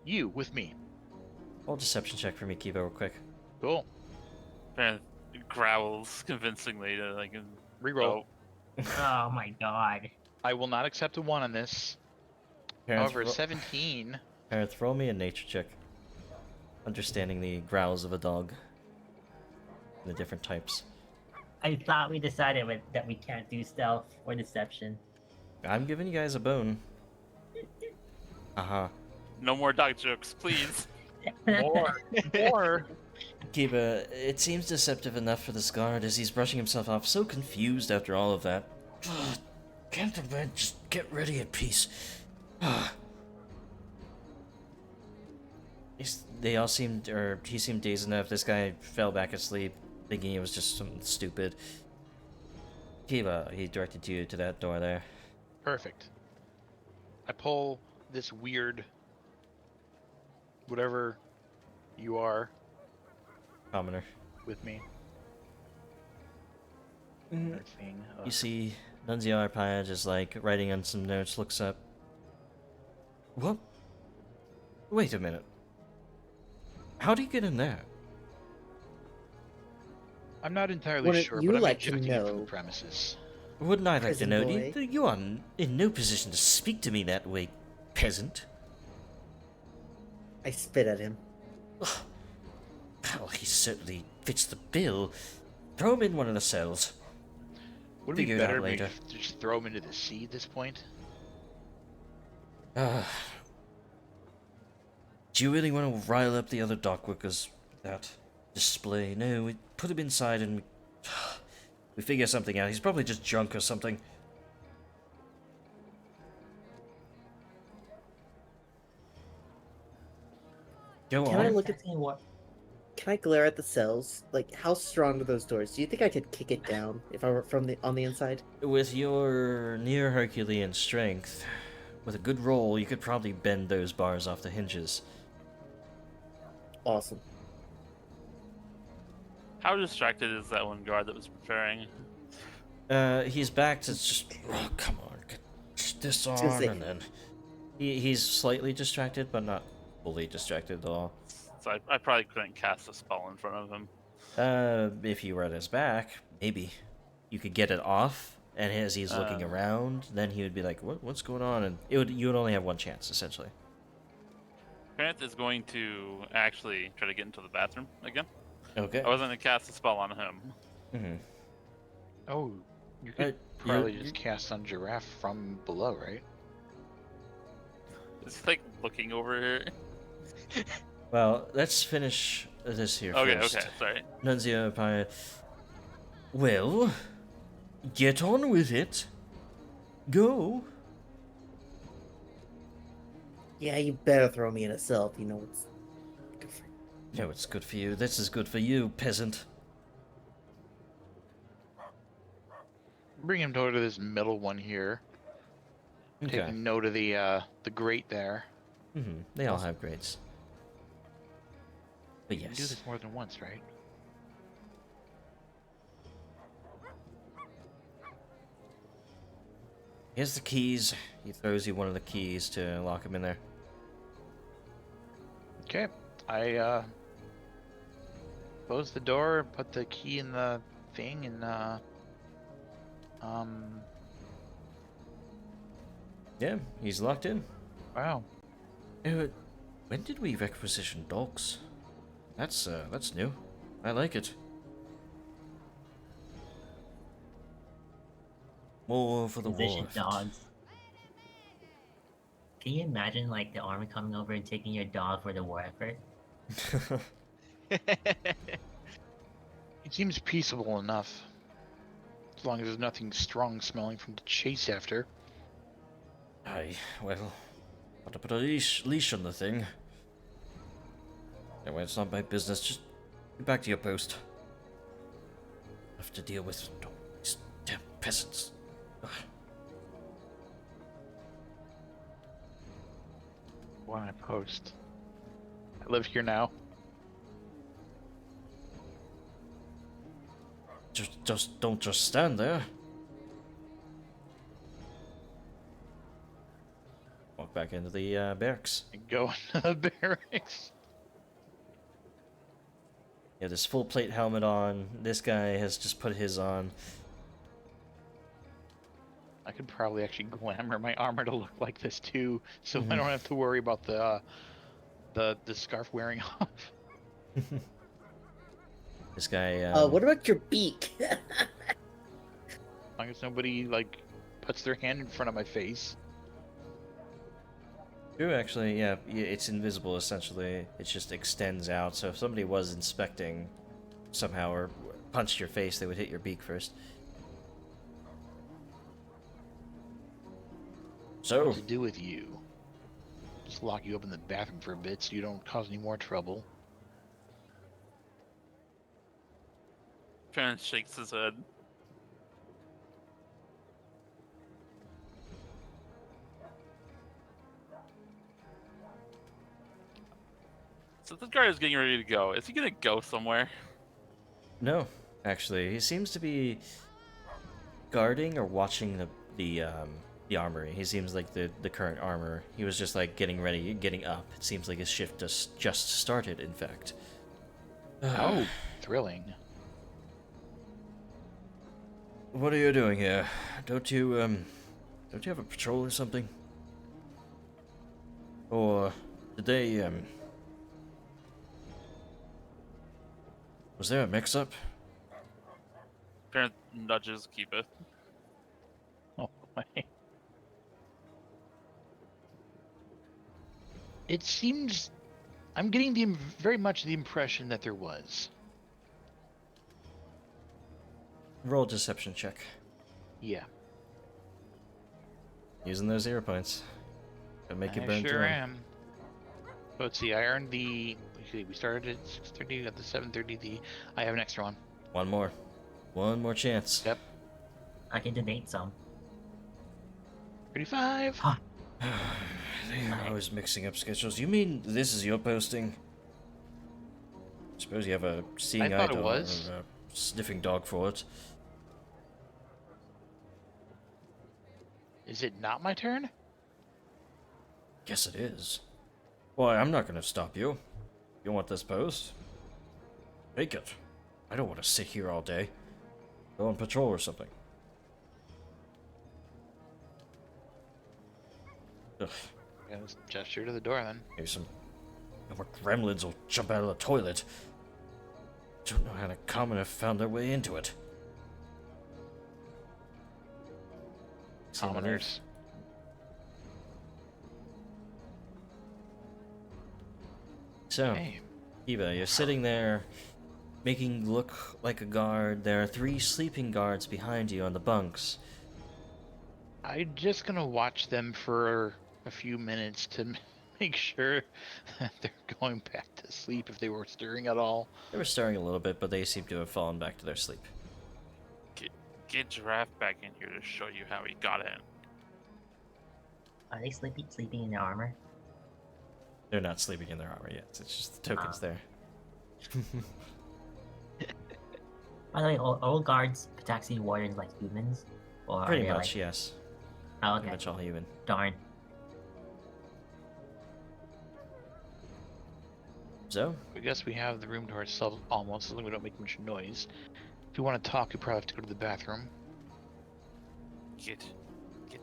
You with me. Roll a deception check for me, Kibo, real quick. Cool. Parent growls convincingly to Reroll. Oh my god. I will not accept a 1 on this. Parents, However, 17. Parents, roll me a nature check. Understanding the growls of a dog. And the different types. I thought we decided that we can't do stealth or deception. I'm giving you guys a bone. Uh-huh. No more dog jokes, please. Or Kiba, it seems deceptive enough for this guard as he's brushing himself off, so confused after all of that. Gentlemen, just get ready in peace. They all seemed, or he seemed dazed enough. This guy fell back asleep, thinking it was just something stupid. Kiva, he directed you to that door there. Perfect. I pull this weird, whatever you are, Commoner. with me. Mhm. Thing. You see Nunzio Arpaia just like writing on some notes, looks up. What? Wait a minute. How do you get in there? I'm not entirely Wouldn't sure, you but I'm like to ejecting it from the know? premises. Wouldn't I like to Prison know? boy. You are in no position to speak to me that way, peasant. I spit at him. Well, he certainly fits the bill. Throw him in one of the cells. Would it be Figure it better out if we later. just throw him into the sea at this point? Do you really want to rile up the other dock workers with that display? No, we put him inside and we figure something out. He's probably just drunk or something. Go Can I on. look at Exactly what? Can I glare at the cells? Like, how strong are those doors? Do you think I could kick it down if I were on the inside? With your near Herculean strength, with a good roll, you could probably bend those bars off the hinges. Awesome. How distracted is that one guard that was preparing? He's back to just, oh, come on, get this on, gonna say- and then he's slightly distracted, but not fully distracted at all. So I probably couldn't cast a spell in front of him. If you were at his back, maybe you could get it off, and as he's looking around, then he would be like, "What's going on?" And you would only have one chance, essentially. Grant is going to actually try to get into the bathroom again. Okay. I wasn't going to cast a spell on him. Mm-hmm. Oh, you could Uh, probably you're- just cast on Giraffe from below, right? Is he like looking over here? Well, let's finish this here first. Okay, sorry. Nunzio Pie. Well, get on with it. Go. Yeah, you better throw me in a cell if you know it's good for you. No, it's good for you. This is good for you, peasant. Bring him over to this middle one here. Okay. Taking note of the grate there. Mm-hmm. They all have grades. But You can do yes. this more than once, right? Here's the keys. He throws you one of the keys to lock him in there. Okay. I close the door, put the key in the thing, and Yeah, he's locked in. wow. When did we requisition dogs? That's new. I like it. More for the Position war. dogs. Can you imagine like the army coming over and taking your dog for the war effort? It seems peaceable enough. As long as there's nothing strong smelling from the chase after. Aye, well, got to put a leash on the thing. Anyway, it's not my business. Just get back to your post. Have to deal with these damn peasants. Ugh. Why I post? I live here now. Just don't just stand there. Walk back into the barracks. And go into the barracks. You have this full plate helmet on. This guy has just put his on. I could probably actually glamour my armor to look like this too, so Mhm. I don't have to worry about the scarf wearing off. This guy. What about your beak? As long as nobody like puts their hand in front of my face. True, actually, yeah, it's invisible essentially. It just extends out. So if somebody was inspecting somehow or punched your face, they would hit your beak first. So, What to do with you? Just lock you up in the bathroom for a bit so you don't cause any more trouble. Trent shakes his head. So this guy is getting ready to go. Is he gonna go somewhere? no, actually, he seems to be guarding or watching the armory. He seems like the current armor. He was just like getting ready, getting up. It seems like his shift just started. In fact. Oh, thrilling. What are you doing here? Don't you have a patrol or something? Or did they was there a mix-up? Trent nudges Kiba. Oh, my. It seems... I'm getting very much the impression that there was. Roll a deception check. Yeah. Using those 0 points. Gonna make it I burn sure through 'em. am. So let's see, I earned the... We started at 6:30, got the 7:30, I have an extra one. One more chance. Yep. I can donate some. 35! They're always mixing up schedules. You mean this is your posting? Suppose you have a seeing eye thought it dog was. or a sniffing dog for it. Is it not my turn? Guess it is. Why, I'm not gonna stop you. You want this post? Take it. I don't want to sit here all day. Go on patrol or something. Ugh, Yeah, let's gesture to the door then. maybe some more gremlins will jump out of the toilet. Don't know how the common have found their way into it. Commoners. So, Hey, Eva, you're sitting there, making look like a guard. There are 3 sleeping guards behind you on the bunks. I'm just gonna watch them for a few minutes to make sure that they're going back to sleep if they were stirring at all. They were stirring a little bit, but they seem to have fallen back to their sleep. Get Giraffe back in here to show you how he got in. Are they sleeping in their armor? They're not sleeping in their armor yet. It's just the tokens there. By the way, are all guards Pitaxian wardens like humans? Or Pretty are they much, like... yes. Oh, Pretty okay. much all human. Darn. So, I guess we have the room to ourselves almost, as long as we don't make much noise. If you want to talk, you probably have to go to the bathroom. Get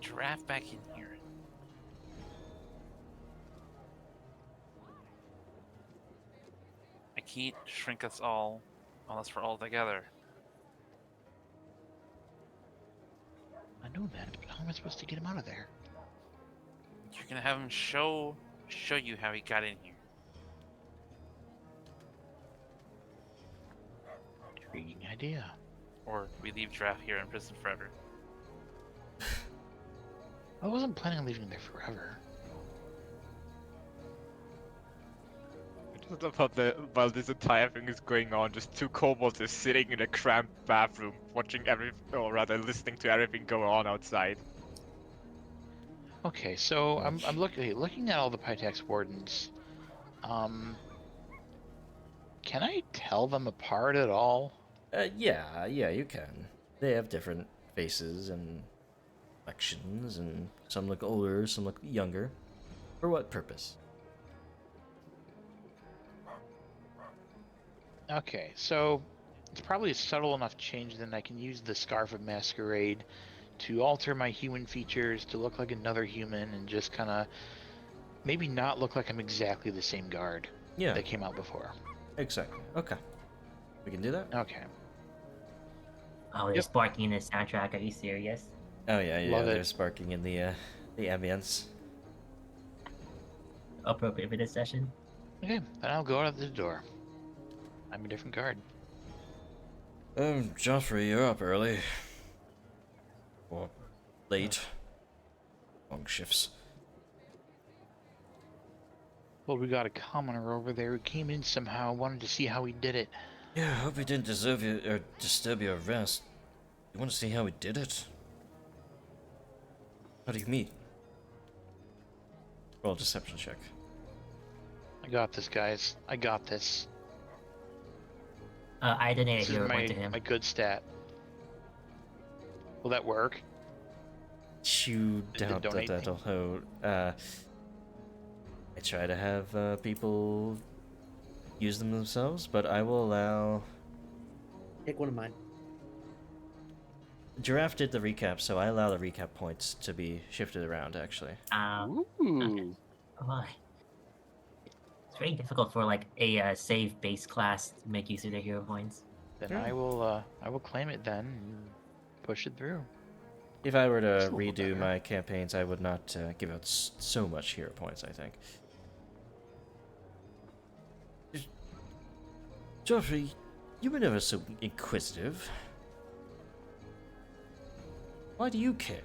Giraffe back in here. I can't shrink us all unless we're all together. I know that, but how am I supposed to get him out of there? You're gonna have him show you how he got in here. Intriguing idea. Or we leave Giraffe here in prison forever. I wasn't planning on leaving him there forever. I just love how while this entire thing is going on, just 2 kobolds are sitting in a cramped bathroom, watching or rather listening to everything go on outside. Okay, so I'm looking at all the Pitax wardens. Can I tell them apart at all? yeah, you can. They have different faces and complexions, and some look older, some look younger. For what purpose? Okay, so it's probably a subtle enough change that I can use the Scarf of Masquerade to alter my human features to look like another human and just kind of maybe not look like I'm exactly the same guard Yeah, that came out before. exactly. Okay. We can do that? Okay. Oh, they're sparking in the soundtrack. Are you serious? Oh yeah, Love they're it. sparking in the ambience. Appropriate for this session? Okay, then I'll go out of the door. I'm a different guard. Joffrey, you're up early. Or late. Long shifts. Well, we got a commoner over there who came in somehow. Wanted to see how he did it. Yeah, I hope he didn't deserve you or disturb your rest. You want to see how he did it? How do you mean? Roll a deception check. I got this, guys. I got this. I donated This a is hero point to him. my good stat. Will that work? You Did doubt that donate thing? that'll hold. I try to have people use them themselves, but I will allow. Take one of mine. Giraffe did the recap, so I allow the recap points to be shifted around, actually. Ooh. Oh, it's very difficult for like a save base class to make use of their hero points. Then Sure. I will claim it then and push it through. If I were to That's a little redo better. my campaigns, I would not give out so much hero points, I think. Geoffrey, you were never so inquisitive. Why do you care?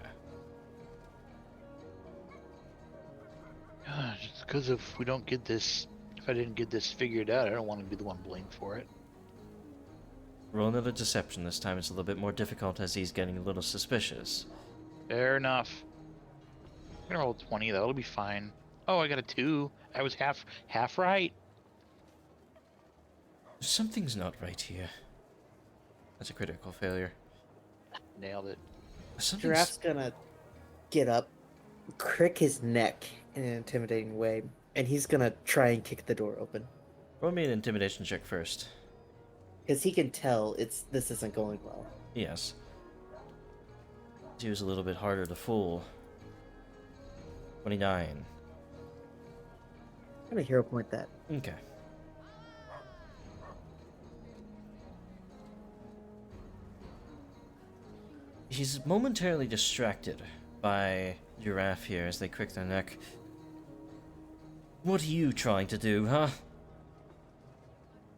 Just because if we don't get this, if I didn't get this figured out, I don't want to be the one blamed for it. Roll another deception this time. It's a little bit more difficult as he's getting a little suspicious. Fair enough. I'm gonna roll 20 though. It'll be fine. Oh, I got a 2. I was half right. Something's not right here. That's a critical failure. Nailed it. Something's... Giraffe's gonna get up, crick his neck in an intimidating way, and he's gonna try and kick the door open. Roll me an intimidation check first. Because he can tell this isn't going well. Yes. He was a little bit harder to fool. 29. I'm gonna hero point that. Okay. He's momentarily distracted by Giraffe here as they crick their neck. What are you trying to do, huh?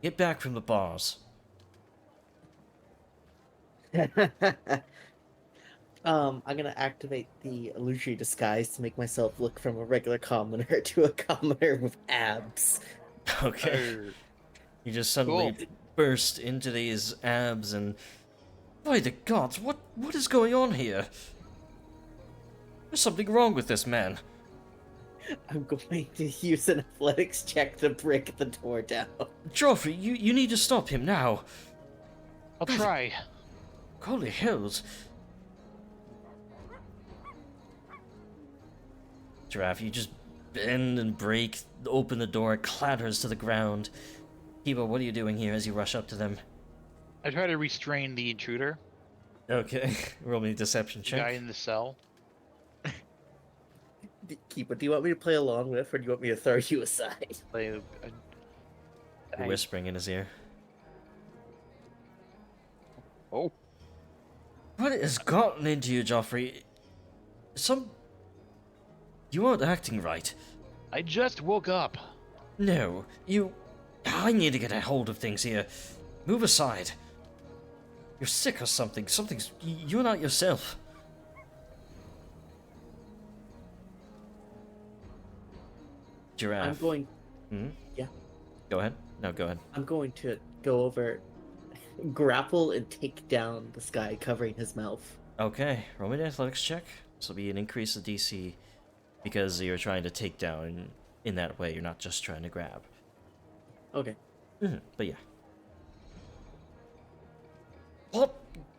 Get back from the bars. I'm gonna activate the illusory disguise to make myself look from a regular commoner to a commoner with abs. Okay. You just suddenly burst into these abs and... By the gods, what is going on here? There's something wrong with this man. I'm going to use an athletics check to break the door down. Geoffrey, you need to stop him now. I'll try. Holy hells. Giraffe, you just bend and break, open the door, it clatters to the ground. Kiba, what are you doing here as you rush up to them? I try to restrain the intruder, Okay, roll me a deception the guy check. in the cell. Keeper, do you want me to play along with, or do you want me to throw you aside? You're whispering in his ear. Oh, What has gotten into you, Geoffrey? You aren't acting right. I just woke up. No, I need to get a hold of things here. Move aside. You're sick or something. You're not yourself. Giraffe. I'm going. Hmm? Yeah. Go ahead. No, go ahead. I'm going to go over, grapple, and take down this guy covering his mouth. Okay, roll me an athletics check. This will be an increase of DC because you're trying to take down in that way. You're not just trying to grab. Okay. But yeah. What?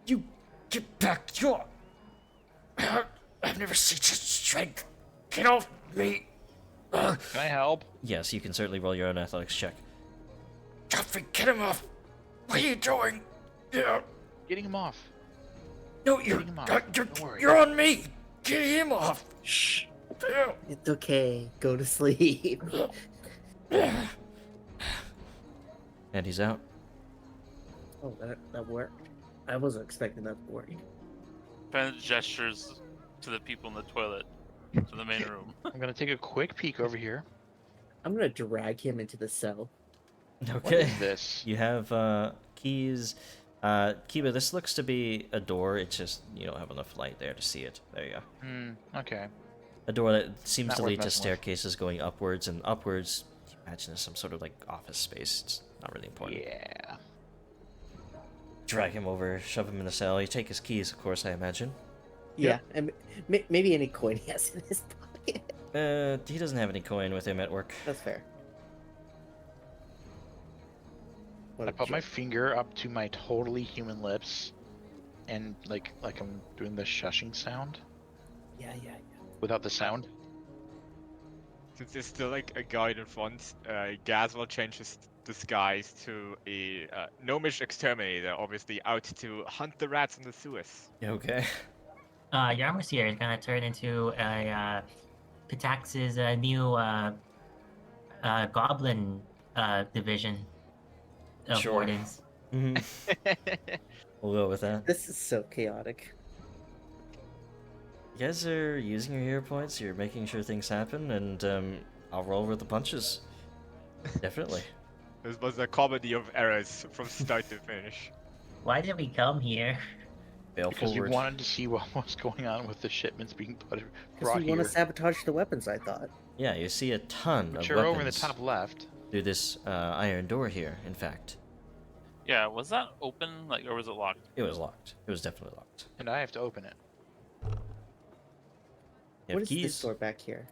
You get back! I've never seen such strength. Get off me! Can I help? Yes, you can certainly roll your own athletics check. Geoffrey, get him off! What are you doing? Yeah. Getting him off. No, Getting him off. Don't worry. you're on me! Get him off! Shh! It's okay. Go to sleep. And he's out. Oh, that worked. I wasn't expecting that to work. Ben gestures to the people in the toilet, to the main room. I'm gonna take a quick peek over here. I'm gonna drag him into the cell. What Okay. is this? You have keys. Kiba, this looks to be a door. It's just you don't have enough light there to see it. There you go. Okay. A door that seems Not to worth lead to messing with. staircases going upwards, and upwards, you imagine is some sort of like office space. It's not really important. Yeah. Drag him over, shove him in the cell. You take his keys, of course, I imagine. Yeah, and maybe any coin he has in his pocket. He doesn't have any coin with him at work. That's fair. What I a put my jerk. finger up to my totally human lips, and like I'm doing the shushing sound Yeah. without the sound. Since there's still like a guide in front, Gaz will change his disguise to a gnomish exterminator, obviously out to hunt the rats in the sewers. Okay. Yarmus here is gonna turn into a Pitax's new goblin division of Sure. wardens. hmm We'll go with that. This is so chaotic. You guys are using your hero points. You're making sure things happen, and I'll roll with the punches. Definitely. This was a comedy of errors from start to finish. Why did we come here? Fail Because forward. we wanted to see what was going on with the shipments being Because brought we want here. to sabotage the weapons, I thought. Yeah, you see a ton Which of are weapons over in the top left. through this iron door here. In fact, Yeah, was that open, like, or was it locked? it was locked. It was definitely locked. And I have to open it. You What have is keys. this door back here?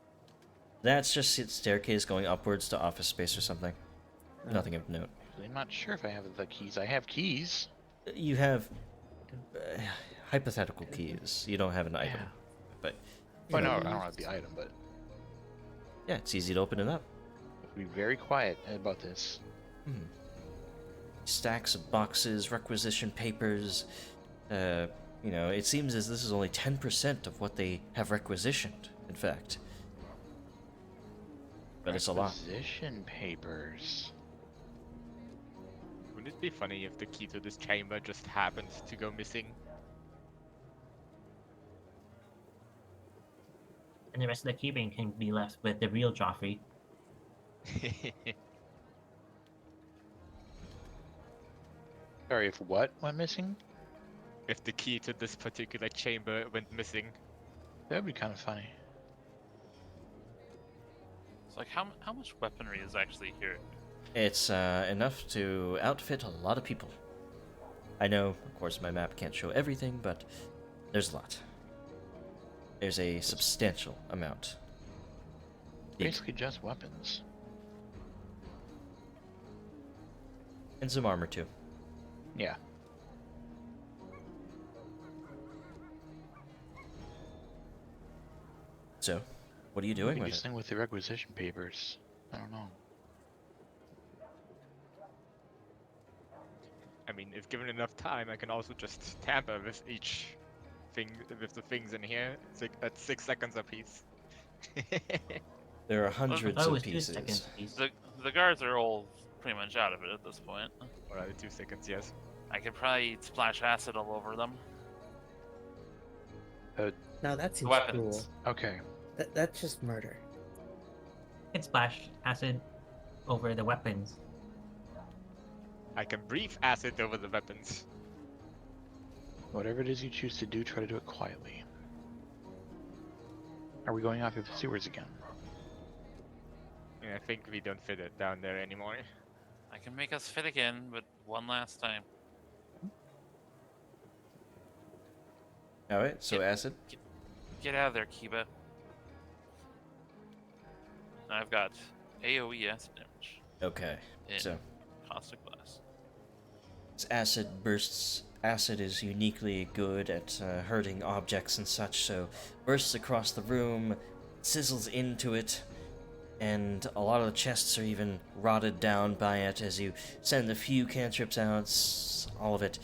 That's just a staircase going upwards to office space or something. Oh. Nothing of note. I'm not sure if I have the keys. I have keys. You have hypothetical keys. You don't have an item, Yeah. but Well, no, Yeah. I don't have the item, but yeah, it's easy to open it up. be very quiet about this. Stacks of boxes, requisition papers. It seems as this is only 10% of what they have requisitioned, in fact. But it's a lot. Requisition papers. Wouldn't it be funny if the key to this chamber just happens to go missing? And the rest of the keeping can be left with the real Joffrey. Sorry, if what went missing? If the key to this particular chamber went missing. That would be kind of funny. It's like, how much weaponry is actually here? It's enough to outfit a lot of people. I know, of course, my map can't show everything, but there's a lot. There's a substantial amount. Basically just weapons. And some armor, too. Yeah. So, what are you doing with Biggest it? thing with the requisition papers. I don't know. I mean, if given enough time, I can also just tamper with each thing, with the things in here. It's like at 6 seconds a piece. There are hundreds Oh, it of was 2 pieces. seconds apiece. The guards are all pretty much out of it at this point. Or rather 2 seconds, yes. I could probably splash acid all over them. Now that seems Weapons. cruel. Okay. That's just murder. You can splash acid over the weapons. I can breathe acid over the weapons. Whatever it is you choose to do, try to do it quietly. Are we going out through the sewers again? And I think we don't fit it down there anymore. I can make us fit again, but one last time. Alright, so acid. Get out of there, Kiba. I've got AoE acid damage Okay, in so caustic glass. as acid bursts. Acid is uniquely good at hurting objects and such, so bursts across the room, sizzles into it, and a lot of the chests are even rotted down by it as you send a few cantrips out, all of it.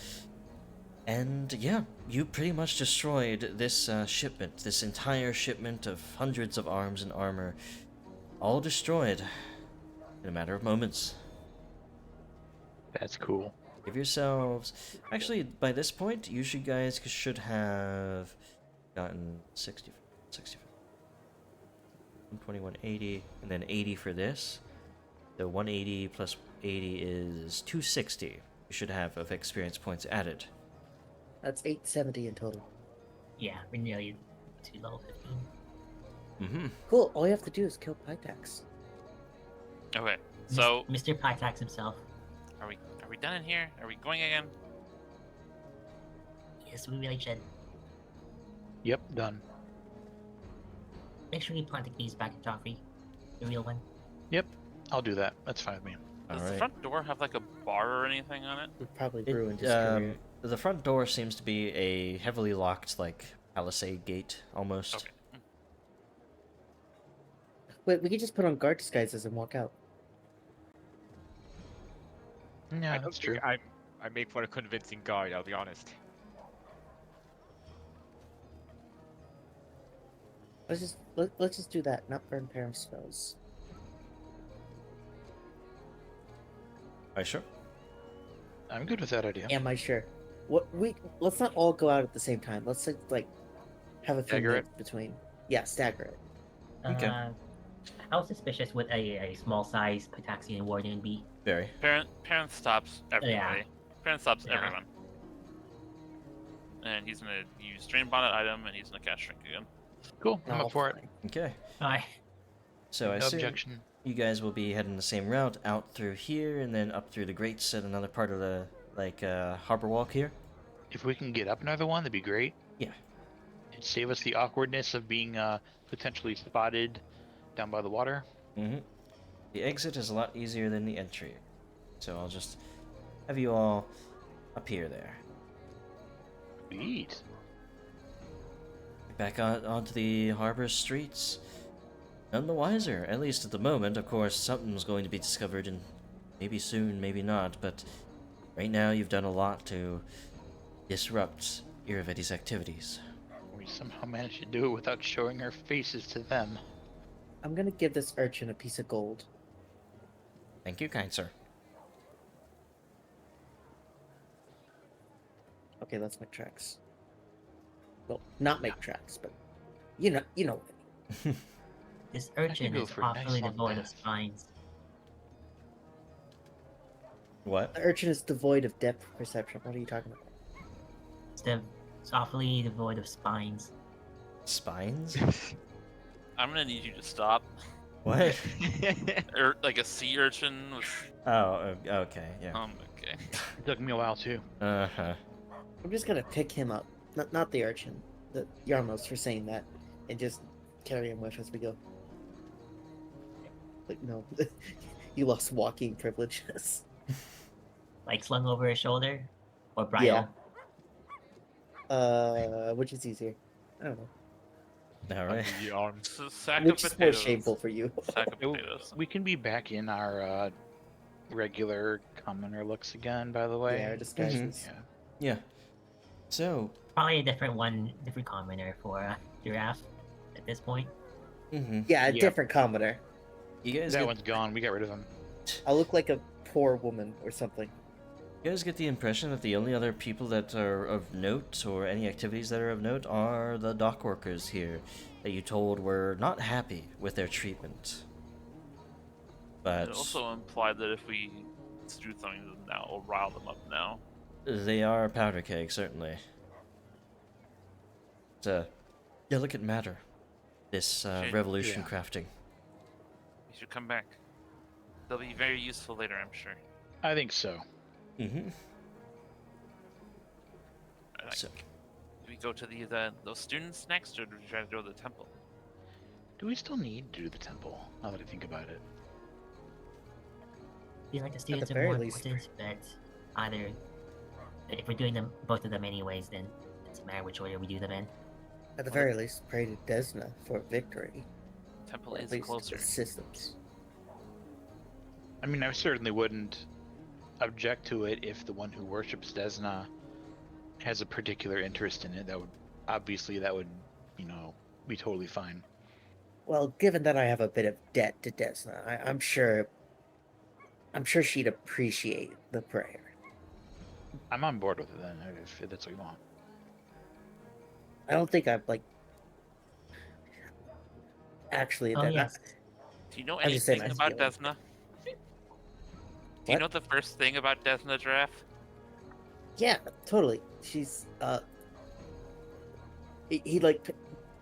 And yeah, you pretty much destroyed this shipment, this entire shipment of hundreds of arms and armor, all destroyed in a matter of moments. That's cool. Give yourselves... Actually, by this point, you guys should have gotten 60, 120, 180, and then 80 for this. So 180 plus 80 is 260. You should have of experience points added. That's 870 in total. Yeah, we're nearly to level 15. Mm-hmm. Cool. All you have to do is kill Pitax. Okay, so Mr. Pitax himself. are we done in here? Are we going again? Yes, we really should. Yep, done. Make sure you plant the keys back in Joffrey. The real one. Yep, I'll do that. That's fine with me. Does All the right. front door have like a bar or anything on it? It probably It, ruined his career. the front door seems to be a heavily locked, like, palisade gate, almost. Okay. Wait, we could just put on guard disguises and walk out. Yeah, I don't that's true. think I make for a convincing guard, I'll be honest. Let's just do that. Not burn parents' spells. Are you sure? I'm good with that idea. Am I sure? Let's not all go out at the same time. Let's like have a few Stagger it? minutes between. Yeah, stagger it. Okay. How suspicious would a small size Pitaxian warden be? Very. Parent stops everybody. Parent stops Yeah. everyone. And he's gonna use drain bonded item, and he's gonna cast shrink again. Cool, I'm Oh, up for it. fine. Okay. Aye. So I No assume objection. you guys will be heading the same route out through here and then up through the grates at another part of the harbor walk here. If we can get up another one, that'd be great. Yeah. It'd save us the awkwardness of being potentially spotted down by the water. Mm-hmm. The exit is a lot easier than the entry, so I'll just have you all up here there. Sweet. Back out onto the harbor streets. None the wiser, at least at the moment. Of course, something's going to be discovered, and maybe soon, maybe not, but right now you've done a lot to disrupt Iravetti's activities. We somehow managed to do it without showing our faces to them. I'm gonna give this urchin a piece of gold. Thank you, kind sir. Okay, let's make tracks. Well, not make tracks, but you know what I mean. This urchin go is for a nice awfully long devoid of bath. spines. What? The urchin is devoid of depth perception. What are you talking about? It's awfully devoid of spines. Spines? I'm gonna need you to stop. What? Like a sea urchin with. Oh, okay, yeah. Okay. It took me a while too. Uh-huh. I'm just gonna pick him up, not the urchin, the Yarmos for saying that, and just carry him with as we go. Like no, you lost walking privileges. Like slung over his shoulder? Or bridle? Which is easier? I don't know. Alright. Under the arms. So sack Which of is more potatoes. shameful for you? Sack of Oh, potatoes. We can be back in our regular commoner looks again, by the way. Yeah, our disguises. Yeah. Yeah. So, Probably a different commoner for Giraffe at this point. mm-hmm. Yeah, a Yep. different commoner. You guys That get, one's gone. We got rid of him. I look like a poor woman or something. you guys get the impression that the only other people that are of note or any activities that are of note are the dock workers here that you told were not happy with their treatment. But It also implied that if we do something to them now, it'll rile them up now. they are a powder keg, certainly. It's a delicate matter, this revolution Yeah. crafting. You should come back. They'll be very useful later, I'm sure. I think so. Mm-hmm. Alright, So- do we go to those students next, or do we try to go to the temple? Do we still need to do the temple? Now that I think about it. I feel like the students are very more least. important, but either if we're doing them both of them anyways, then it doesn't matter which order we do them in. At the very least, pray to Desna for victory. Temple Or at is least closer. assistance. I mean, I certainly wouldn't object to it if the one who worships Desna has a particular interest in it. That would, be totally fine. Well, given that I have a bit of debt to Desna, I'm sure she'd appreciate the prayer. I'm on board with it then, if that's what you want. I don't think I've actually. Oh, that, yes. Do you know I'm just saying anything I about feel Desna? Do you What? know the first thing about Desna, Giraffe? Yeah, totally. She's he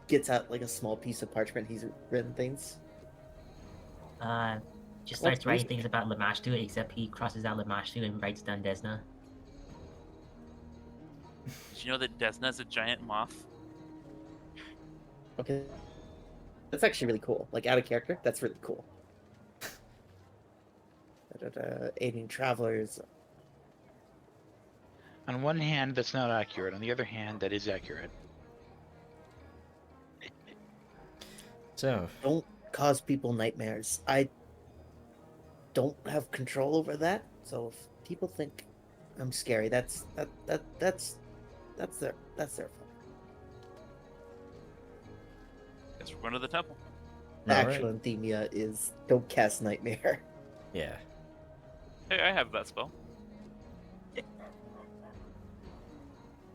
gets out like a small piece of parchment. He's written things. Just What starts writing music? things about Lamashtu, except he crosses out Lamashtu and writes down Desna. Did you know that Desna's a giant moth? Okay, that's actually really cool. Like out of character, that's really cool. Aiding travelers. On one hand, that's not accurate. On the other hand, that is accurate. So, Don't cause people nightmares. I don't have control over that. So if people think I'm scary, that's their fault. Guess we're going to the temple. The All actual enthemia is don't cast nightmare. yeah. Hey, I have that spell.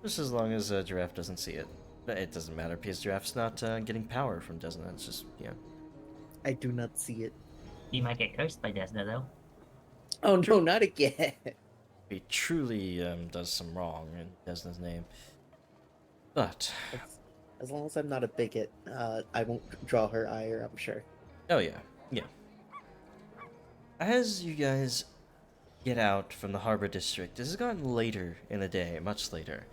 Just as long as Giraffe doesn't see it. But it doesn't matter because Giraffe's not getting power from Desna. It's just, yeah. I do not see it. He might get cursed by Desna though. Oh no, not again. He truly does some wrong in Desna's name. But, As long as I'm not a bigot, I won't draw her ire, I'm sure. oh yeah, yeah. As you guys get out from the harbor district, this has gotten later in the day, much later.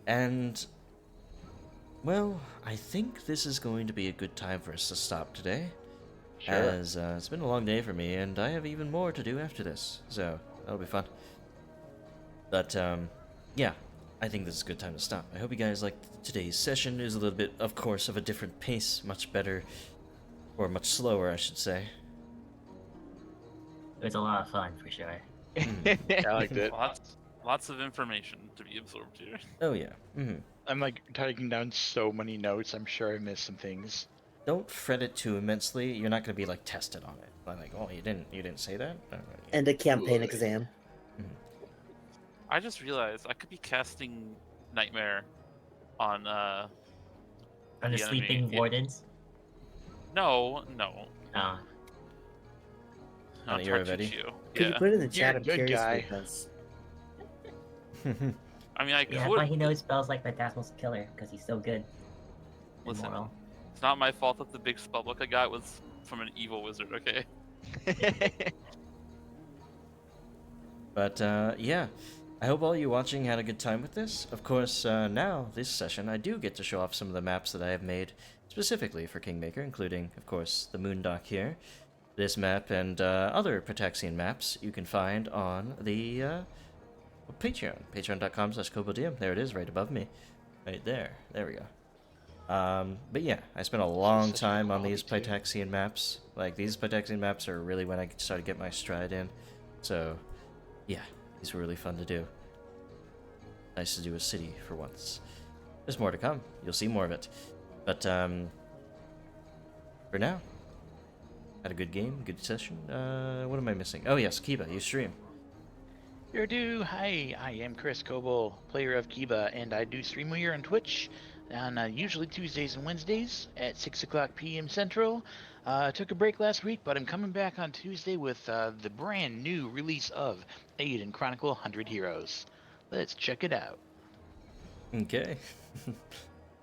And, well, I think this is going to be a good time for us to stop today. Sure. As it's been a long day for me, and I have even more to do after this, so that'll be fun. But, yeah, I think this is a good time to stop. I hope you guys liked today's session. It was a little bit, of course, of a different pace, much better, or much slower, I should say. It was a lot of fun for sure. I liked it. Lots of information to be absorbed here. Oh yeah. I'm like taking down so many notes. I'm sure I missed some things. Don't fret it too immensely. You're not going to be like tested on it. Like, oh, you didn't say that. And a campaign exam. I just realized I could be casting Nightmare on On the the sleeping enemy. wardens. No. Oh, On Iravetti? Tartuccio. Could you Yeah. put it in the You're chat? a I'm good curious guy. what it does. I mean, I yeah, could. but he knows spells like Phantasmal's Killer because he's so good. Listen. Immoral. It's not my fault that the big spellbook I got was from an evil wizard, okay? But yeah, I hope all you watching had a good time with this. Of course, now this session I do get to show off some of the maps that I have made specifically for Kingmaker, including, of course, the Moondock here, this map, and other Pitaxian maps you can find on the Patreon, patreon.com/KoboldDM. There it is, right above me, right there. There we go. But yeah, I spent a long such a time on these quality, too. Pitaxian maps. Like, these Pitaxian maps are really when I started to get my stride in. So, yeah, these were really fun to do. Nice to do a city for once. There's more to come. You'll see more of it. But, for now, had a good game, good session. What am I missing? Oh yes, Kiba, you stream. Here do. Hi, I am Chris Kobold, player of Kiba, and I do stream here on Twitch on usually Tuesdays and Wednesdays at 6 o'clock p.m. Central. Took a break last week, but I'm coming back on Tuesday with the brand new release of Aiden Chronicle 100 Heroes. Let's check it out. Okay.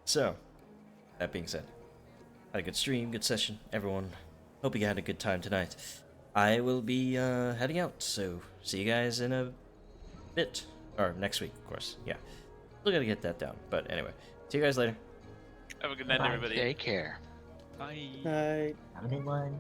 So, that being said, had a good stream, good session, everyone. Hope you had a good time tonight. I will be heading out, so see you guys in a bit. Or next week, of course. Yeah. Still gotta get that down. But anyway, see you guys later. Have a good night, Bye. everybody. Take care. Bye. Bye. Have a good one.